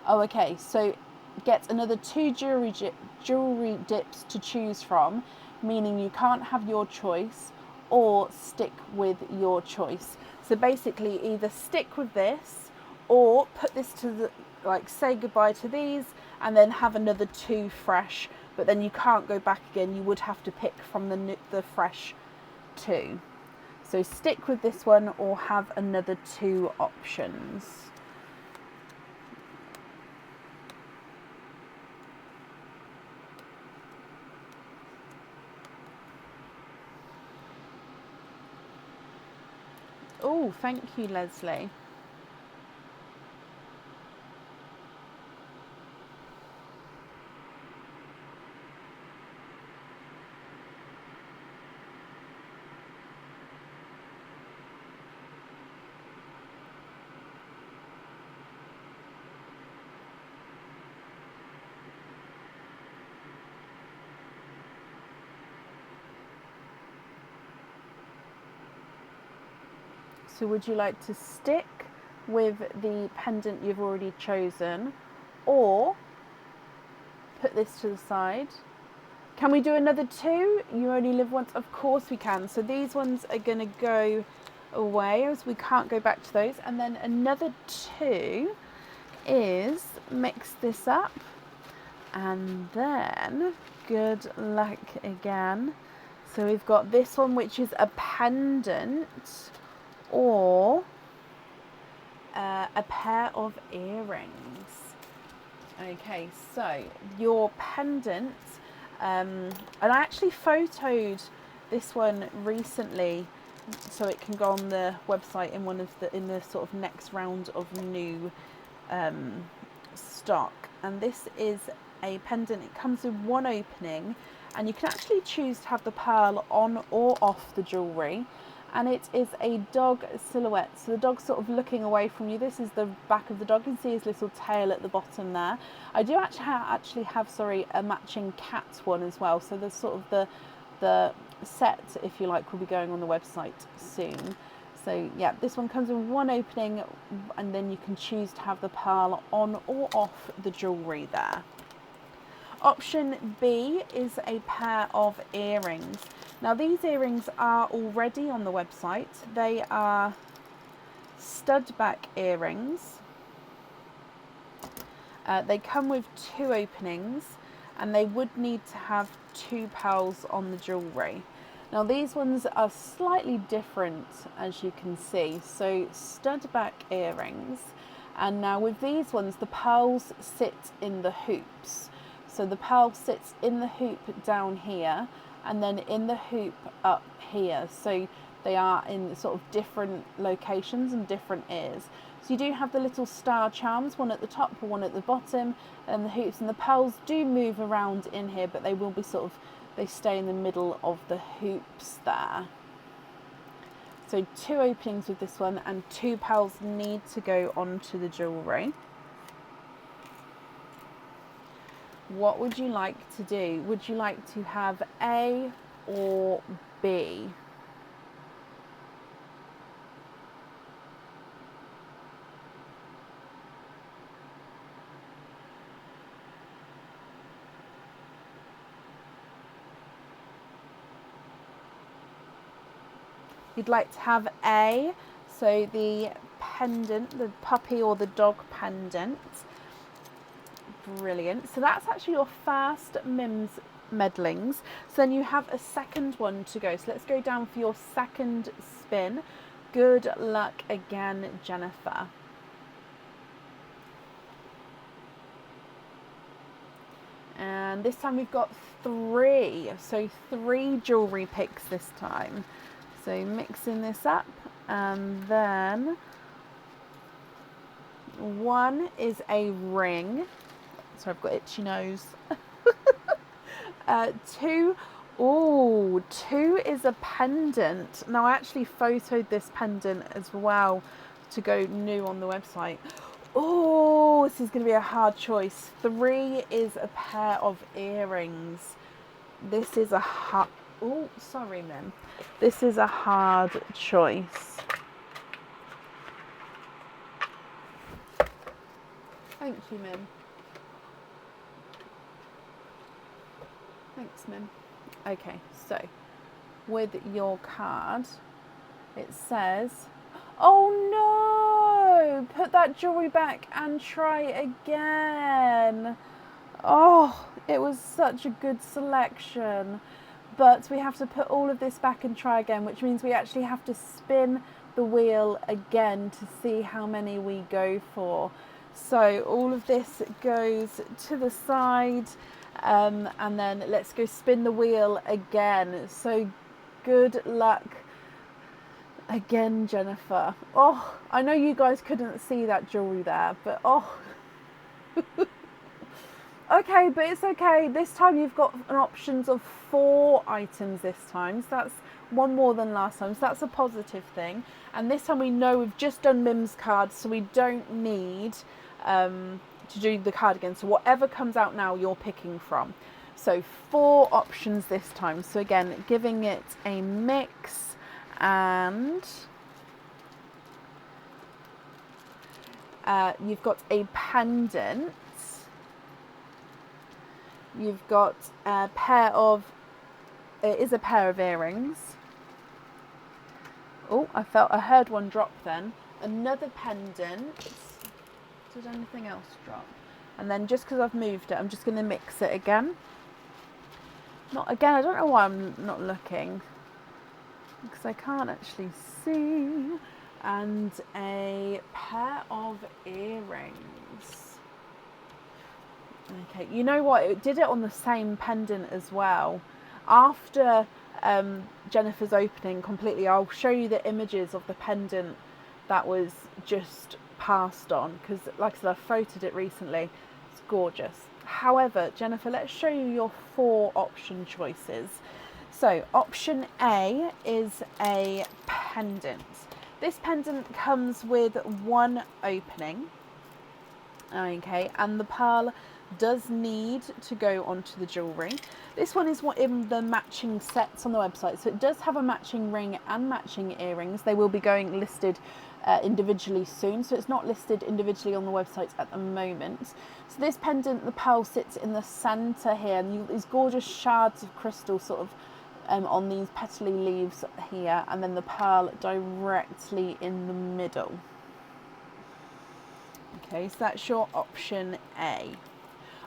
Oh, okay, so get another 2 jewellery dips to choose from, meaning you can't have your choice or stick with your choice. So basically either stick with this or put this to the, like, say goodbye to these and then have another 2 fresh, but then you can't go back again. You would have to pick from the fresh 2. So stick with this one or have another 2 options. Oh, thank you, Leslie. So would you like to stick with the pendant you've already chosen or put this to the side? Can we do another 2? You only live once? Of course we can. So these ones are going to go away, as we can't go back to those. And then another 2 is mix this up, and then good luck again. So we've got this one, which is a pendant, or a pair of earrings. Okay, so your pendant, and I actually photoed this one recently, so it can go on the website in the sort of next round of new stock. And this is a pendant. It comes with one opening, and you can actually choose to have the pearl on or off the jewellery. And it is a dog silhouette, so the dog's sort of looking away from you. This is the back of the dog. You can see his little tail at the bottom there. I do actually have a matching cat one as well, so there's sort of the set, if you like, will be going on the website soon. So yeah, this one comes with one opening, and then you can choose to have the pearl on or off the jewellery there. Option B is a pair of earrings. Now these earrings are already on the website. They are stud back earrings. They come with 2 openings, and they would need to have 2 pearls on the jewellery. Now these ones are slightly different, as you can see. So stud back earrings, and now with these ones the pearls sit in the hoops. So the pearl sits in the hoop down here, and then in the hoop up here. So they are in sort of different locations and different ears. So you do have the little star charms, one at the top and one at the bottom, and the hoops, and the pearls do move around in here, but they will be they stay in the middle of the hoops there. So 2 openings with this one, and 2 pearls need to go onto the jewellery. What would you like to do? Would you like to have A or B? You'd like to have A, so the pendant, the puppy or the dog pendant. Brilliant. So that's actually your first Mims medlings. So then you have a second one to go. So let's go down for your second spin. Good luck again, Jennifer. And this time we've got 3. So 3 jewellery picks this time. So mixing this up, and then 1 is a ring. So I've got itchy nose. 2, oh, 2 is a pendant. Now I actually photoed this pendant as well to go new on the website. Oh, this is going to be a hard choice. 3 is a pair of earrings. This is a hard, oh, sorry, Mim. This is a hard choice. Thank you, Mim. Thanks, Mim. Okay, so with your card, it says, oh no, put that jewellery back and try again. Oh, it was such a good selection. But we have to put all of this back and try again, which means we actually have to spin the wheel again to see how many we go for. So all of this goes to the side. And then let's go spin the wheel again. So good luck again, Jennifer. Oh, I know you guys couldn't see that jewellery there, but oh. Okay, but it's okay. This time you've got an options of 4 items this time. So that's 1 more than last time. So that's a positive thing. And this time we know we've just done Mim's cards, so we don't need to do the card again. So whatever comes out now, you're picking from. So 4 options this time. So again, giving it a mix, and you've got a pendant. You've got a pair of, it is a pair of earrings. Oh, I heard one drop then. Another pendant. Did anything else drop? And then just because I've moved it, I'm just going to mix it again. Not again, I don't know why I'm not looking. Because I can't actually see. And a pair of earrings. Okay, you know what? It did it on the same pendant as well. After Jennifer's opening completely, I'll show you the images of the pendant that was just passed on. Because, like I said, I photoed it recently. It's gorgeous. However, Jennifer, let's show you your 4 option choices. So, option A is a pendant. This pendant comes with 1 opening. Okay, and the pearl does need to go onto the jewellery. This one is in the matching sets on the website, so it does have a matching ring and matching earrings. They will be going listed individually soon, so it's not listed individually on the website at the moment. So this pendant, the pearl sits in the centre here, and these gorgeous shards of crystal sort of on these petally leaves here, and then the pearl directly in the middle. Okay, so that's your option A.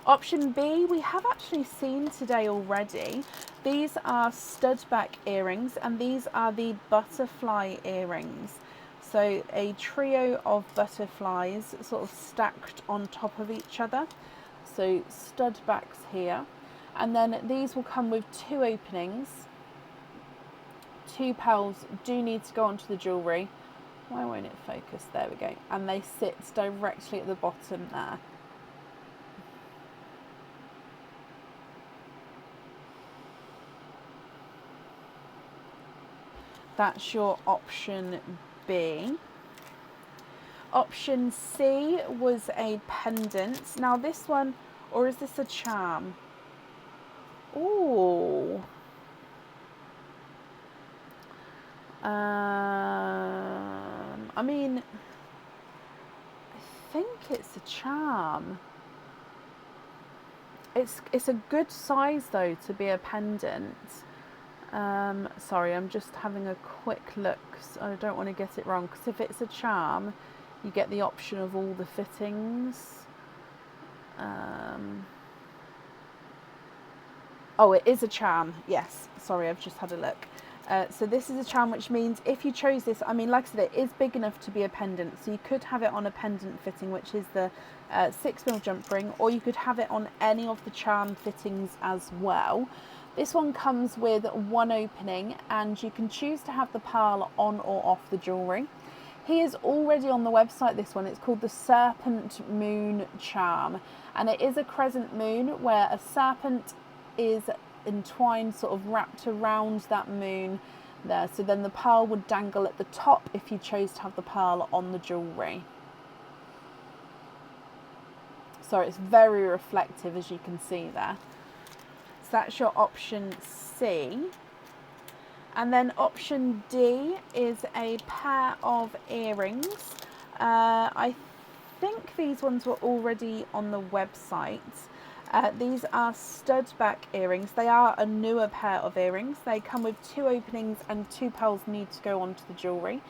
Option B, we have actually seen today already. These are stud back earrings, and these are the butterfly earrings. So a trio of butterflies sort of stacked on top of each other. So stud backs here. And then these will come with 2 openings. 2 pearls do need to go onto the jewellery. Why won't it focus? There we go. And they sit directly at the bottom there. That's your option B. Option C was a pendant. Now this one, or is this a charm? Ooh. I mean, I think it's a charm. It's a good size though to be a pendant. Sorry, I'm just having a quick look. So I don't want to get it wrong, because if it's a charm, you get the option of all the fittings. Oh, it is a charm. Yes, sorry, I've just had a look. So this is a charm, which means if you chose this, I mean, like I said, it is big enough to be a pendant. So you could have it on a pendant fitting, which is the 6mm jump ring, or you could have it on any of the charm fittings as well. This one comes with 1 opening, and you can choose to have the pearl on or off the jewellery. He is already on the website, this one. It's called the Serpent Moon Charm, and it is a crescent moon where a serpent is entwined, sort of wrapped around that moon there. So then the pearl would dangle at the top if you chose to have the pearl on the jewellery. So it's very reflective, as you can see there. So that's your option C. And then option D is a pair of earrings. I think these ones were already on the website. These are stud back earrings. They are a newer pair of earrings. They come with 2 openings, and 2 pearls need to go onto the jewellery.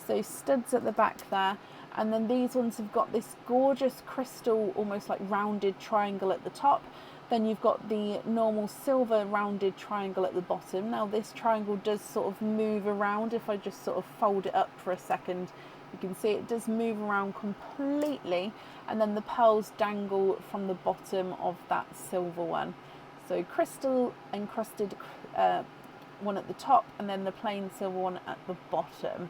So studs at the back there. And then these ones have got this gorgeous crystal, almost like rounded triangle at the top. Then you've got the normal silver rounded triangle at the bottom. Now this triangle does sort of move around. If I just sort of fold it up for a second, you can see it does move around completely, and then the pearls dangle from the bottom of that silver one. So crystal encrusted one at the top, and then the plain silver one at the bottom.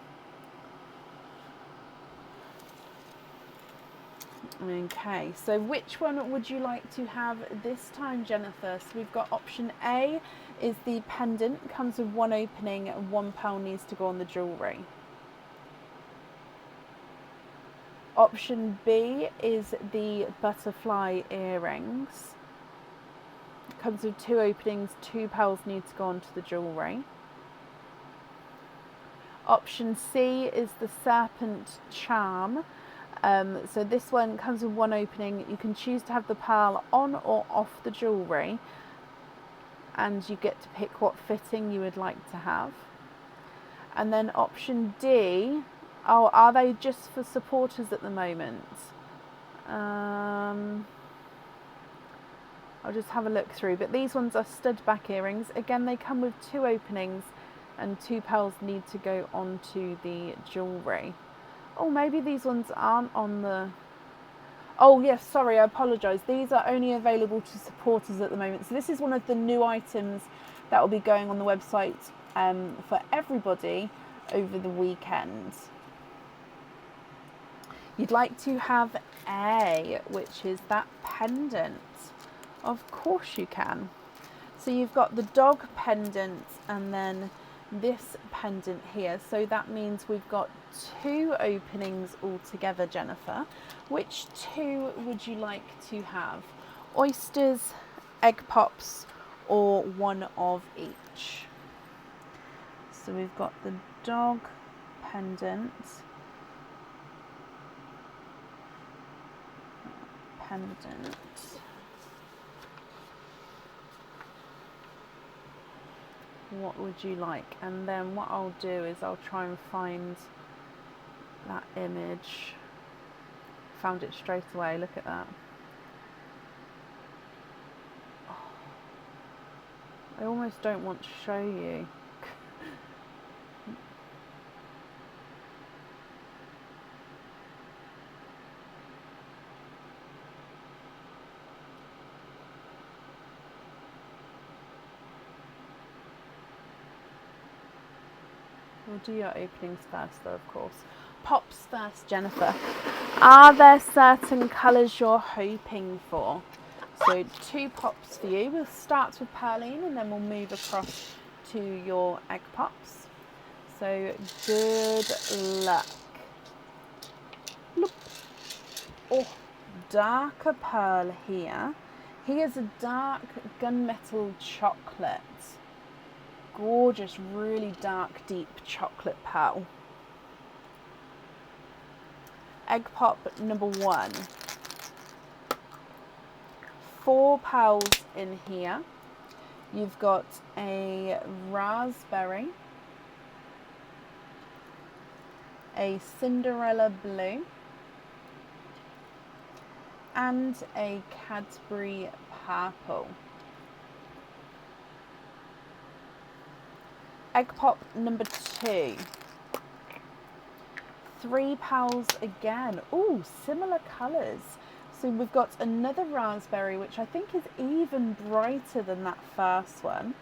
Okay, so which one would you like to have this time, Jennifer? So we've got option A is the pendant, comes with 1 opening and 1 pearl needs to go on the jewellery. Option B is the butterfly earrings. It comes with 2 openings, 2 pearls need to go onto the jewellery. Option C is the serpent charm. So this one comes with 1 opening. You can choose to have the pearl on or off the jewellery, and you get to pick what fitting you would like to have. And then option D, oh, are they just for supporters at the moment? I'll just have a look through, but these ones are stud back earrings. Again, they come with 2 openings and 2 pearls need to go onto the jewellery. Oh, maybe these ones aren't on the... Oh yes, sorry, I apologise. These are only available to supporters at the moment. So this is one of the new items that will be going on the website for everybody over the weekend. You'd like to have A, which is that pendant. Of course you can. So you've got the dog pendant and then this pendant here. So that means we've got 2 openings altogether, Jennifer. Which 2 would you like to have? Oysters, egg pops, or one of each? So we've got the dog pendant. What would you like? And then what I'll do is I'll try and find that image. Found it straight away, look at that. Oh, I almost don't want to show you. We'll do your openings first though, of course. Pops first, Jennifer. Are there certain colours you're hoping for? So 2 pops for you. We'll start with Perline and then we'll move across to your egg pops. So good luck. Look. Oh, darker pearl here. Here's a dark gunmetal chocolate. Gorgeous, really dark, deep chocolate pearl. Egg pop number 1. 4 pearls in here. You've got a raspberry, a Cinderella blue, and a Cadbury purple. Egg pop number 2. 3 pearls again. Ooh, similar colours. So we've got another raspberry, which I think is even brighter than that first one.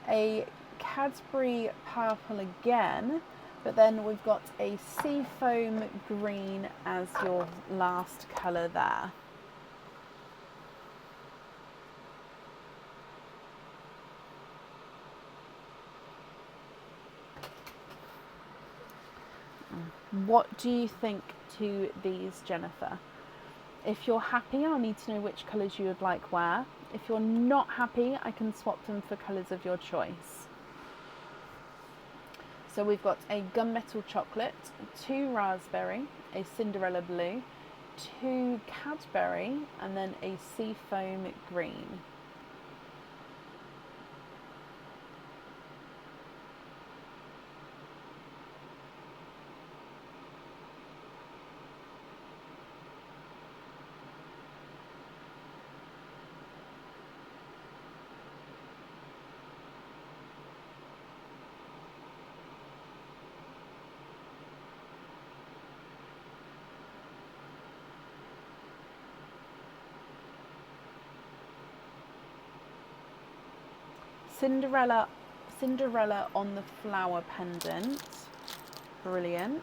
A Cadbury purple again, but then we've got a seafoam green as your last colour there. What do you think to these, Jennifer? If you're happy, I'll need to know which colours you would like where. If you're not happy, I can swap them for colours of your choice. So we've got a gunmetal chocolate, 2 raspberry, a Cinderella blue, 2 Cadbury, and then a seafoam green. Cinderella on the flower pendant. Brilliant.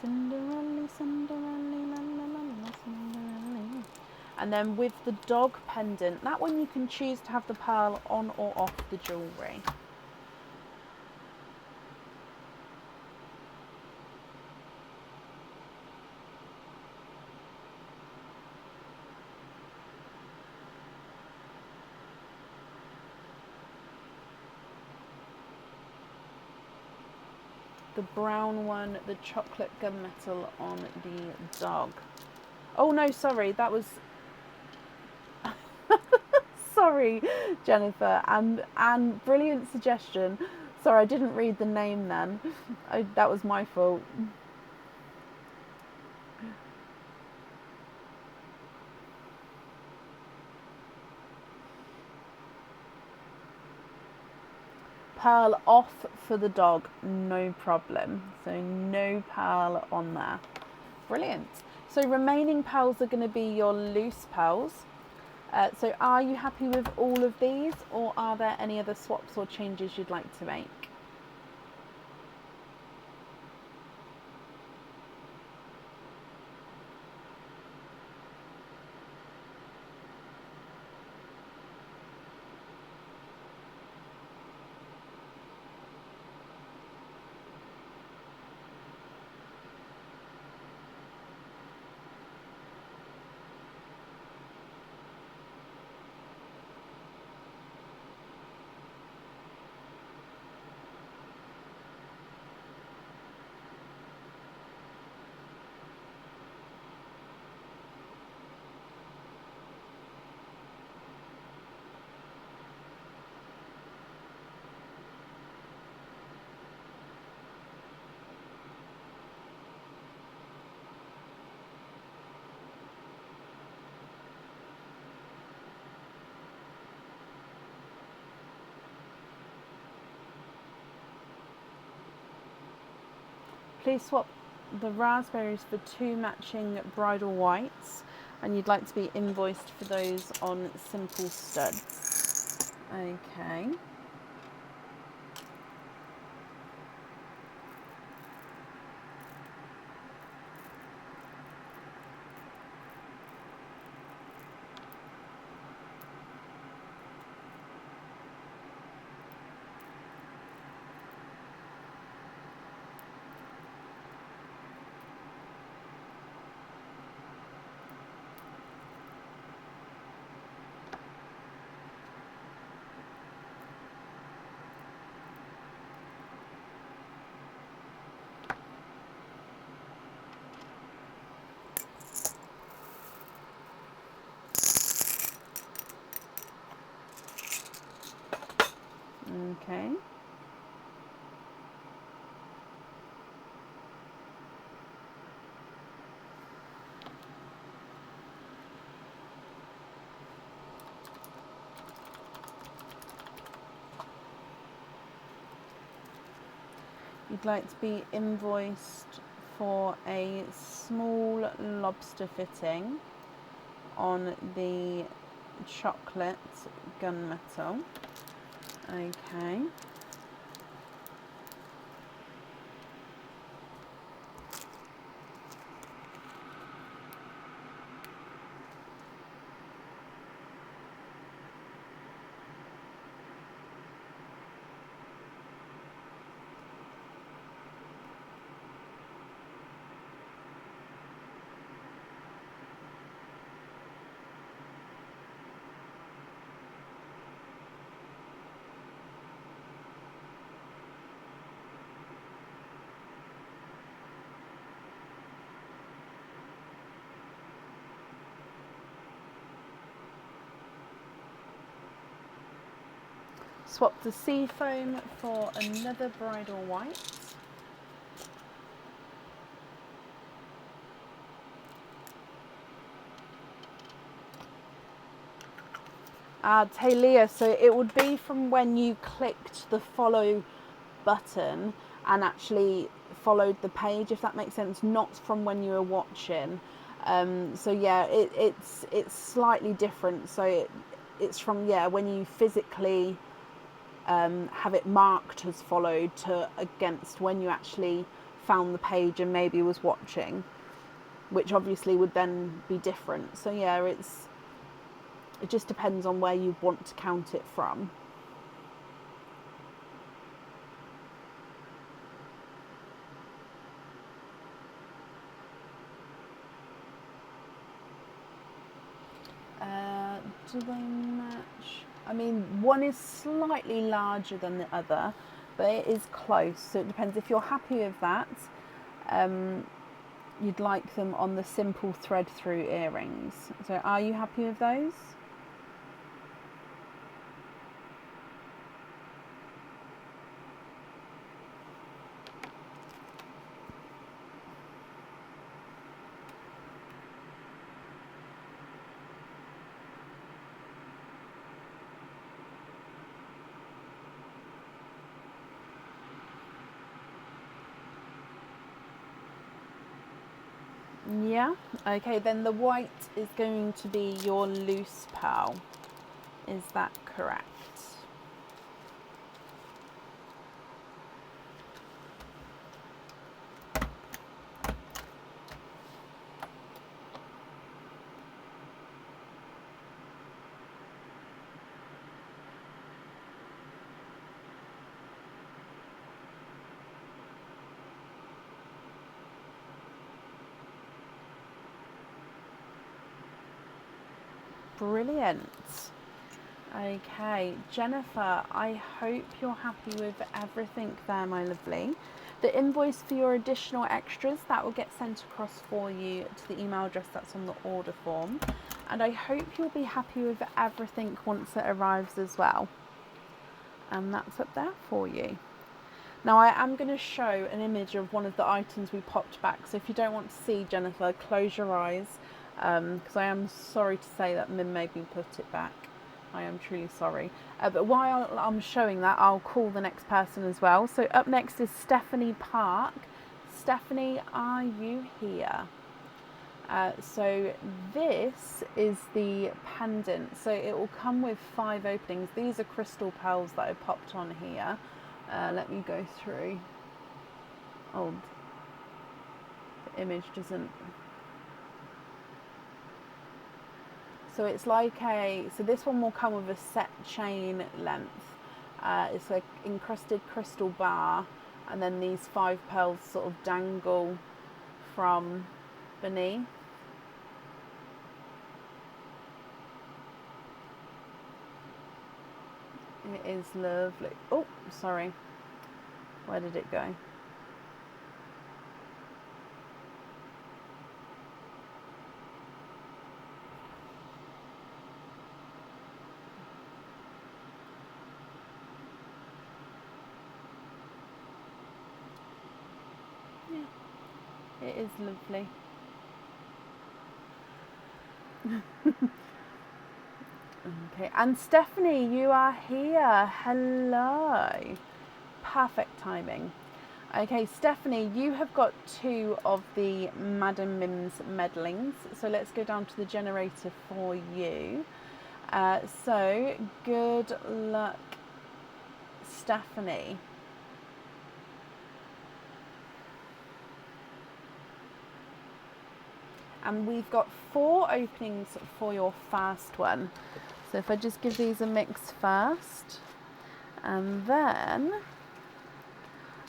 Cinderella, Cinderella, la, la, la, Cinderella. And then with the dog pendant, that one you can choose to have the pearl on or off the jewellery. The brown one, the chocolate gunmetal on the dog. Oh no, sorry, that was... sorry, Jennifer, and brilliant suggestion. Sorry, I didn't read the name then. That was my fault. Pearl off for the dog, no problem. So no pearl on there. Brilliant. So remaining pearls are going to be your loose pearls. So are you happy with all of these, or are there any other swaps or changes you'd like to make? Please swap the raspberries for 2 matching bridal whites, and you'd like to be invoiced for those on simple studs. Okay. Okay. You'd like to be invoiced for a small lobster fitting on the chocolate gunmetal. Okay. Swap the sea foam for another bridal white. Talia, so it would be from when you clicked the follow button and actually followed the page, if that makes sense, not from when you were watching. So yeah, it's slightly different. So it's from, yeah, when you physically have it marked as followed to against when you actually found the page and maybe was watching, which obviously would then be different. So yeah, it just depends on where you want to count it from. Do they match? I mean, one is slightly larger than the other, but it is close. So it depends. If you're happy with that, you'd like them on the simple thread through earrings. So are you happy with those? Yeah. Okay, then the white is going to be your loose pearl. Is that correct? Brilliant. Okay, Jennifer, I hope you're happy with everything there, my lovely. The invoice for your additional extras, that will get sent across for you to the email address that's on the order form. And I hope you'll be happy with everything once it arrives as well. And that's up there for you. Now I am going to show an image of one of the items we popped back. So if you don't want to see, Jennifer, close your eyes. Because I am sorry to say that Mim made me put it back. I am truly sorry. But while I'm showing that, I'll call the next person as well. So up next is Stephanie Park. Stephanie, are you here? So this is the pendant. So it will come with 5 openings. These are crystal pearls that I popped on here. Let me go through. Oh, the image doesn't. So it's like so this one will come with a set chain length. It's like encrusted crystal bar, and then these 5 pearls sort of dangle from beneath. It is lovely. Oh, sorry. Where did it go? Yeah, it is lovely. Okay, and Stephanie, you are here. Hello. Perfect timing. Okay, Stephanie, you have got 2 of the Madam Mim's medlings. So let's go down to the generator for you. So good luck, Stephanie. And we've got 4 openings for your first one. So if I just give these a mix first, and then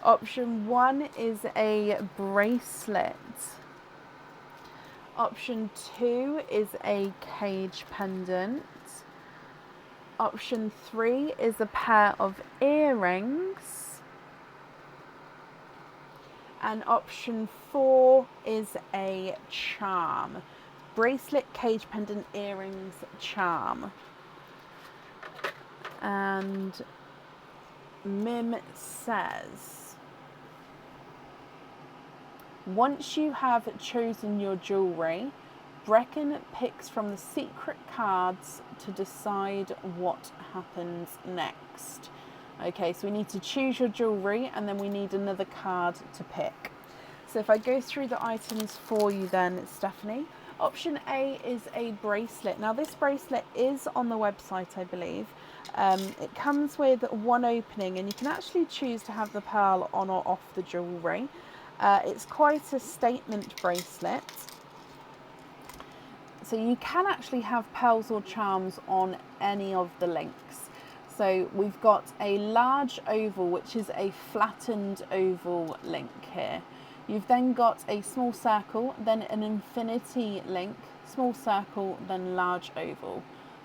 option 1 is a bracelet. Option 2 is a cage pendant. Option 3 is a pair of earrings. And option 4 is a charm. Bracelet, cage pendant, earrings, charm. And Mim says, once you have chosen your jewellery, Brecken picks from the secret cards to decide what happens next. Okay, so we need to choose your jewellery, and then we need another card to pick. So if I go through the items for you then, Stephanie. Option A is a bracelet. Now this bracelet is on the website, I believe. It comes with 1 opening, and you can actually choose to have the pearl on or off the jewellery. It's quite a statement bracelet. So you can actually have pearls or charms on any of the links. So we've got a large oval, which is a flattened oval link here. You've then got a small circle, then an infinity link, small circle, then large oval.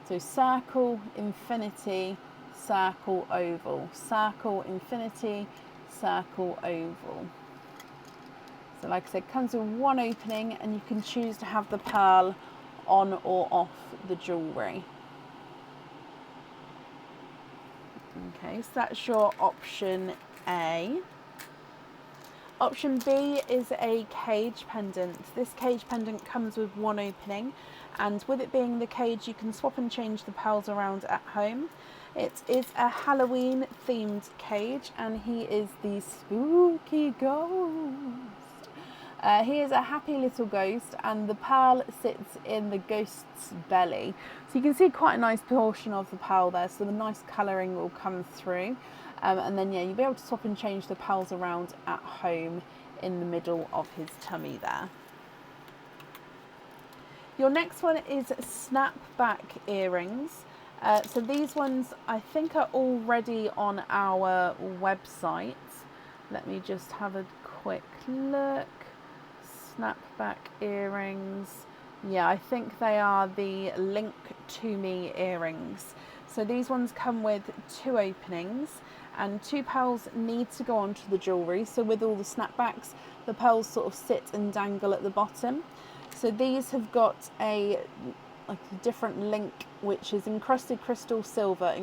So circle, infinity, circle, oval, circle, infinity, circle, oval. So like I said, it comes with 1 opening, and you can choose to have the pearl on or off the jewellery. Okay, so that's your option A. Option B is a cage pendant. This cage pendant comes with 1 opening, and with it being the cage, you can swap and change the pearls around at home. It is a Halloween themed cage, and he is the spooky ghost. He is a happy little ghost, and the pearl sits in the ghost's belly. So you can see quite a nice portion of the pearl there, so the nice colouring will come through. And then, yeah, you'll be able to swap and change the pearls around at home in the middle of his tummy there. Your next one is snapback earrings. So these ones I think are already on our website. Let me just have a quick look. Snapback earrings. Yeah, I think they are the Link to Me earrings. So these ones come with 2 openings, and 2 pearls need to go onto the jewellery. So with all the snapbacks, the pearls sort of sit and dangle at the bottom. So these have got a different link, which is encrusted crystal silver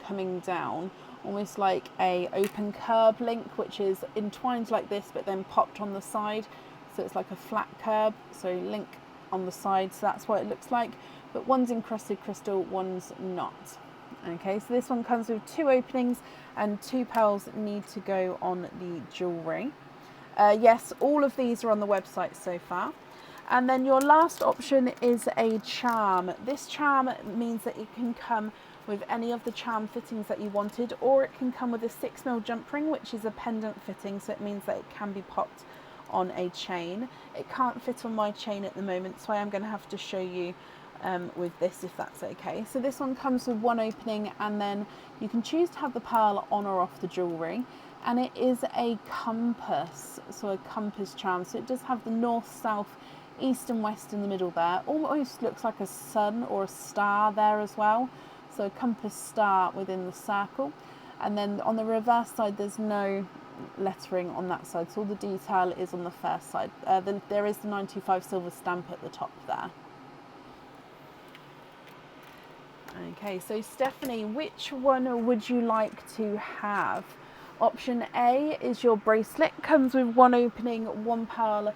coming down, almost like a open curb link, which is entwined like this but then popped on the side, so it's like a flat curb, so link on the side, so that's what it looks like, but one's encrusted crystal, one's not. Okay, so this one comes with 2 openings and 2 pearls need to go on the jewellery. Yes, all of these are on the website so far. And then your last option is a charm. This charm means that it can come with any of the charm fittings that you wanted, or it can come with a 6mm jump ring, which is a pendant fitting, so it means that it can be popped on a chain. It can't fit on my chain at the moment, so I am going to have to show you with this, if that's okay. So this one comes with 1 opening, and then you can choose to have the pearl on or off the jewellery, and it is a compass, so a compass charm. So it does have the north, south, east and west in the middle there. Almost looks like a sun or a star there as well, so a compass star within the circle. And then on the reverse side there's no lettering on that side, so all the detail is on the first side. There is the 925 silver stamp at the top there. Okay, so Stephanie, which one would you like to have? Option A is your bracelet, comes with 1 opening, 1 pearl.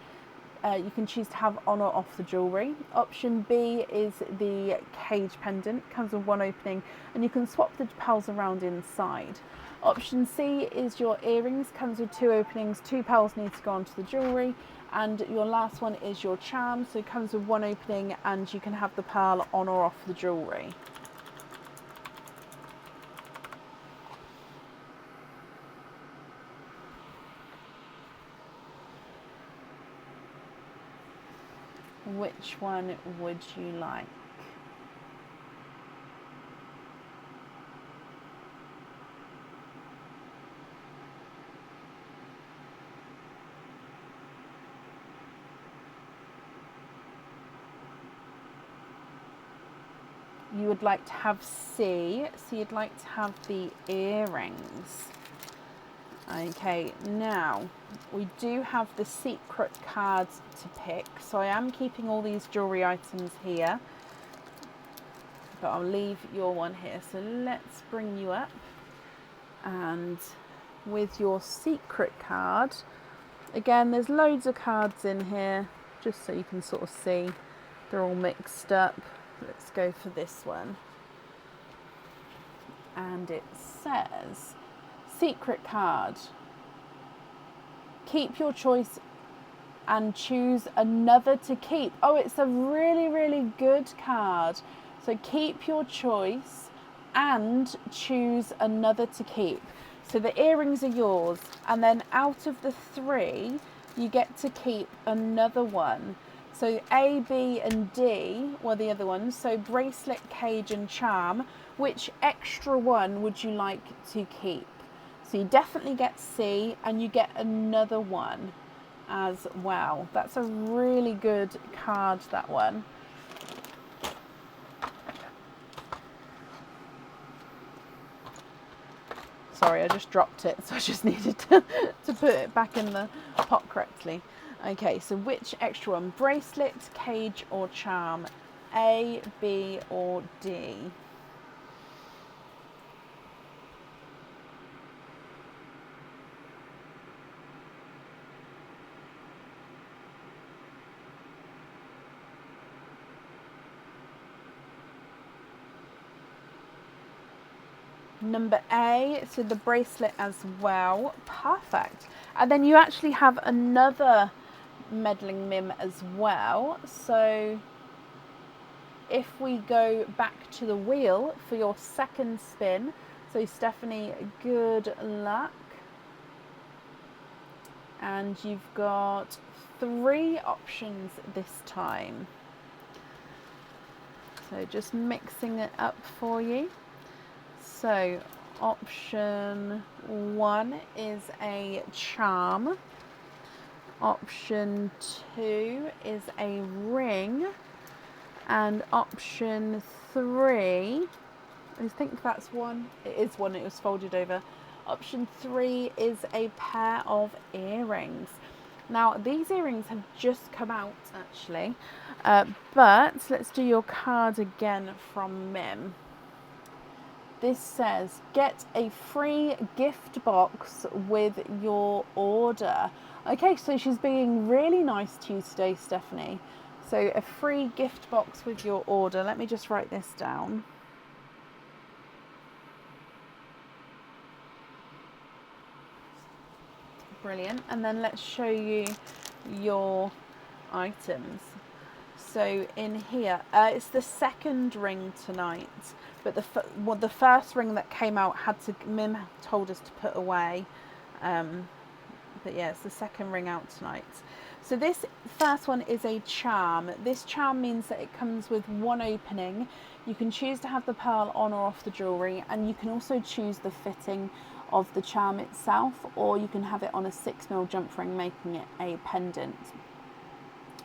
You can choose to have on or off the jewellery. Option B is the cage pendant, comes with 1 opening, and you can swap the pearls around inside. Option C is your earrings, comes with 2 openings, 2 pearls need to go onto the jewellery. And your last one is your charm, so it comes with 1 opening and you can have the pearl on or off the jewellery. Which one would you like? You would like to have C, so you'd like to have the earrings. Okay, now we do have the secret cards to pick, so I am keeping all these jewellery items here, but I'll leave your one here. So let's bring you up, and with your secret card, again there's loads of cards in here just so you can sort of see, they're all mixed up. Let's go for this one, and it says, secret card, keep your choice and choose another to keep. Oh, it's a really, really good card. So keep your choice and choose another to keep. So the earrings are yours, and then out of the 3 you get to keep another one. So A, B and D were the other ones. So bracelet, cage and charm. Which extra one would you like to keep? So you definitely get C, and you get another one as well. That's a really good card, that one. Sorry, I just dropped it, so I just needed to put it back in the pot correctly. Okay, so which extra one? Bracelet, cage or charm? A, B or D? Number A, so the bracelet as well. Perfect. And then you actually have another meddling mim as well. So if we go back to the wheel for your second spin, so Stephanie, good luck. And you've got 3 options this time. So just mixing it up for you. So option 1 is a charm. Option 2 is a ring. And option 3, I think that's one. It is one, it was folded over. Option 3 is a pair of earrings. Now, these earrings have just come out, actually. But let's do your card again from Mim. This says, get a free gift box with your order. Okay, so she's being really nice to you today, Stephanie. So a free gift box with your order. Let me just write this down. Brilliant. And then let's show you your items. So in here, it's the second ring tonight, but the first ring that came out Mim told us to put away. But yeah, it's the second ring out tonight. So this first one is a charm. This charm means that it comes with one opening. You can choose to have the pearl on or off the jewellery, and you can also choose the fitting of the charm itself, or you can have it on a 6mm jump ring, making it a pendant.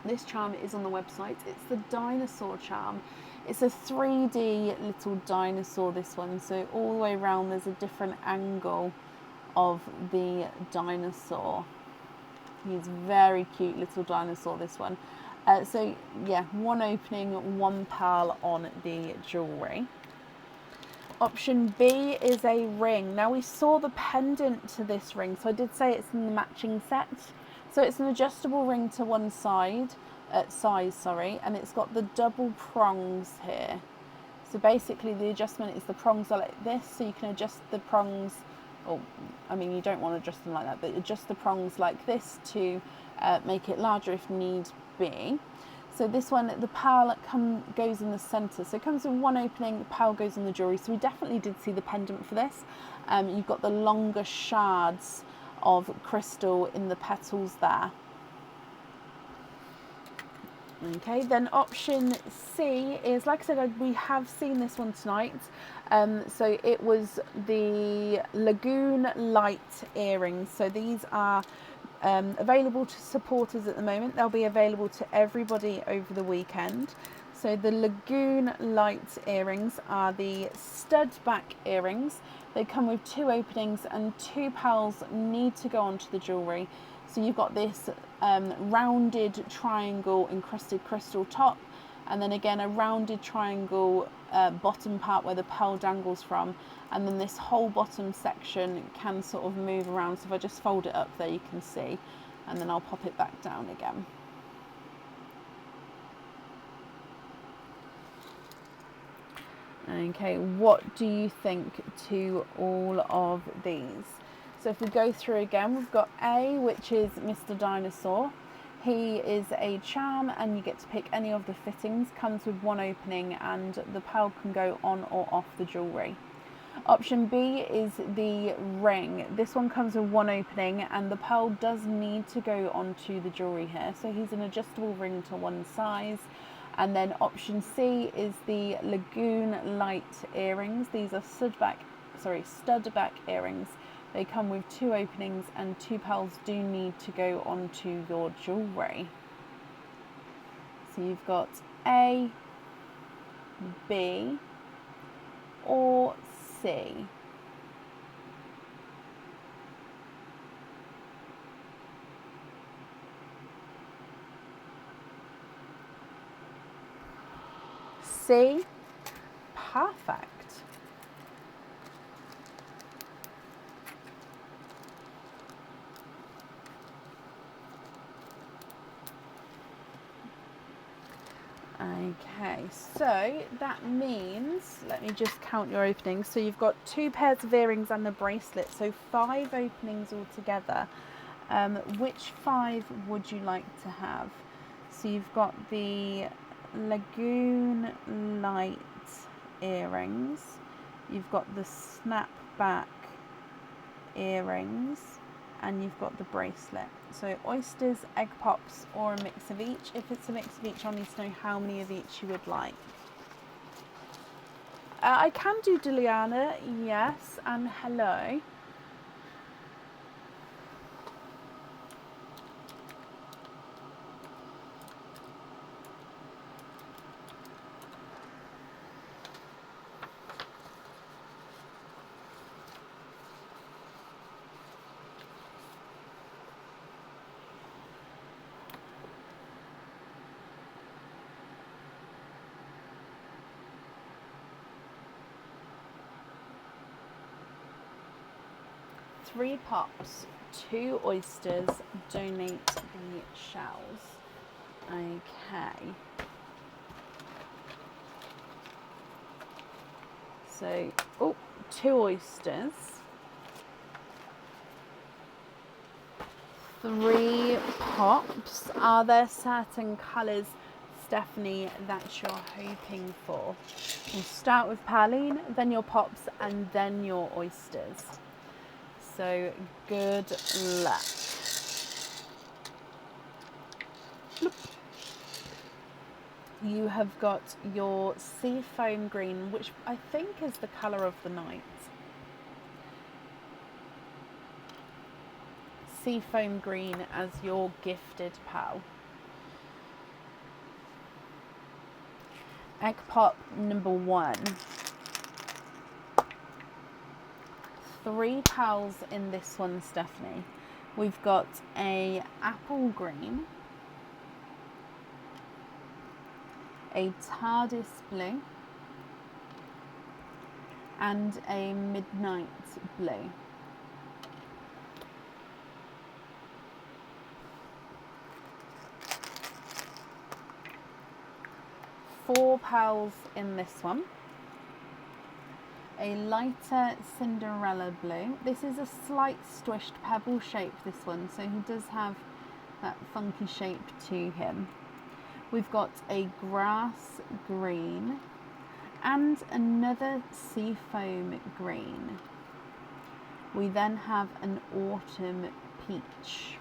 This charm is on the website. It's the dinosaur charm. It's a 3D little dinosaur, this one. So all the way around there's a different angle of the dinosaur. He's very cute little dinosaur, this one. So yeah, one opening, one pearl on the jewellery. Option B is a ring. Now we saw the pendant to this ring, so I did say it's in the matching set. So it's an adjustable ring to one side, size, and it's got the double prongs here. So basically the adjustment is the prongs are like this, so you can adjust the prongs, or I mean you don't want to adjust them like that, but adjust the prongs like this to make it larger if need be. So this one, the pearl goes in the centre. So it comes with one opening, the pearl goes in the jewellery. So we definitely did see the pendant for this. You've got the longer shards of crystal in the petals there. Okay, then option C is, like I said, we have seen this one tonight. So it was the Lagoon Light earrings. So these are available to supporters at the moment. They'll be available to everybody over the weekend. So the Lagoon Light earrings are the stud back earrings. They come with 2 openings and 2 pearls need to go onto the jewellery. So you've got this rounded triangle encrusted crystal top, and then again a rounded triangle bottom part where the pearl dangles from, and then this whole bottom section can sort of move around. So if I just fold it up there, you can see, and then I'll pop it back down again. Okay, what do you think to all of these? So if we go through again, we've got A, which is Mr. Dinosaur. He is a charm and you get to pick any of the fittings, comes with one opening, and the pearl can go on or off the jewellery. Option B is the ring. This one comes with one opening and the pearl does need to go onto the jewellery here. So he's an adjustable ring to one size. And then option C is the Lagoon Light earrings. These are stud back earrings. They come with 2 openings and 2 pearls do need to go onto your jewellery. So you've got A, B, or C. C, perfect. Okay, so that means, let me just count your openings. So you've got 2 pairs of earrings and a bracelet, so 5 openings altogether. Which 5 would you like to have? So you've got the Lagoon Light earrings, you've got the snapback earrings, and you've got the bracelet. So oysters, egg pops, or a mix of each. If it's a mix of each, I need to know how many of each you would like. I can do Diliana, yes, and hello. Three pops, 2 oysters, donate the shells. Okay. So, 2 oysters, 3 pops. Are there certain colours, Stephanie, that you're hoping for? We'll start with Pauline, then your pops, and then your oysters. So good luck. You have got your seafoam green, which I think is the colour of the night. Seafoam green as your gifted pal. Egg pop number 1. 3 pals in this one, Stephanie. We've got a apple green, a TARDIS blue, and a midnight blue. Four pals in this one. A lighter Cinderella blue. This is a slight squished pebble shape, this one, so he does have that funky shape to him. We've got a grass green and another seafoam green. We then have an autumn peach.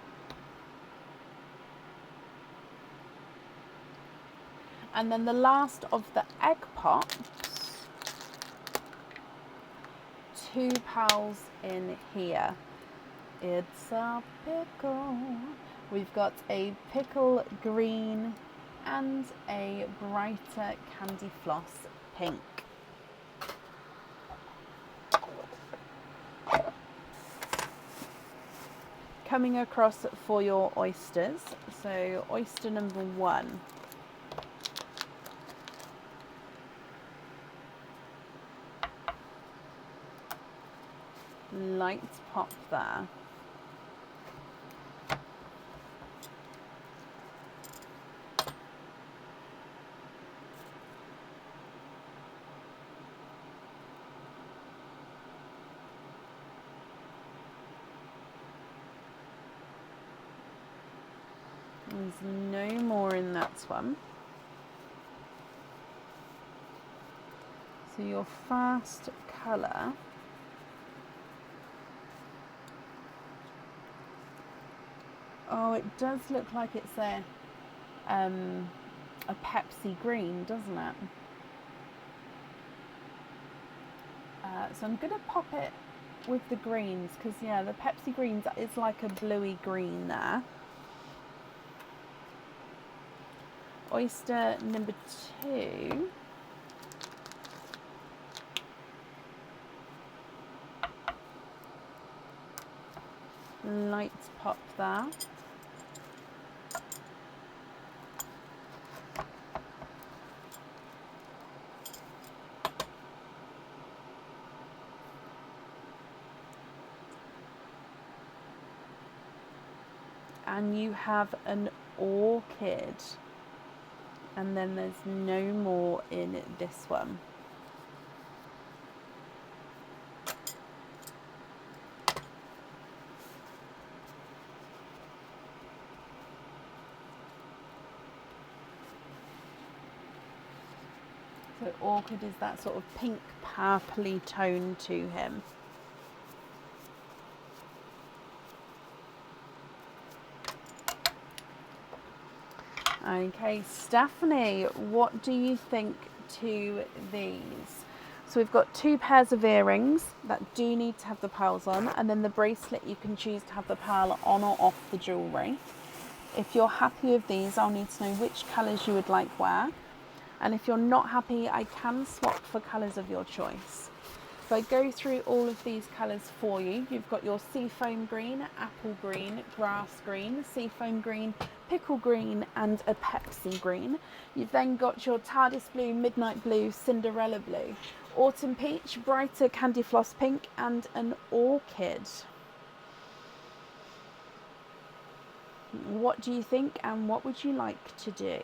And then the last of the egg pops, 2 pals in here. It's a pickle. We've got a pickle green and a brighter candy floss pink. Coming across for your oysters. So oyster number 1. Light pop there. There's no more in that one. So your first colour . Oh, it does look like it's a Pepsi green, doesn't it? So I'm going to pop it with the greens because, yeah, the Pepsi greens is like a bluey green there. Oyster number 2. Light pop there. And you have an orchid. And then there's no more in this one. So Orchid is that sort of pink purpley tone to him. Okay, Stephanie, what do you think to these? So we've got 2 pairs of earrings that do need to have the pearls on, and then the bracelet you can choose to have the pearl on or off the jewellery. If you're happy with these, I'll need to know which colours you would like wear. And if you're not happy, I can swap for colours of your choice. So I go through all of these colours for you. You've got your seafoam green, apple green, grass green, seafoam green, pickle green and a Pepsi green. You've then got your TARDIS blue, midnight blue, Cinderella blue, autumn peach, brighter candy floss pink and an orchid. What do you think and what would you like to do?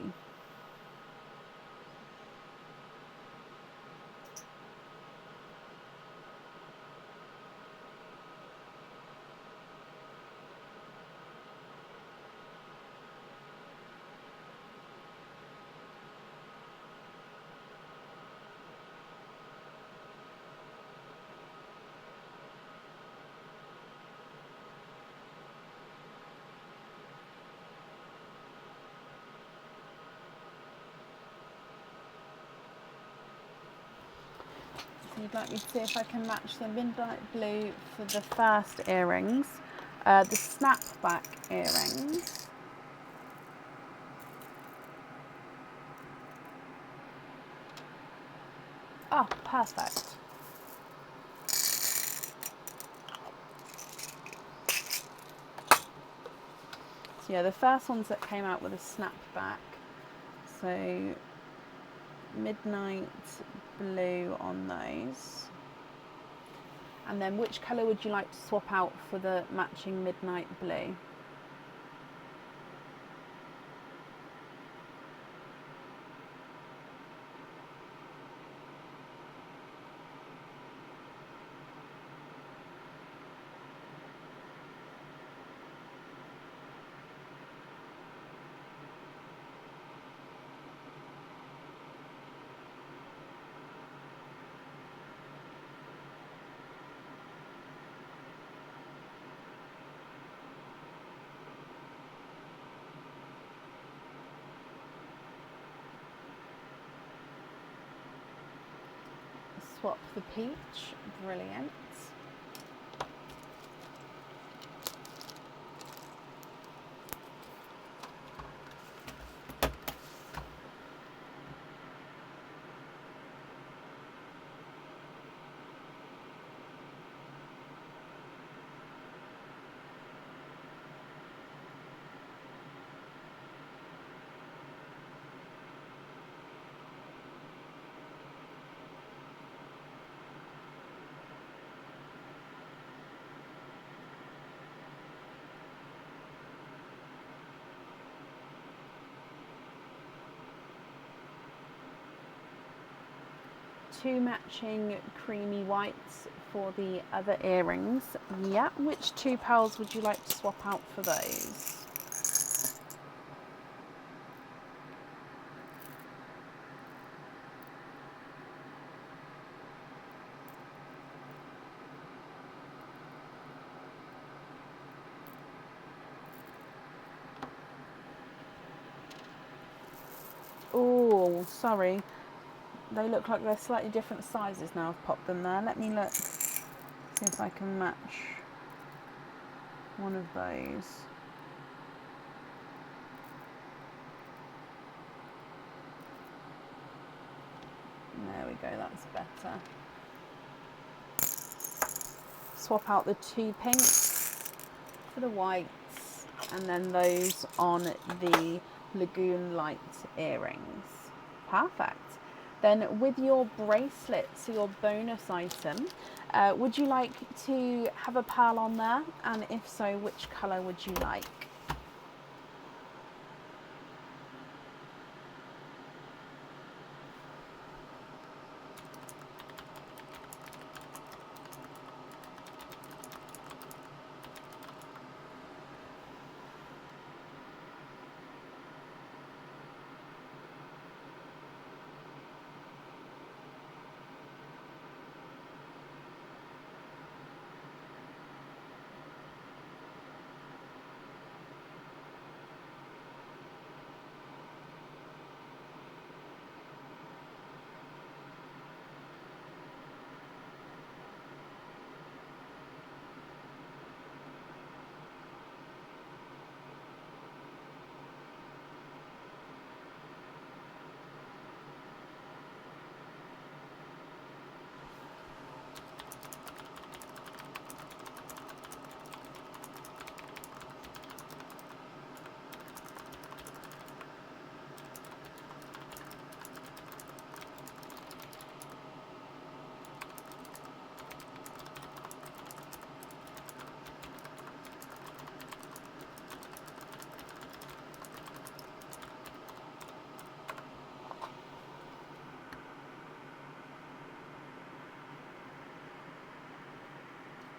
So you'd like me to see if I can match the midnight blue for the first earrings, the snapback earrings. Oh, perfect. So yeah, the first ones that came out with a snapback. So midnight blue on those. And then which colour would you like to swap out for the matching midnight blue? Swap the peach, brilliant. Two matching creamy whites for the other earrings. Yeah, which 2 pearls would you like to swap out for those? Oh, sorry. They look like they're slightly different sizes now. I've popped them there. Let me look, see if I can match one of those. There we go, that's better. Swap out the 2 pinks for the whites and then those on the Lagoon Light earrings. Perfect. Then with your bracelet, so your bonus item, would you like to have a pearl on there? And if so, which colour would you like?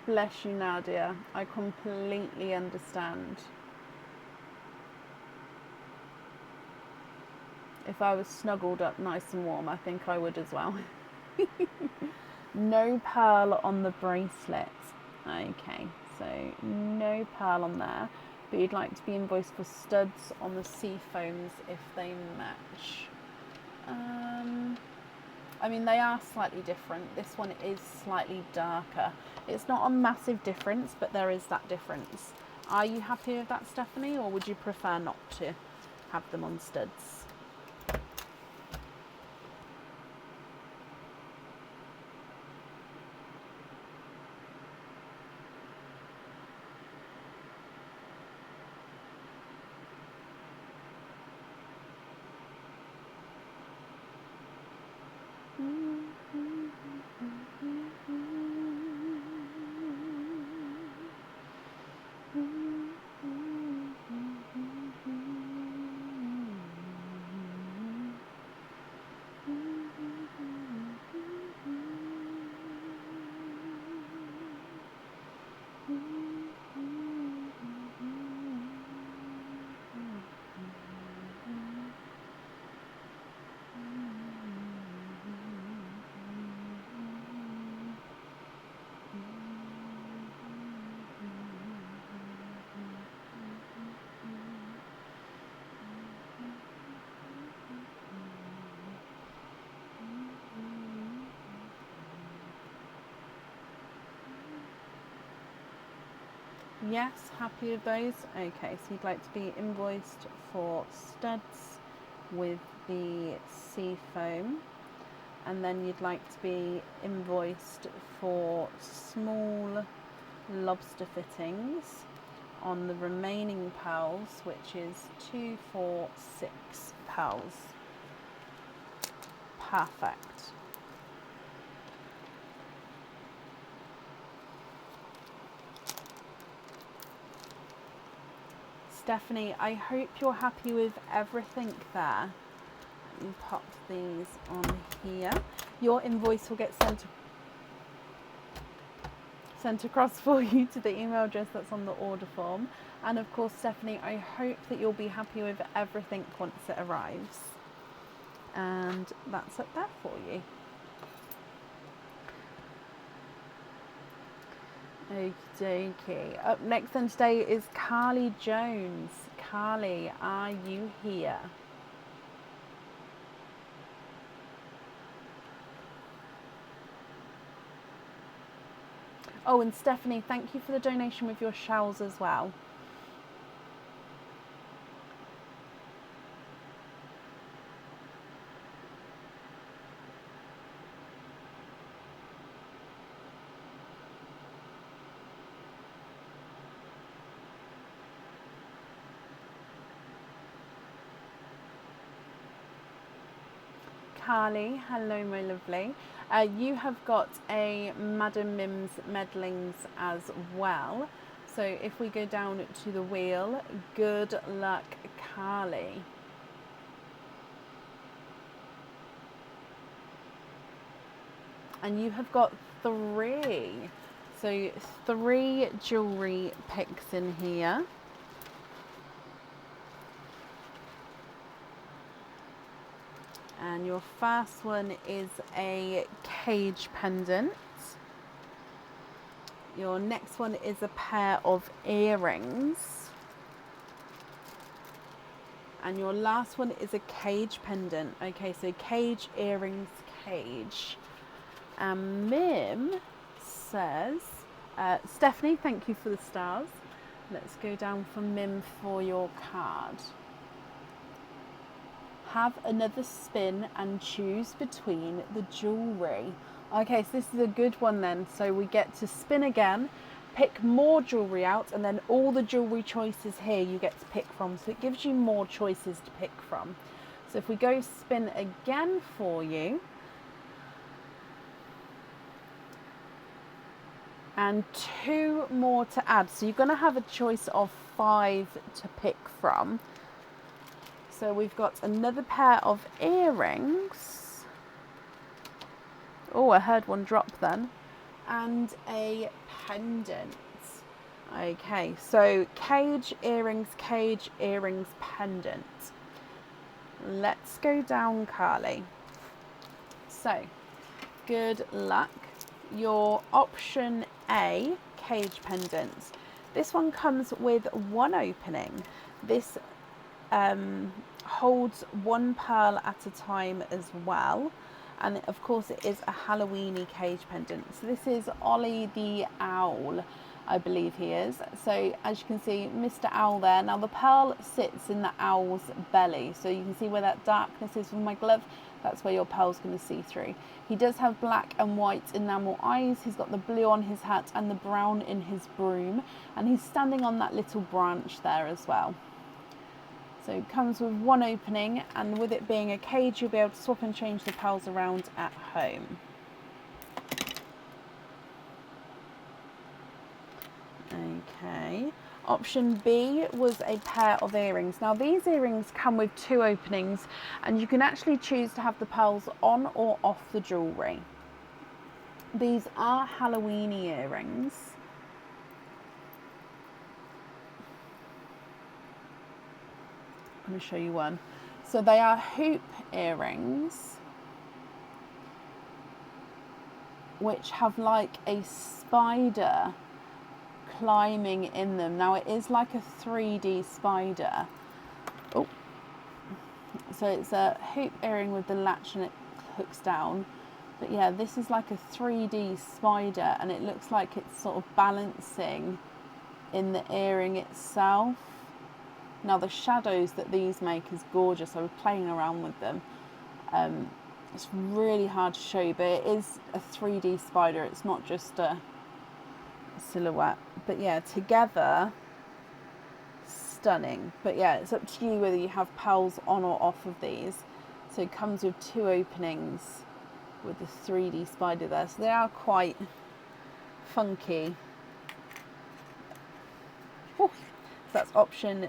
Bless you, Nadia. I completely understand. If I was snuggled up nice and warm, I think I would as well. No pearl on the bracelet. Okay, so no pearl on there. But you'd like to be invoiced for studs on the sea foams if they match. I mean, they are slightly different. This one is slightly darker. It's not a massive difference, but there is that difference. Are you happy with that, Stephanie, or would you prefer not to have them on studs? Yes, happy with those? Okay, so you'd like to be invoiced for studs with the sea foam, and then you'd like to be invoiced for small lobster fittings on the remaining pearls, which is 2, 4, 6 pearls. Perfect. Stephanie, I hope you're happy with everything there. Let me pop these on here. Your invoice will get sent across for you to the email address that's on the order form. And of course, Stephanie, I hope that you'll be happy with everything once it arrives. And that's up there for you. Okie dokie. Up next then today is Carly Jones. Carly, are you here? Oh, and Stephanie, thank you for the donation with your shells as well. Carly, hello my lovely. You have got a Madam Mims Medlings as well. So if we go down to the wheel, good luck, Carly. And you have got 3. So 3 jewellery picks in here. And your first one is a cage pendant. Your next one is a pair of earrings. And your last one is a cage pendant. Okay, so cage, earrings, cage. And Mim says, Stephanie, thank you for the stars. Let's go down for Mim for your card. Have another spin and choose between the jewellery. Okay, so this is a good one then. So we get to spin again, pick more jewellery out, and then all the jewellery choices here you get to pick from. So it gives you more choices to pick from. So if we go spin again for you, and 2 more to add. So you're going to have a choice of 5 to pick from. So we've got another pair of earrings. Oh, I heard one drop then. and a pendant. Okay, so cage, earrings, pendant. Let's go down, Carly. So, good luck. Your option A, cage pendants. This one comes with one opening. This holds one pearl at a time as well. And of course it is a Halloweeny cage pendant. So this is Ollie the Owl, I believe he is. So as you can see, Mr. Owl there. Now the pearl sits in the owl's belly. So you can see where that darkness is with my glove. That's where your pearl's going to see through. He does have black and white enamel eyes. He's got the blue on his hat and the brown in his broom. And he's standing on that little branch there as well. So it comes with one opening, and with it being a cage, you'll be able to swap and change the pearls around at home. Okay. Option B was a pair of earrings. Now these earrings come with two openings, and you can actually choose to have the pearls on or off the jewellery. These are Halloweeny earrings. I'm going to show you one. So they are hoop earrings, which have like a spider climbing in them. Now it is like a 3D spider. Oh, so it's a hoop earring with the latch and it hooks down. But yeah, this is like a 3D spider, and it looks like it's sort of balancing in the earring itself. Now the shadows that these make is gorgeous. I was playing around with them. It's really hard to show you, but it is a 3D spider. It's not just a silhouette. But yeah, together, stunning. But yeah, it's up to you whether you have pearls on or off of these. So it comes with two openings with the 3D spider there. So they are quite funky. Whew. So that's option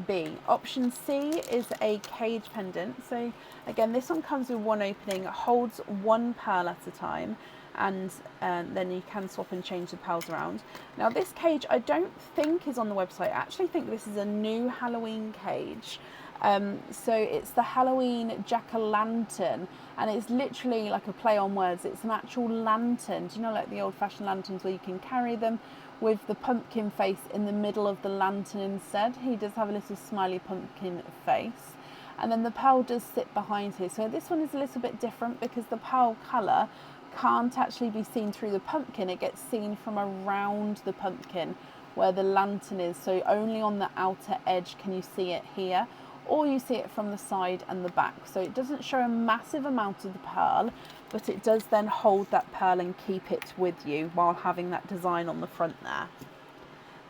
B. Option C is a cage pendant. So again, this one comes with one opening. It holds one pearl at a time, and then you can swap and change the pearls around. Now this cage I don't think is on the website. I actually think this is a new Halloween cage. So it's the Halloween jack-o'-lantern, and it's literally like a play on words. It's an actual lantern. Do you know, like the old-fashioned lanterns where you can carry them with the pumpkin face in the middle of the lantern instead? He does have a little smiley pumpkin face, and then the pearl does sit behind here. So this one is a little bit different because the pearl colour can't actually be seen through the pumpkin. It gets seen from around the pumpkin where the lantern is. So only on the outer edge can you see it here, or you see it from the side and the back. So it doesn't show a massive amount of the pearl, but it does then hold that pearl and keep it with you while having that design on the front there.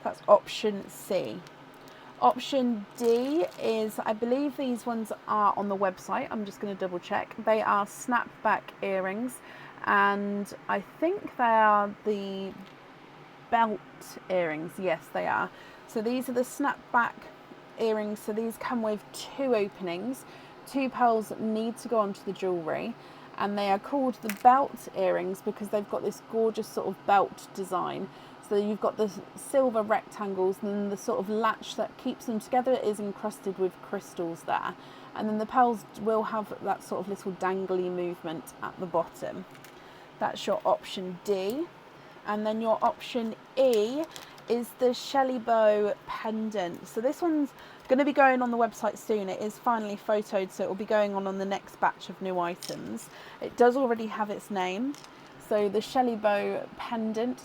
That's option C. Option D is, I believe these ones are on the website. I'm just going to double check. They are snapback earrings, and I think they are the belt earrings. Yes, they are. So these are the snapback earrings. So these come with two openings. Two pearls need to go onto the jewellery, and they are called the belt earrings because they've got this gorgeous sort of belt design. So you've got the silver rectangles, and then the sort of latch that keeps them together is encrusted with crystals there. And then the pearls will have that sort of little dangly movement at the bottom. That's your option D. And then your option E is the Shelly Bow pendant. So this one's going to be going on the website soon. It is finally photoed, so it will be going on the next batch of new items. It does already have its name. So the Shelly Bow pendant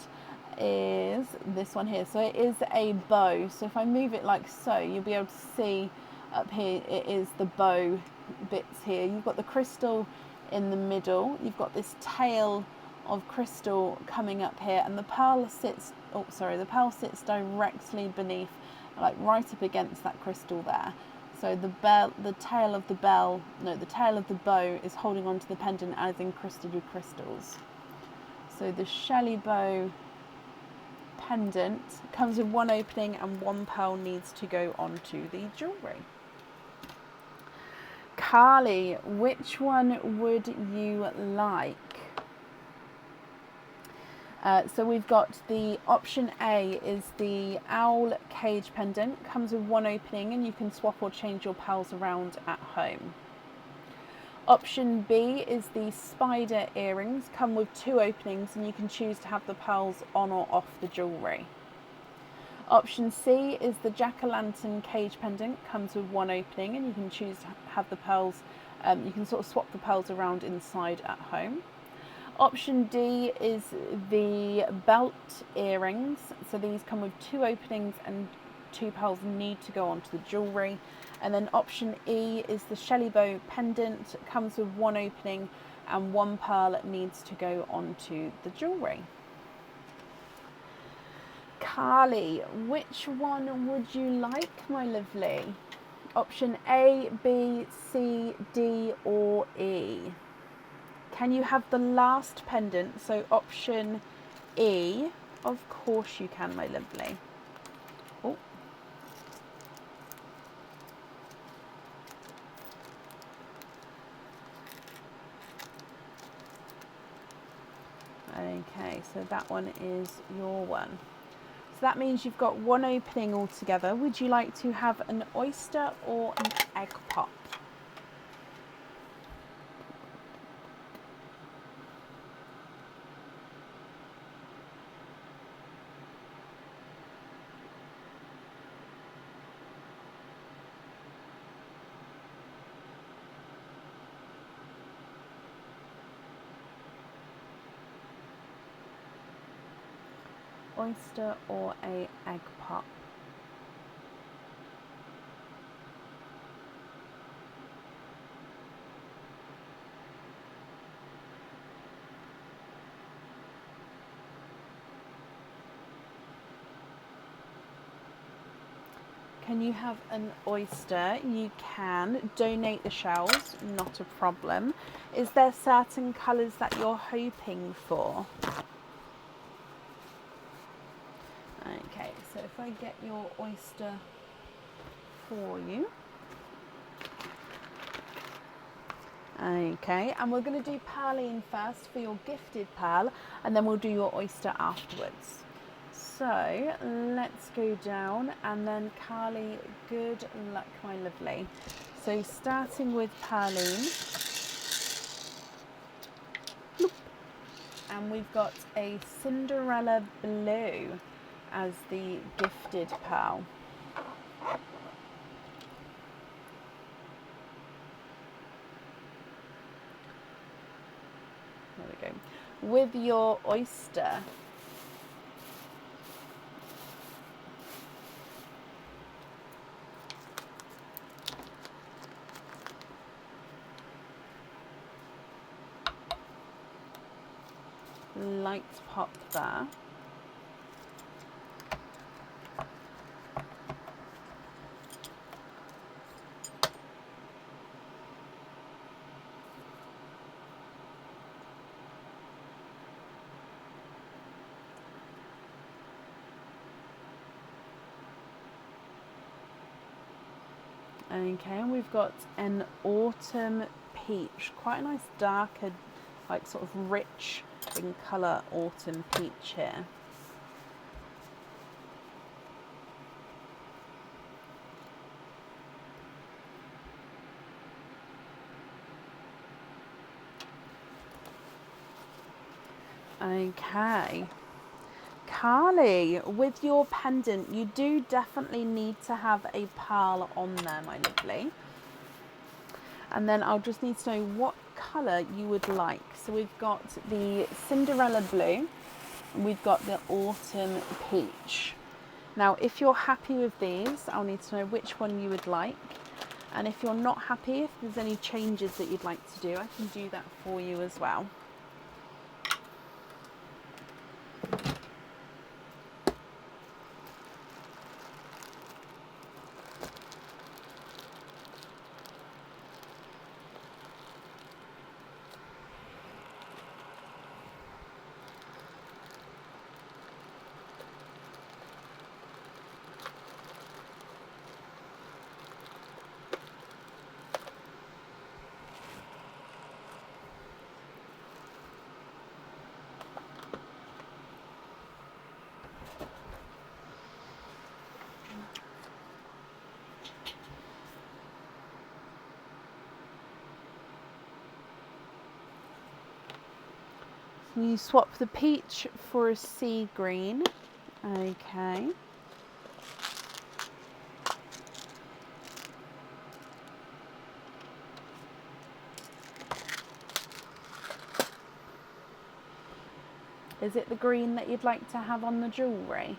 is this one here. So it is a bow. So if I move it like so, you'll be able to see up here, it is the bow bits here. You've got the crystal in the middle. You've got this tail of crystal coming up here, and the pearl sits, the pearl sits directly beneath, like right up against that crystal there. So the tail of the bow is holding onto the pendant and is encrusted with crystals. So the Shelly Bow pendant comes with one opening, and one pearl needs to go onto the jewellery. Carly, which one would you like? So we've got the option A is the owl cage pendant, comes with one opening and you can swap or change your pearls around at home. Option B is the spider earrings, come with two openings and you can choose to have the pearls on or off the jewellery. Option C is the jack-o'-lantern cage pendant, comes with one opening and you can choose to have the pearls, you can sort of swap the pearls around inside at home. Option D is the belt earrings, so these come with two openings and two pearls need to go onto the jewellery. And then option E is the Shelly bow pendant, comes with one opening and one pearl needs to go onto the jewellery. Carly, which one would you like, my lovely? Option A, B, C, D or E? Can you have the last pendant? So option E, of course you can, my lovely. Oh. Okay, so that one is your one. So that means you've got one opening altogether. Would you like to have an oyster or an egg pop? Oyster or a egg pop? Can you have an oyster? You can donate the shells, not a problem. Is there certain colours that you're hoping for? Okay, so if I get your oyster for you. Okay, and we're going to do pearling first for your gifted pearl, and then we'll do your oyster afterwards. So let's go down, and then Carly, good luck, my lovely. So starting with pearling, and we've got a Cinderella blue as the gifted pearl. There we go. With your oyster, lights popped there. Okay, and we've got an autumn peach, quite a nice darker, like sort of rich in colour autumn peach here. Okay. Carly, with your pendant, you do definitely need to have a pearl on there, my lovely. And then I'll just need to know what colour you would like. So we've got the Cinderella blue, and we've got the autumn peach. Now, if you're happy with these, I'll need to know which one you would like. And if you're not happy, if there's any changes that you'd like to do, I can do that for you as well. You swap the peach for a sea green. Okay. Is it the green that you'd like to have on the jewellery?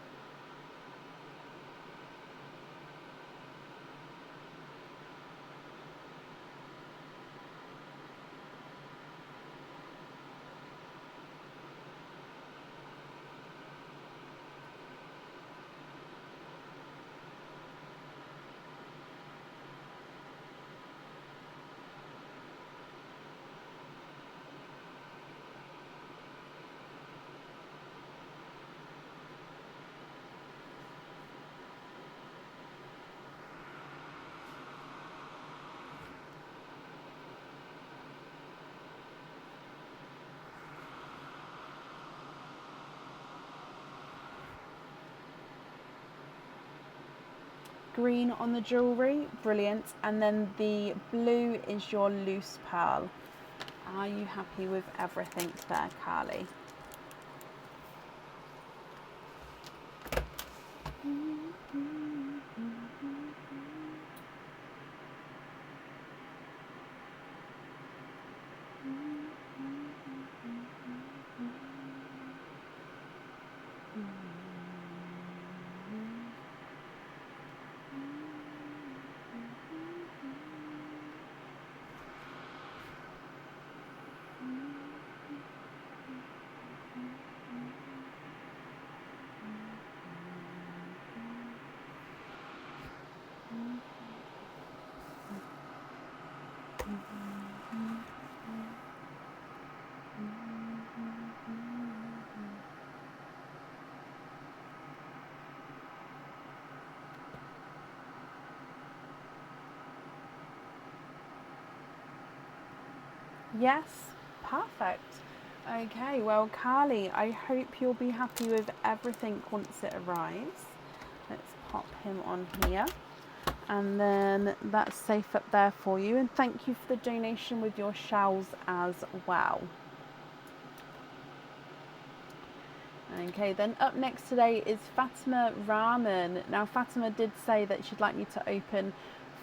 Green on the jewellery, brilliant. And then the blue is your loose pearl. Are you happy with everything there, Carly? Yes, perfect. Okay, well, Carly, I hope you'll be happy with everything once it arrives. Let's pop him on here. And then that's safe up there for you. And thank you for the donation with your shells as well. Okay, then up next today is Fatima Rahman. Now, Fatima did say that she'd like me to open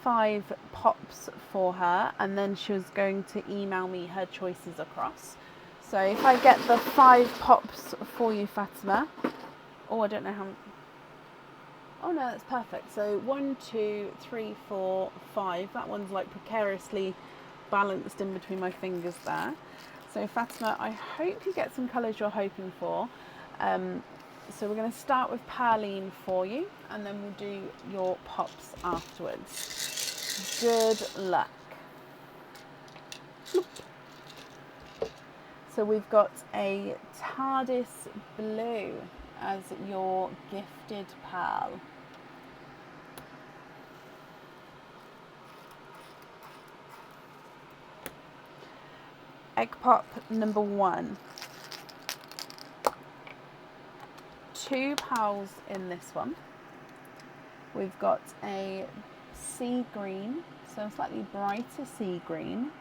5 pops for her, and then she was going to email me her choices across. So if I get the 5 pops for you, Fatima. Oh, I don't know how. Oh no, that's perfect. So 1, 2, 3, 4, 5. That one's like precariously balanced in between my fingers there. So Fatima, I hope you get some colours you're hoping for. So we're going to start with Perline for you, and then we'll do your pops afterwards. Good luck. So we've got a TARDIS blue as your gifted pearl. Egg pop number 1. 2 pearls in this one. We've got a sea green, so a slightly brighter sea green,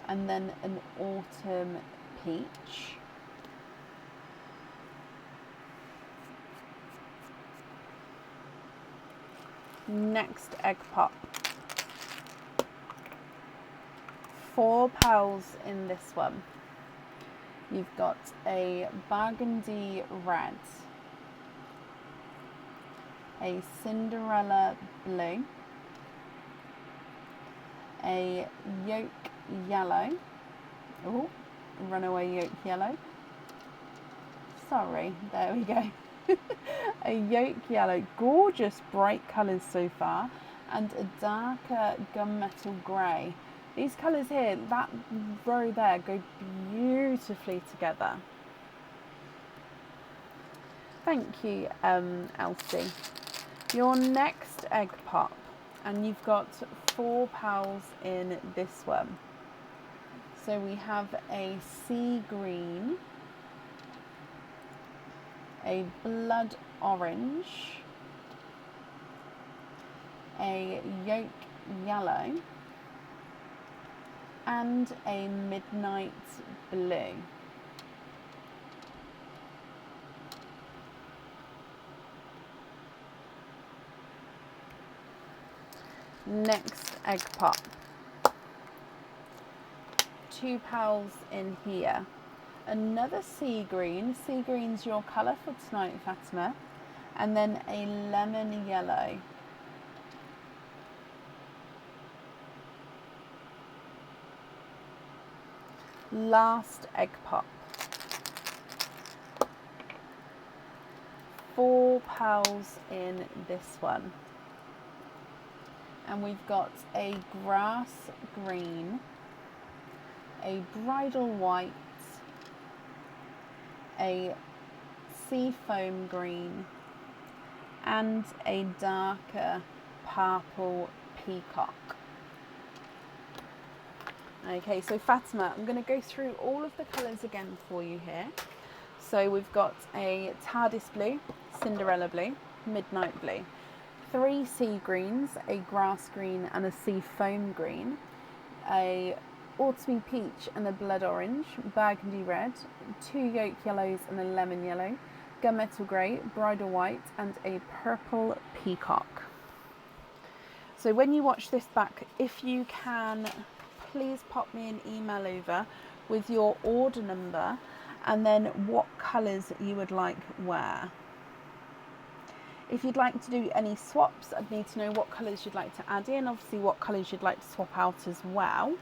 and then an autumn peach. Next egg pop. 4 pearls in this one. You've got a burgundy red, a Cinderella blue, a yolk yellow, oh, runaway yolk yellow, sorry, there we go, a yolk yellow, gorgeous bright colours so far, and a darker gunmetal grey. These colours here, that row there, go beautifully together. Thank you, Elsie. Your next egg pop, and you've got 4 pearls in this one. So we have a sea green, a blood orange, a yolk yellow, and a midnight blue. Next egg pop. 2 pals in here. Another sea green. Sea green's your colour for tonight, Fatima. And then a lemon yellow. Last egg pop. 4 pals in this one. And we've got a grass green, a bridal white, a sea foam green, and a darker purple peacock. Okay, so Fatima, I'm going to go through all of the colours again for you here. So we've got a TARDIS blue, Cinderella blue, midnight blue, 3 sea greens, a grass green and a sea foam green, a autumny peach and a blood orange, burgundy red, 2 yolk yellows and a lemon yellow, gunmetal grey, bridal white and a purple peacock. So when you watch this back, if you can, please pop me an email over with your order number and then what colours you would like where. If you'd like to do any swaps, I'd need to know what colours you'd like to add in, obviously what colours you'd like to swap out as well.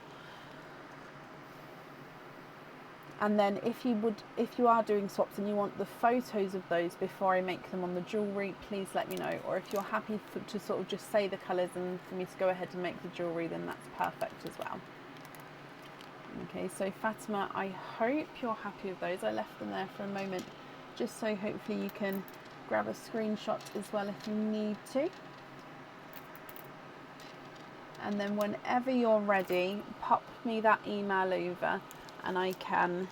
And then if you are doing swaps and you want the photos of those before I make them on the jewellery, please let me know. Or if you're happy to sort of just say the colours and for me to go ahead and make the jewellery, then that's perfect as well. Okay, so Fatima, I hope you're happy with those. I left them there for a moment just so hopefully you can grab a screenshot as well if you need to. And then whenever you're ready, pop me that email over and I can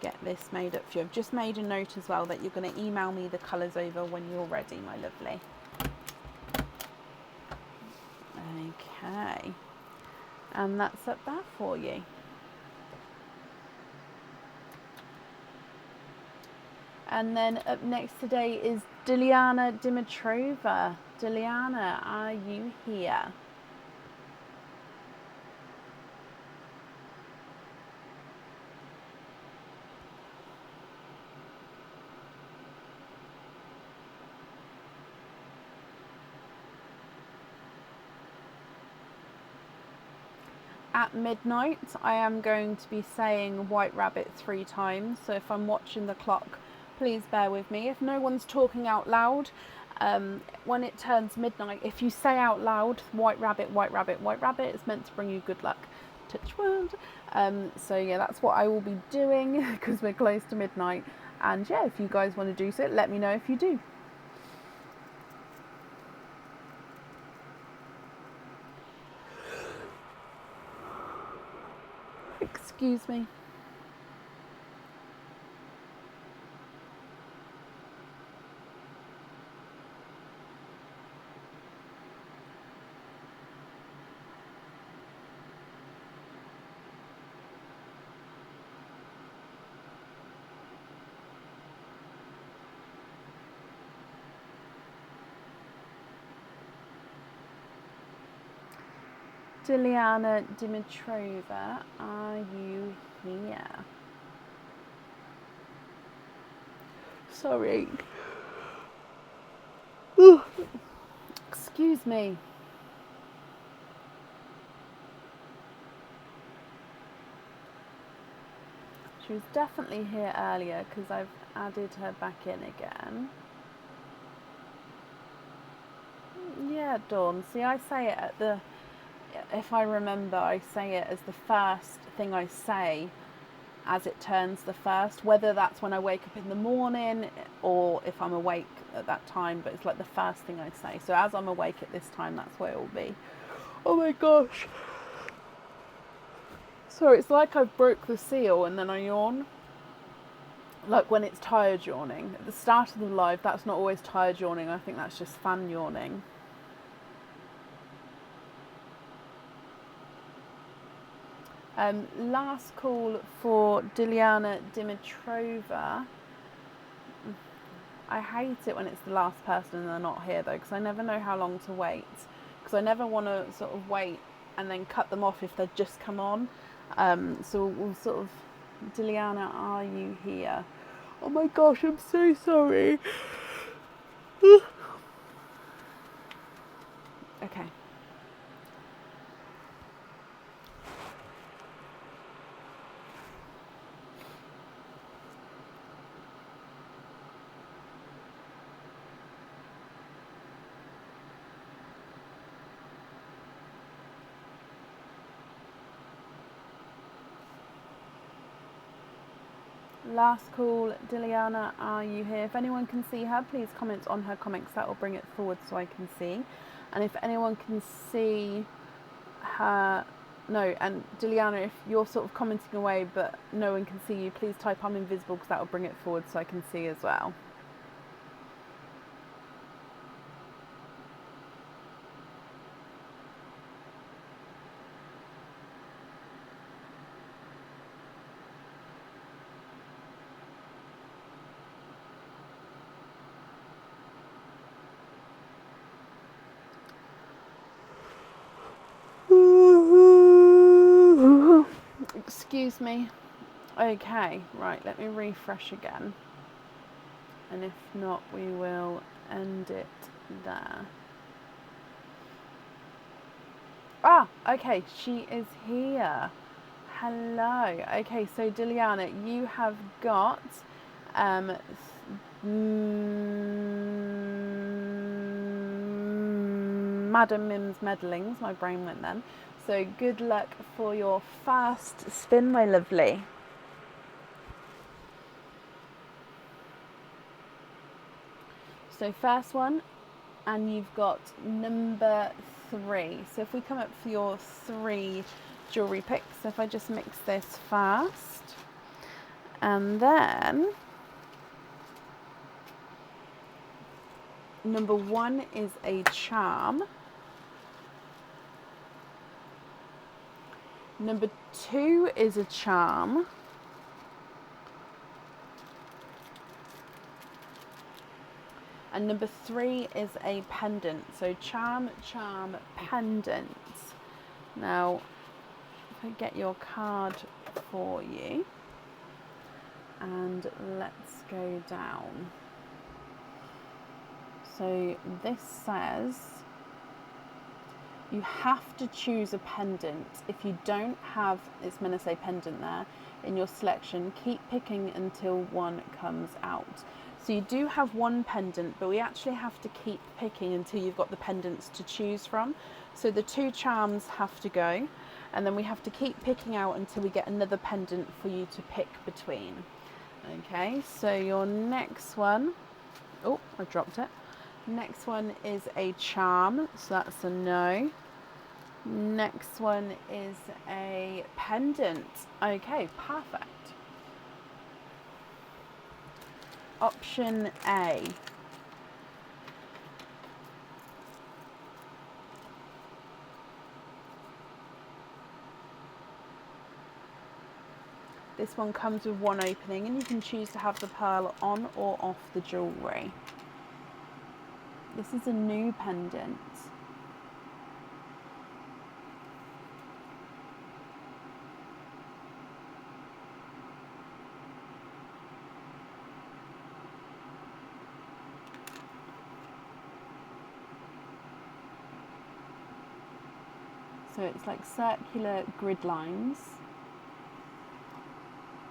get this made up for you. I've just made a note as well that you're going to email me the colours over when you're ready, my lovely. Okay, and that's up there for you. And then up next today is Dilyana Dimitrova. Dilyana, are you here? At midnight, I am going to be saying White Rabbit 3 times. So if I'm watching the clock, please bear with me. If no one's talking out loud, when it turns midnight, if you say out loud, White Rabbit, White Rabbit, White Rabbit, it's meant to bring you good luck. Touch wood. So yeah, that's what I will be doing because we're close to midnight. And yeah, if you guys want to do so, let me know if you do. Excuse me. Dilyana Dimitrova, are you here? Sorry. Ooh. Excuse me. She was definitely here earlier because I've added her back in again. Yeah, Dawn. See, I say it at the... If I remember, I say it as the first thing I say as it turns the first, whether that's when I wake up in the morning or if I'm awake at that time, but it's like the first thing I say. So as I'm awake at this time, that's where it will be. Oh my gosh. So it's like I broke the seal and then I yawn. Like when it's tired yawning. At the start of the live, that's not always tired yawning. I think that's just fan yawning. Last call for Dilyana Dimitrova. I hate it when it's the last person and they're not here though, because I never know how long to wait. because I never want to sort of wait and then cut them off if they've just come on. So we'll sort of, Diliana, are you here? Oh my gosh, I'm so sorry. Okay. Last call, Diliana, are you here? If anyone can see her, please comment on her comments. That will bring it forward so I can see. And if anyone can see her, no, and Diliana, if you're sort of commenting away but no one can see you, please type I'm invisible because that will bring it forward so I can see as well. Excuse me. Okay, right, let me refresh again. And if not, we will end it there. Ah, okay, she is here. Hello. Okay, so Diliana, you have got Madam Mim's meddlings. My brain went then. So good luck for your first spin, my lovely. So first one, and you've got number 3. So if we come up for your 3 jewellery picks, so if I just mix this first, and then number 1 is a charm. Number 2 is a charm. And number 3 is a pendant. So charm, charm, pendant. Now, if I get your card for you, and let's go down. So this says you have to choose a pendant. If you don't have, it's meant to say pendant there, in your selection, keep picking until one comes out. So you do have one pendant, but we actually have to keep picking until you've got the pendants to choose from. So the 2 charms have to go, and then we have to keep picking out until we get another pendant for you to pick between. Okay, so your next one, oh, I dropped it. Next one is a charm, so that's a no. Next one is a pendant. Okay, perfect. Option A. This one comes with one opening, and you can choose to have the pearl on or off the jewellery. This is a new pendant. So it's like circular grid lines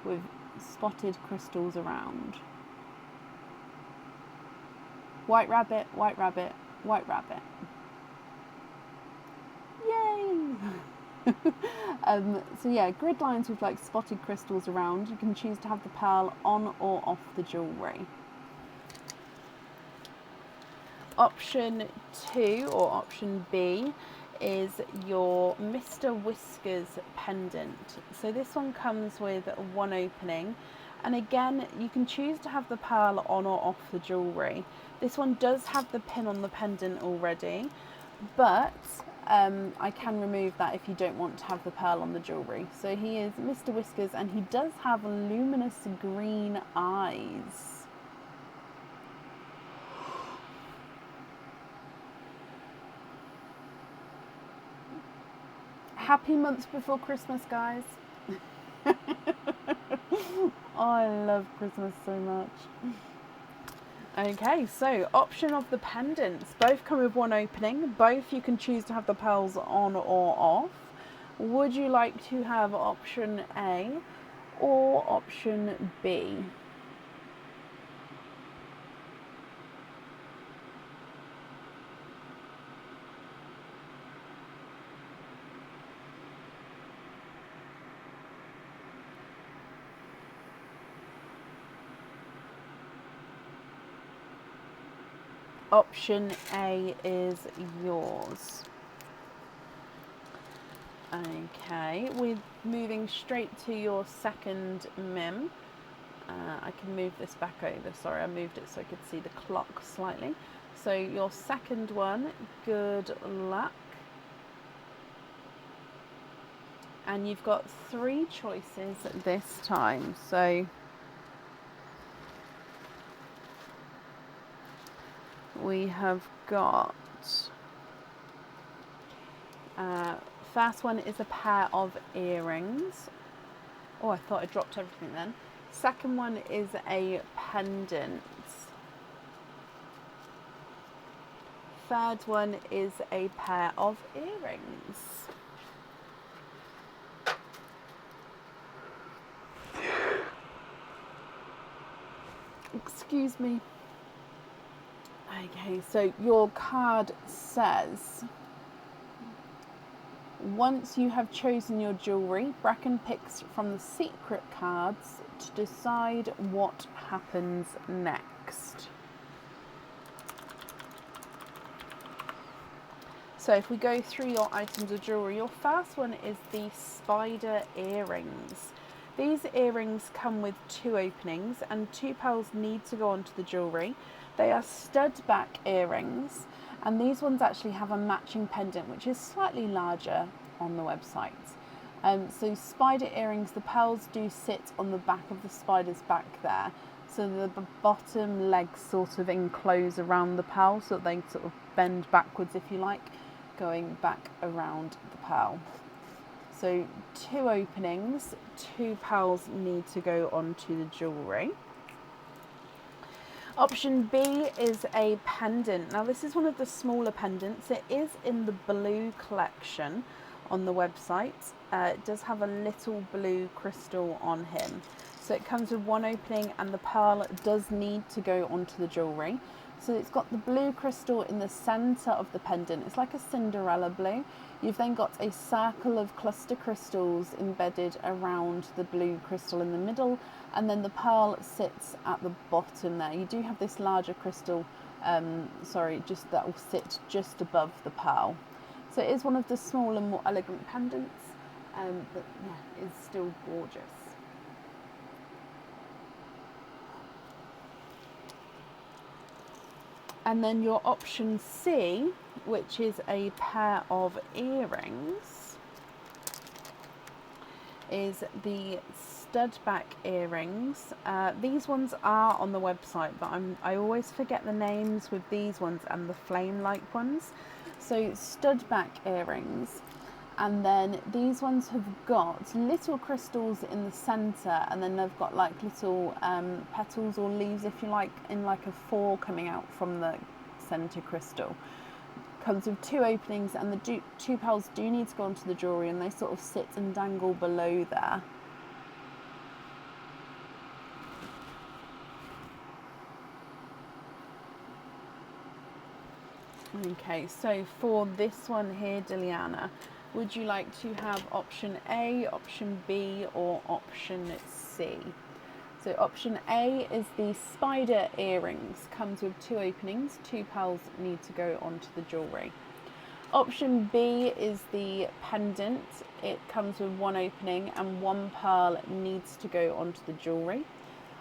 with spotted crystals around. White rabbit, white rabbit, white rabbit. Yay! So yeah, grid lines with like spotted crystals around. You can choose to have the pearl on or off the jewellery. Option 2 or option B is your Mr. Whiskers pendant. So this one comes with one opening, and again you can choose to have the pearl on or off the jewellery. This one does have the pin on the pendant already, but I can remove that if you don't want to have the pearl on the jewellery. So he is Mr. Whiskers, and he does have luminous green eyes. happy month before Christmas, guys. I love Christmas so much. Okay, so option of the pendants. Both come with one opening. Both you can choose to have the pearls on or off. Would you like to have option A or option B? Option A is yours. Okay, we're moving straight to your second mim. I can move this back over. Sorry, I moved it so I could see the clock slightly. So your second one, good luck. And you've got 3 choices this time. So we have got, first one is a pair of earrings. Oh, I thought I dropped everything then. Second one is a pendant. Third one is a pair of earrings. Excuse me. Okay, so your card says, once you have chosen your jewellery, Bracken picks from the secret cards to decide what happens next. So if we go through your items of jewellery, your first one is the spider earrings. These earrings come with 2 openings and 2 pearls need to go onto the jewellery. They are stud back earrings, and these ones actually have a matching pendant which is slightly larger on the website. So spider earrings, the pearls do sit on the back of the spider's back there. So the bottom legs sort of enclose around the pearl, so that they sort of bend backwards, if you like, going back around the pearl. So 2 openings, 2 pearls need to go onto the jewellery. Option B is a pendant. Now this is one of the smaller pendants. It is in the blue collection on the website. It does have a little blue crystal on him. So it comes with 1 opening and the pearl does need to go onto the jewellery. So it's got the blue crystal in the centre of the pendant. It's like a Cinderella blue. You've then got a circle of cluster crystals embedded around the blue crystal in the middle, and then the pearl sits at the bottom there. You do have this larger crystal, that will sit just above the pearl. So it is one of the smaller, more elegant pendants, but yeah, it's still gorgeous. And then your option C, which is a pair of earrings, is the stud back earrings. These ones are on the website, but I always forget the names with these ones and the flame-like ones. So stud back earrings, and then these ones have got little crystals in the centre, and then they've got like little petals or leaves, if you like, in like a 4 coming out from the centre crystal. Comes with 2 openings, and the 2 pearls do need to go onto the jewellery, and they sort of sit and dangle below there. Okay, so for this one here, Diliana, would you like to have option A, option B, or option C? So option A is the spider earrings. Comes with 2 openings, 2 pearls need to go onto the jewellery. Option B is the pendant. It comes with 1 opening and 1 pearl needs to go onto the jewellery.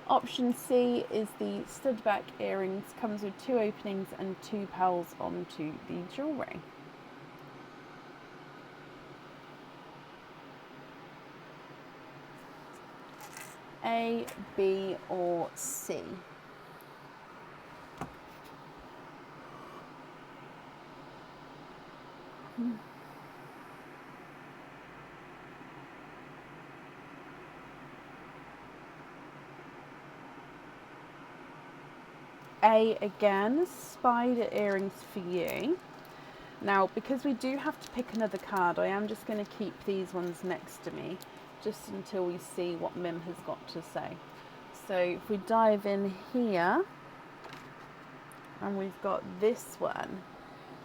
Option C is the stud back earrings. Comes with 2 openings and 2 pearls onto the jewellery. A, B, or C? A again, spider earrings for you. Now, because we do have to pick another card, I am just going to keep these ones next to me just until we see what Mim has got to say. So if we dive in here, and we've got this one.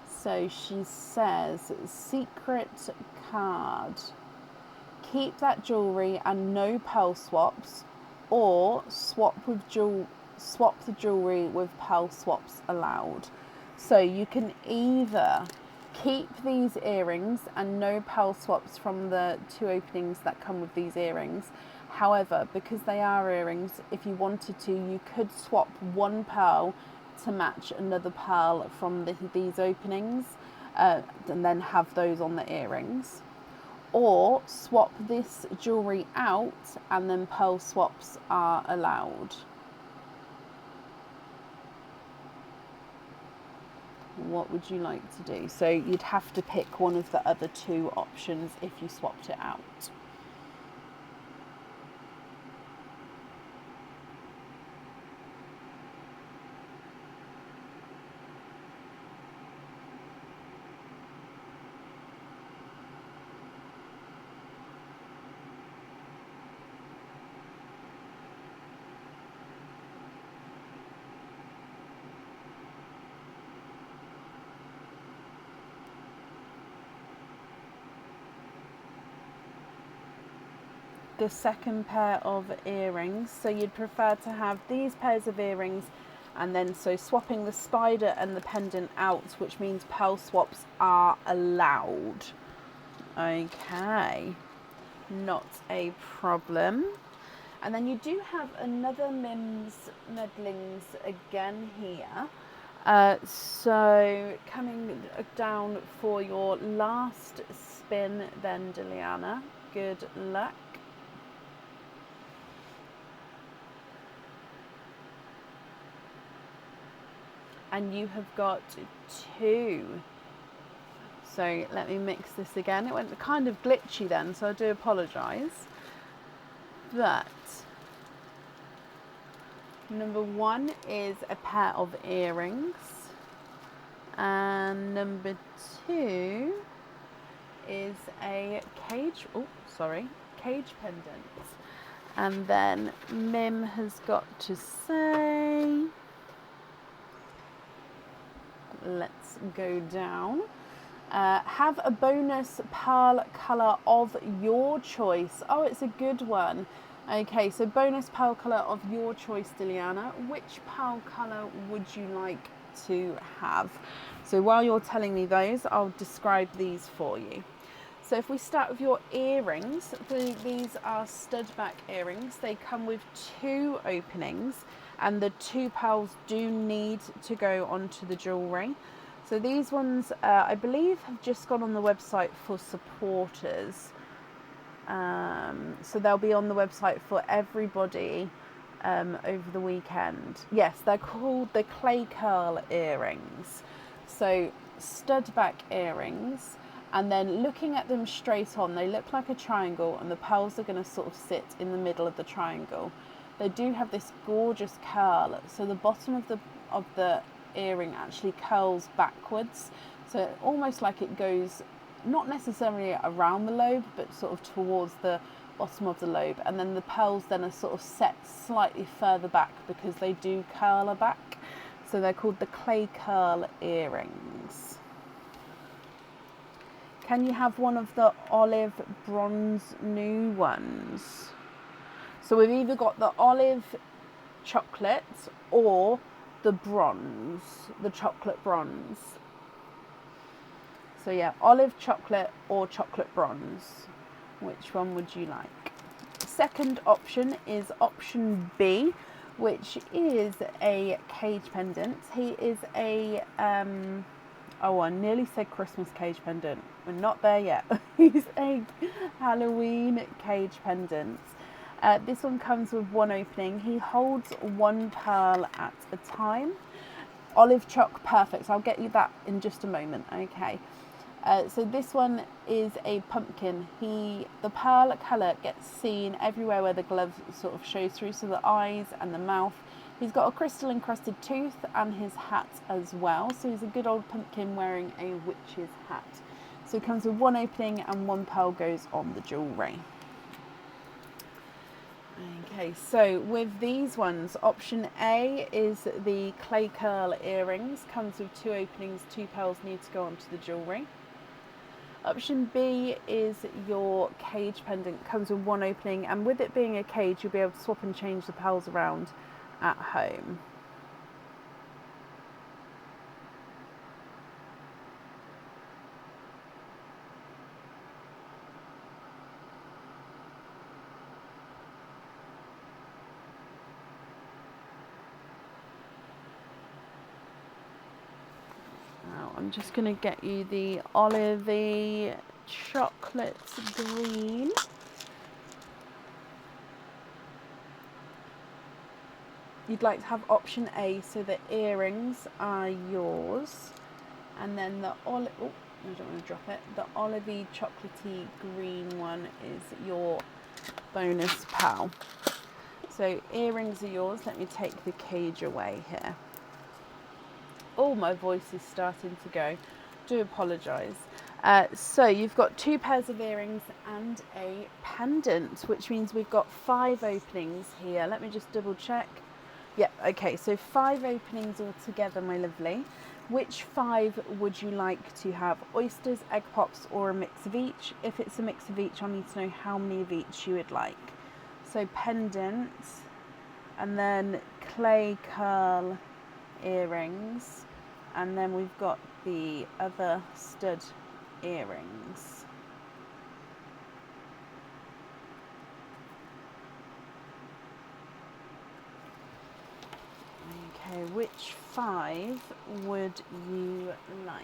So she says, secret card. Keep that jewellery and no pearl swaps, or swap the jewellery with pearl swaps allowed. So you can either keep these earrings and no pearl swaps from the 2 openings that come with these earrings. However, because they are earrings, if you wanted to, you could swap one pearl to match another pearl from these openings, and then have those on the earrings. Or swap this jewellery out and then pearl swaps are allowed. What would you like to do? So you'd have to pick one of the other 2 options if you swapped it out. The second pair of earrings, so you'd prefer to have these pairs of earrings and then so swapping the spider and the pendant out, which means pearl swaps are allowed. Okay, not a problem. And then you do have another Mim's Meddlings again here. So coming down for your last spin then, Diliana. Good luck. And you have got 2. So let me mix this again. It went kind of glitchy then, so I do apologise. But number 1 is a pair of earrings. And number 2 is a cage pendant. And then Mim has got to say, let's go down. Have a bonus pearl colour of your choice. Oh, it's a good one. Okay, so bonus pearl colour of your choice, Diliana. Which pearl colour would you like to have? So while you're telling me those, I'll describe these for you. So if we start with your earrings, these are stud back earrings. They come with 2 openings, and the 2 pearls do need to go onto the jewellery. So these ones, I believe, have just gone on the website for supporters. So they'll be on the website for everybody over the weekend. Yes, they're called the clay curl earrings. So stud back earrings. And then looking at them straight on, they look like a triangle, and the pearls are going to sort of sit in the middle of the triangle. They do have this gorgeous curl, so the bottom of the earring actually curls backwards, so almost like it goes not necessarily around the lobe, but sort of towards the bottom of the lobe, and then the pearls then are sort of set slightly further back because they do curl back. So they're called the clay curl earrings. Can you have one of the olive bronze new ones? So we've either got the olive chocolate or the bronze, the chocolate bronze. So yeah, olive chocolate or chocolate bronze. Which one would you like? Second option is option B, which is a cage pendant. He is a oh, I nearly said Christmas cage pendant. We're not there yet. He's a Halloween cage pendant. This one comes with 1 opening. He holds 1 pearl at a time. Olive choc, perfect. So I'll get you that in just a moment. Okay. So this one is a pumpkin. The pearl colour gets seen everywhere where the glove sort of shows through. So the eyes and the mouth, He's got a crystal encrusted tooth and his hat as well. So he's a good old pumpkin wearing a witch's hat. So it comes with one opening and one pearl goes on the jewellery. Okay, so with these ones, option A is the clay curl earrings. Comes with two openings, two pearls need to go onto the jewellery. Option B is your cage pendant. Comes with one opening, and with it being a cage, you'll be able to swap and change the pearls around at home. Now I'm just going to get you the olivey chocolate green. You'd like to have option A, so the earrings are yours, and then the I don't want to drop it. The olivey chocolatey green one is your bonus pearl. So earrings are yours. Let me take the cage away here. Oh, my voice is starting to go. Do apologise. So you've got two pairs of earrings and a pendant, which means we've got 5 openings here. Let me just double check. Yeah, okay, so 5 openings altogether, my lovely. Which 5 would you like to have? Oysters, egg pops, or a mix of each? If it's a mix of each, I'll need to know how many of each you would like. So pendant, and then clay curl earrings, and then we've got the other stud earrings. Okay, which 5 would you like?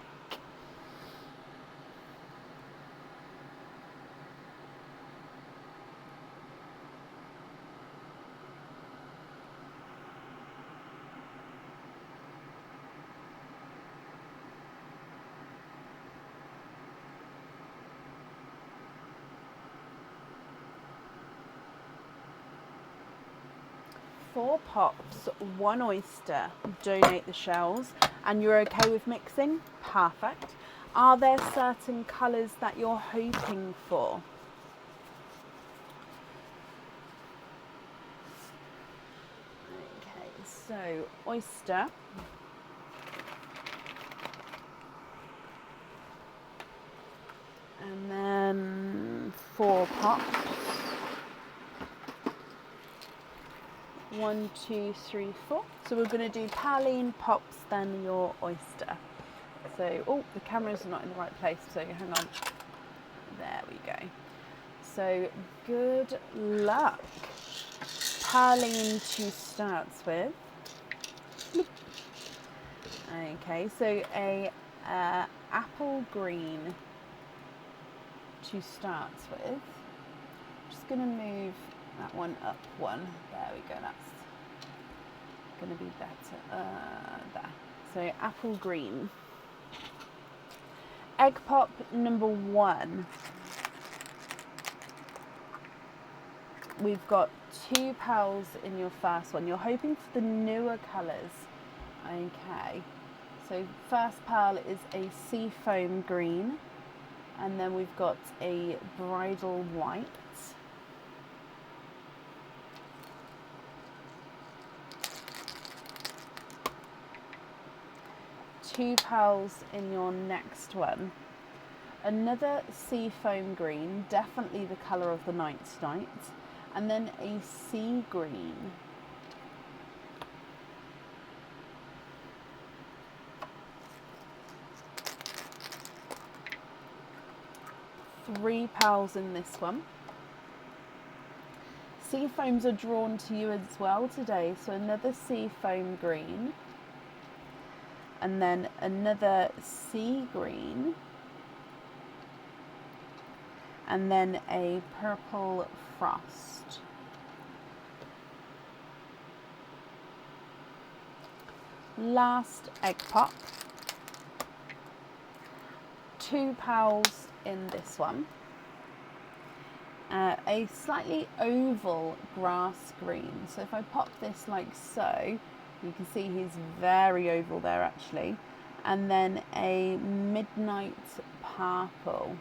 Four pops, 1 oyster, donate the shells, and you're okay with mixing? Perfect. Are there certain colours that you're hoping for? Okay, so oyster. And then 4 pops. 1, 2, 3, 4. So we're going to do Pauline, pops, then your oyster. So, oh, the camera's not in the right place, so hang on. There we go. So, good luck. Pauline to start with. Okay, so a apple green to start with. Just going to move that one up 1. There we go, that's going to be better. There. So apple green. Egg pop number 1. We've got 2 pearls in your first one. You're hoping for the newer colours. Okay. So first pearl is a sea foam green. And then we've got a bridal white. 2 pearls in your next one. Another sea foam green, definitely the colour of the night tonight. And then a sea green. Three pearls in this one. Sea foams are drawn to you as well today, so another sea foam green. And then another sea green, and then a purple frost. Last egg pop. 2 pearls in this one. a slightly oval grass green. So if I pop this like so, you can see he's very oval there actually. And then a midnight purple.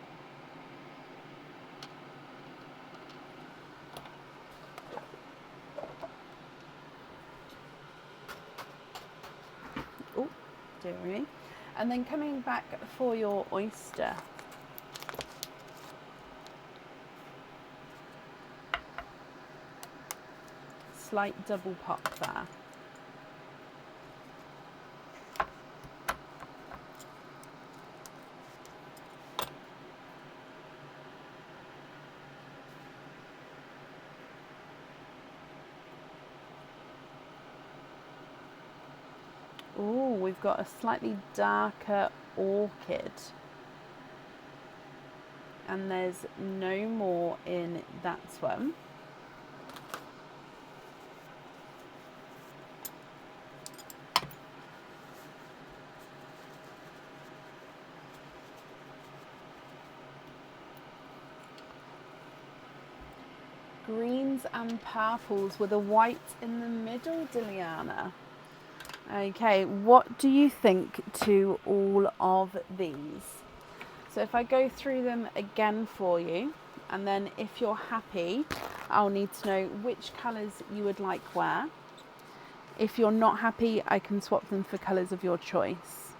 Oh, dearie. And then coming back for your oyster. Slight double pop there. Oh, we've got a slightly darker orchid. And there's no more in that one. Greens and purples with a white in the middle, Diliana. Okay, what do you think to all of these? So if I go through them again for you, and then if you're happy, I'll need to know which colours you would like where. If you're not happy, I can swap them for colours of your choice.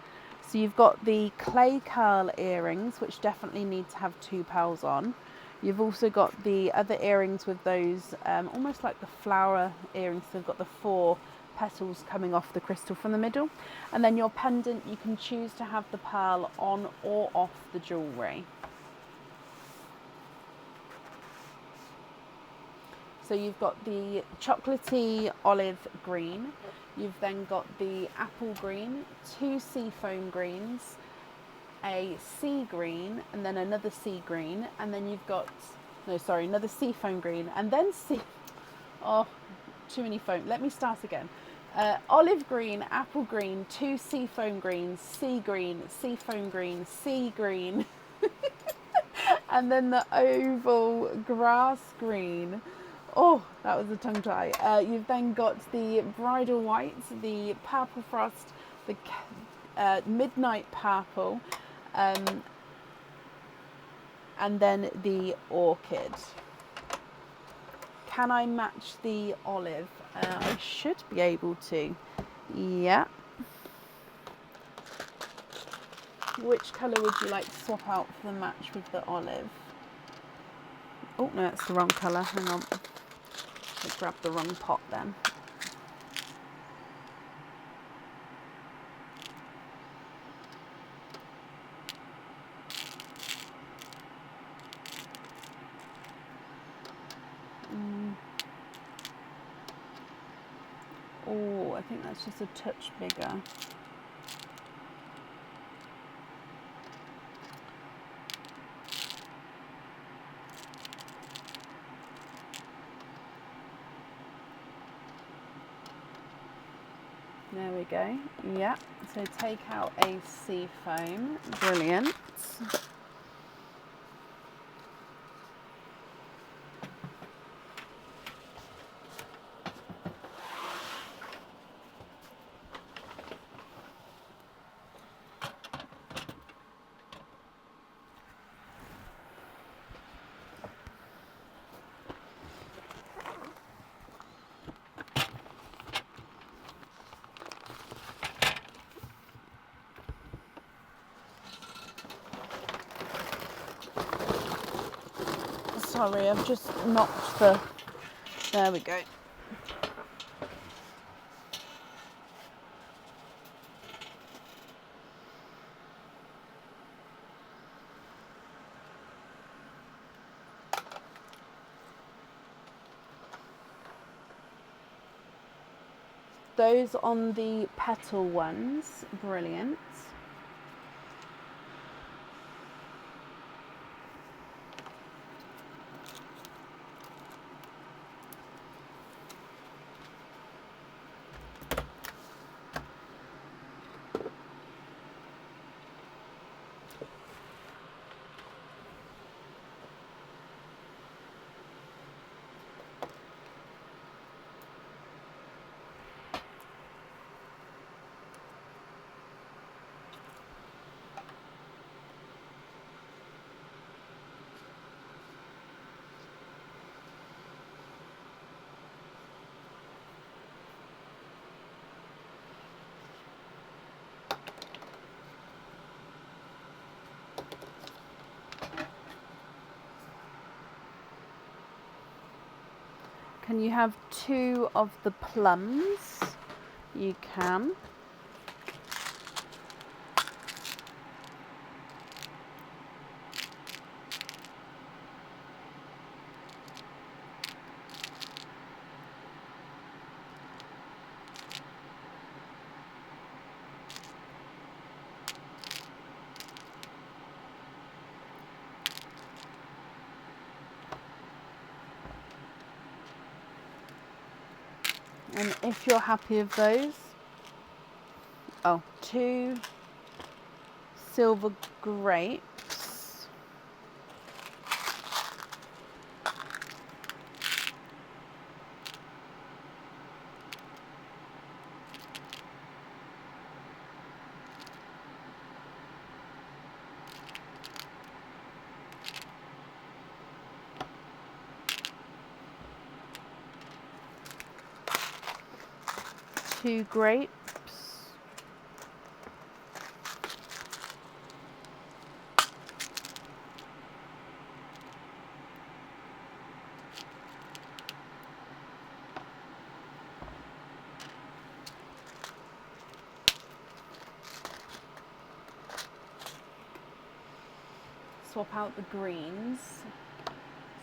So you've got the clay curl earrings, which definitely need to have 2 pearls on. You've also got the other earrings with those almost like the flower earrings. So they've got the 4 petals coming off the crystal from the middle. And then your pendant, you can choose to have the pearl on or off the jewellery. So you've got the chocolatey olive green. You've then got the apple green, 2 seafoam greens, a sea green, and then another sea green, and then you've got, another seafoam green, and then too many foam. Let me start again. Olive green, apple green, 2 seafoam greens, sea green, seafoam green, sea green, and then the oval grass green. Oh, that was a tongue tie. You've then got the bridal white, the purple frost, the midnight purple, and then the orchid. Can I match the olive? I should be able to. Yeah. Which colour would you like to swap out for the match with the olive? Oh, no, that's the wrong colour. Hang on. I grabbed the wrong pot then. Oh, I think that's just a touch bigger. There we go. Yeah. So take out a sea foam. Brilliant. Sorry, I've just knocked the... There we go. Those on the petal ones, brilliant. Can you have 2 of the plums? You can. And if you're happy with those, 2 silver grapes. Two grapes. Swap out the greens.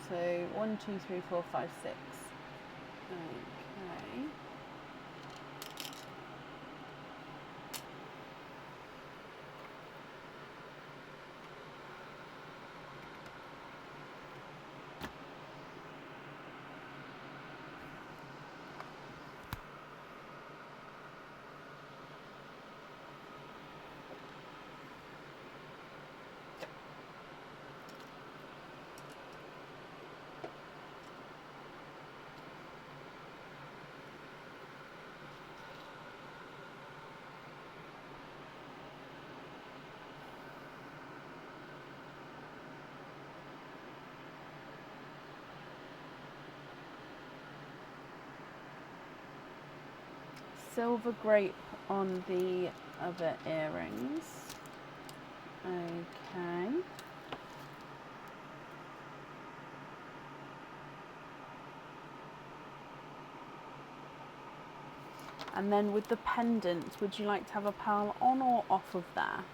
So 1, 2, 3, 4, 5, 6. Okay. Silver grape on the other earrings. Okay. And then with the pendant, would you like to have a pearl on or off of there?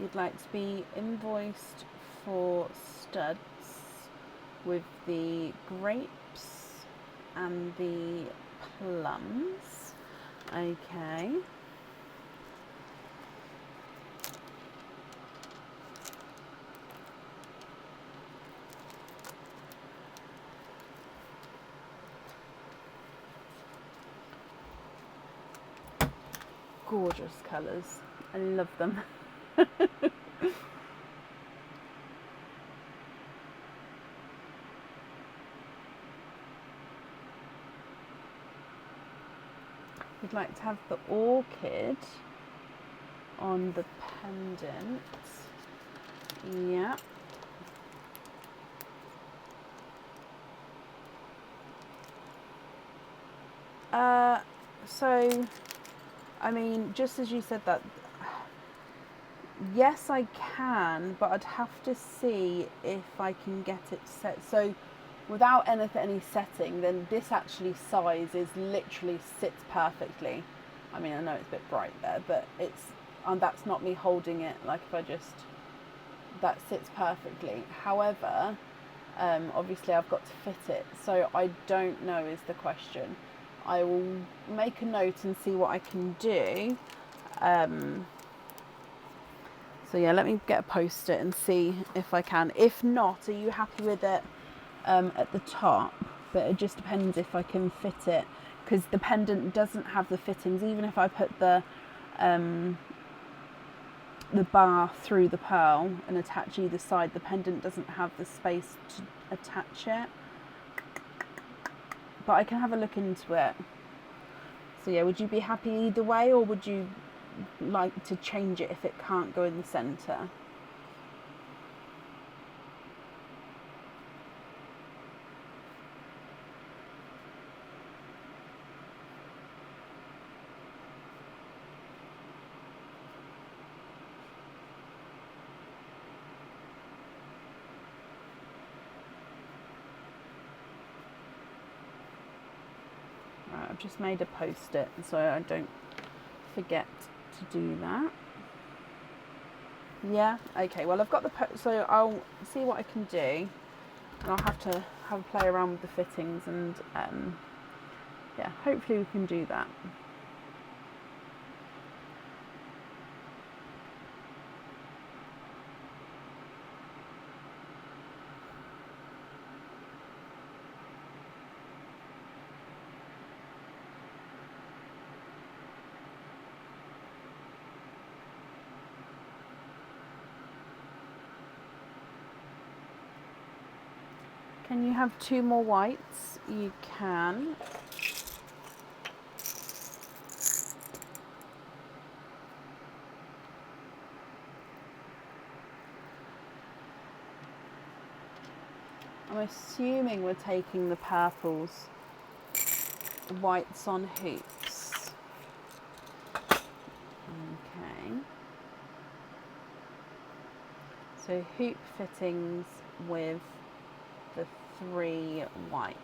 You'd like to be invoiced for studs with the grapes and the plums. Okay. Gorgeous colours. I love them. We'd like to have the orchid on the pendant. Yeah. So, I mean, just as you said that, yes, I can, but I'd have to see if I can get it set. So, without any setting, then this actually size is literally sits perfectly. I mean, I know it's a bit bright there, but it's, and that's not me holding it. Like if I just, that sits perfectly. However, Obviously I've got to fit it, so I don't know is the question. I will make a note and see what I can do. So yeah, let me get a post-it and see if I can. If not, are you happy with it at the top? But it just depends if I can fit it, because the pendant doesn't have the fittings. Even if I put the bar through the pearl and attach either side, the pendant doesn't have the space to attach it. But I can have a look into it. So yeah, would you be happy either way, or would you like to change it if it can't go in the centre? Right, I've just made a post-it so I don't forget to do that. Yeah, okay, well I've got the so I'll see what I can do, and I'll have to have a play around with the fittings, and yeah, hopefully we can do that. Can you have 2 more whites? You can. I'm assuming we're taking the purples, whites on hoops. Okay. So hoop fittings with the 3 whites.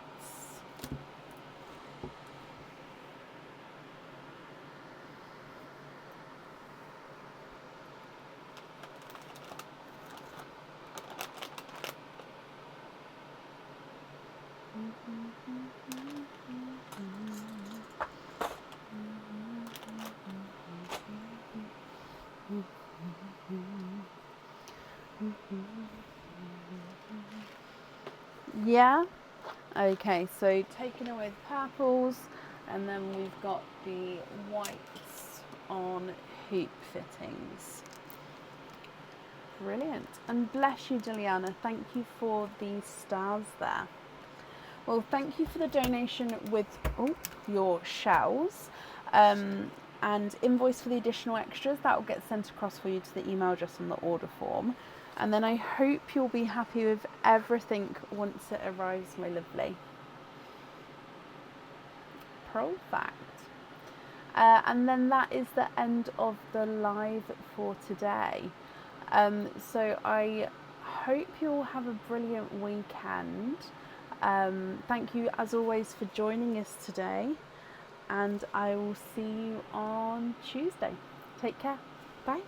Yeah? Okay, so taking away the purples, and then we've got the whites on hoop fittings. Brilliant. And bless you, Juliana. Thank you for the stars there. Well, thank you for the donation with your shells, and invoice for the additional extras. That will get sent across for you to the email address on the order form. And then I hope you'll be happy with everything once it arrives, my lovely. Perfect. And then that is the end of the live for today. So I hope you'll have a brilliant weekend. Thank you as always for joining us today, and I will see you on Tuesday. Take care. Bye.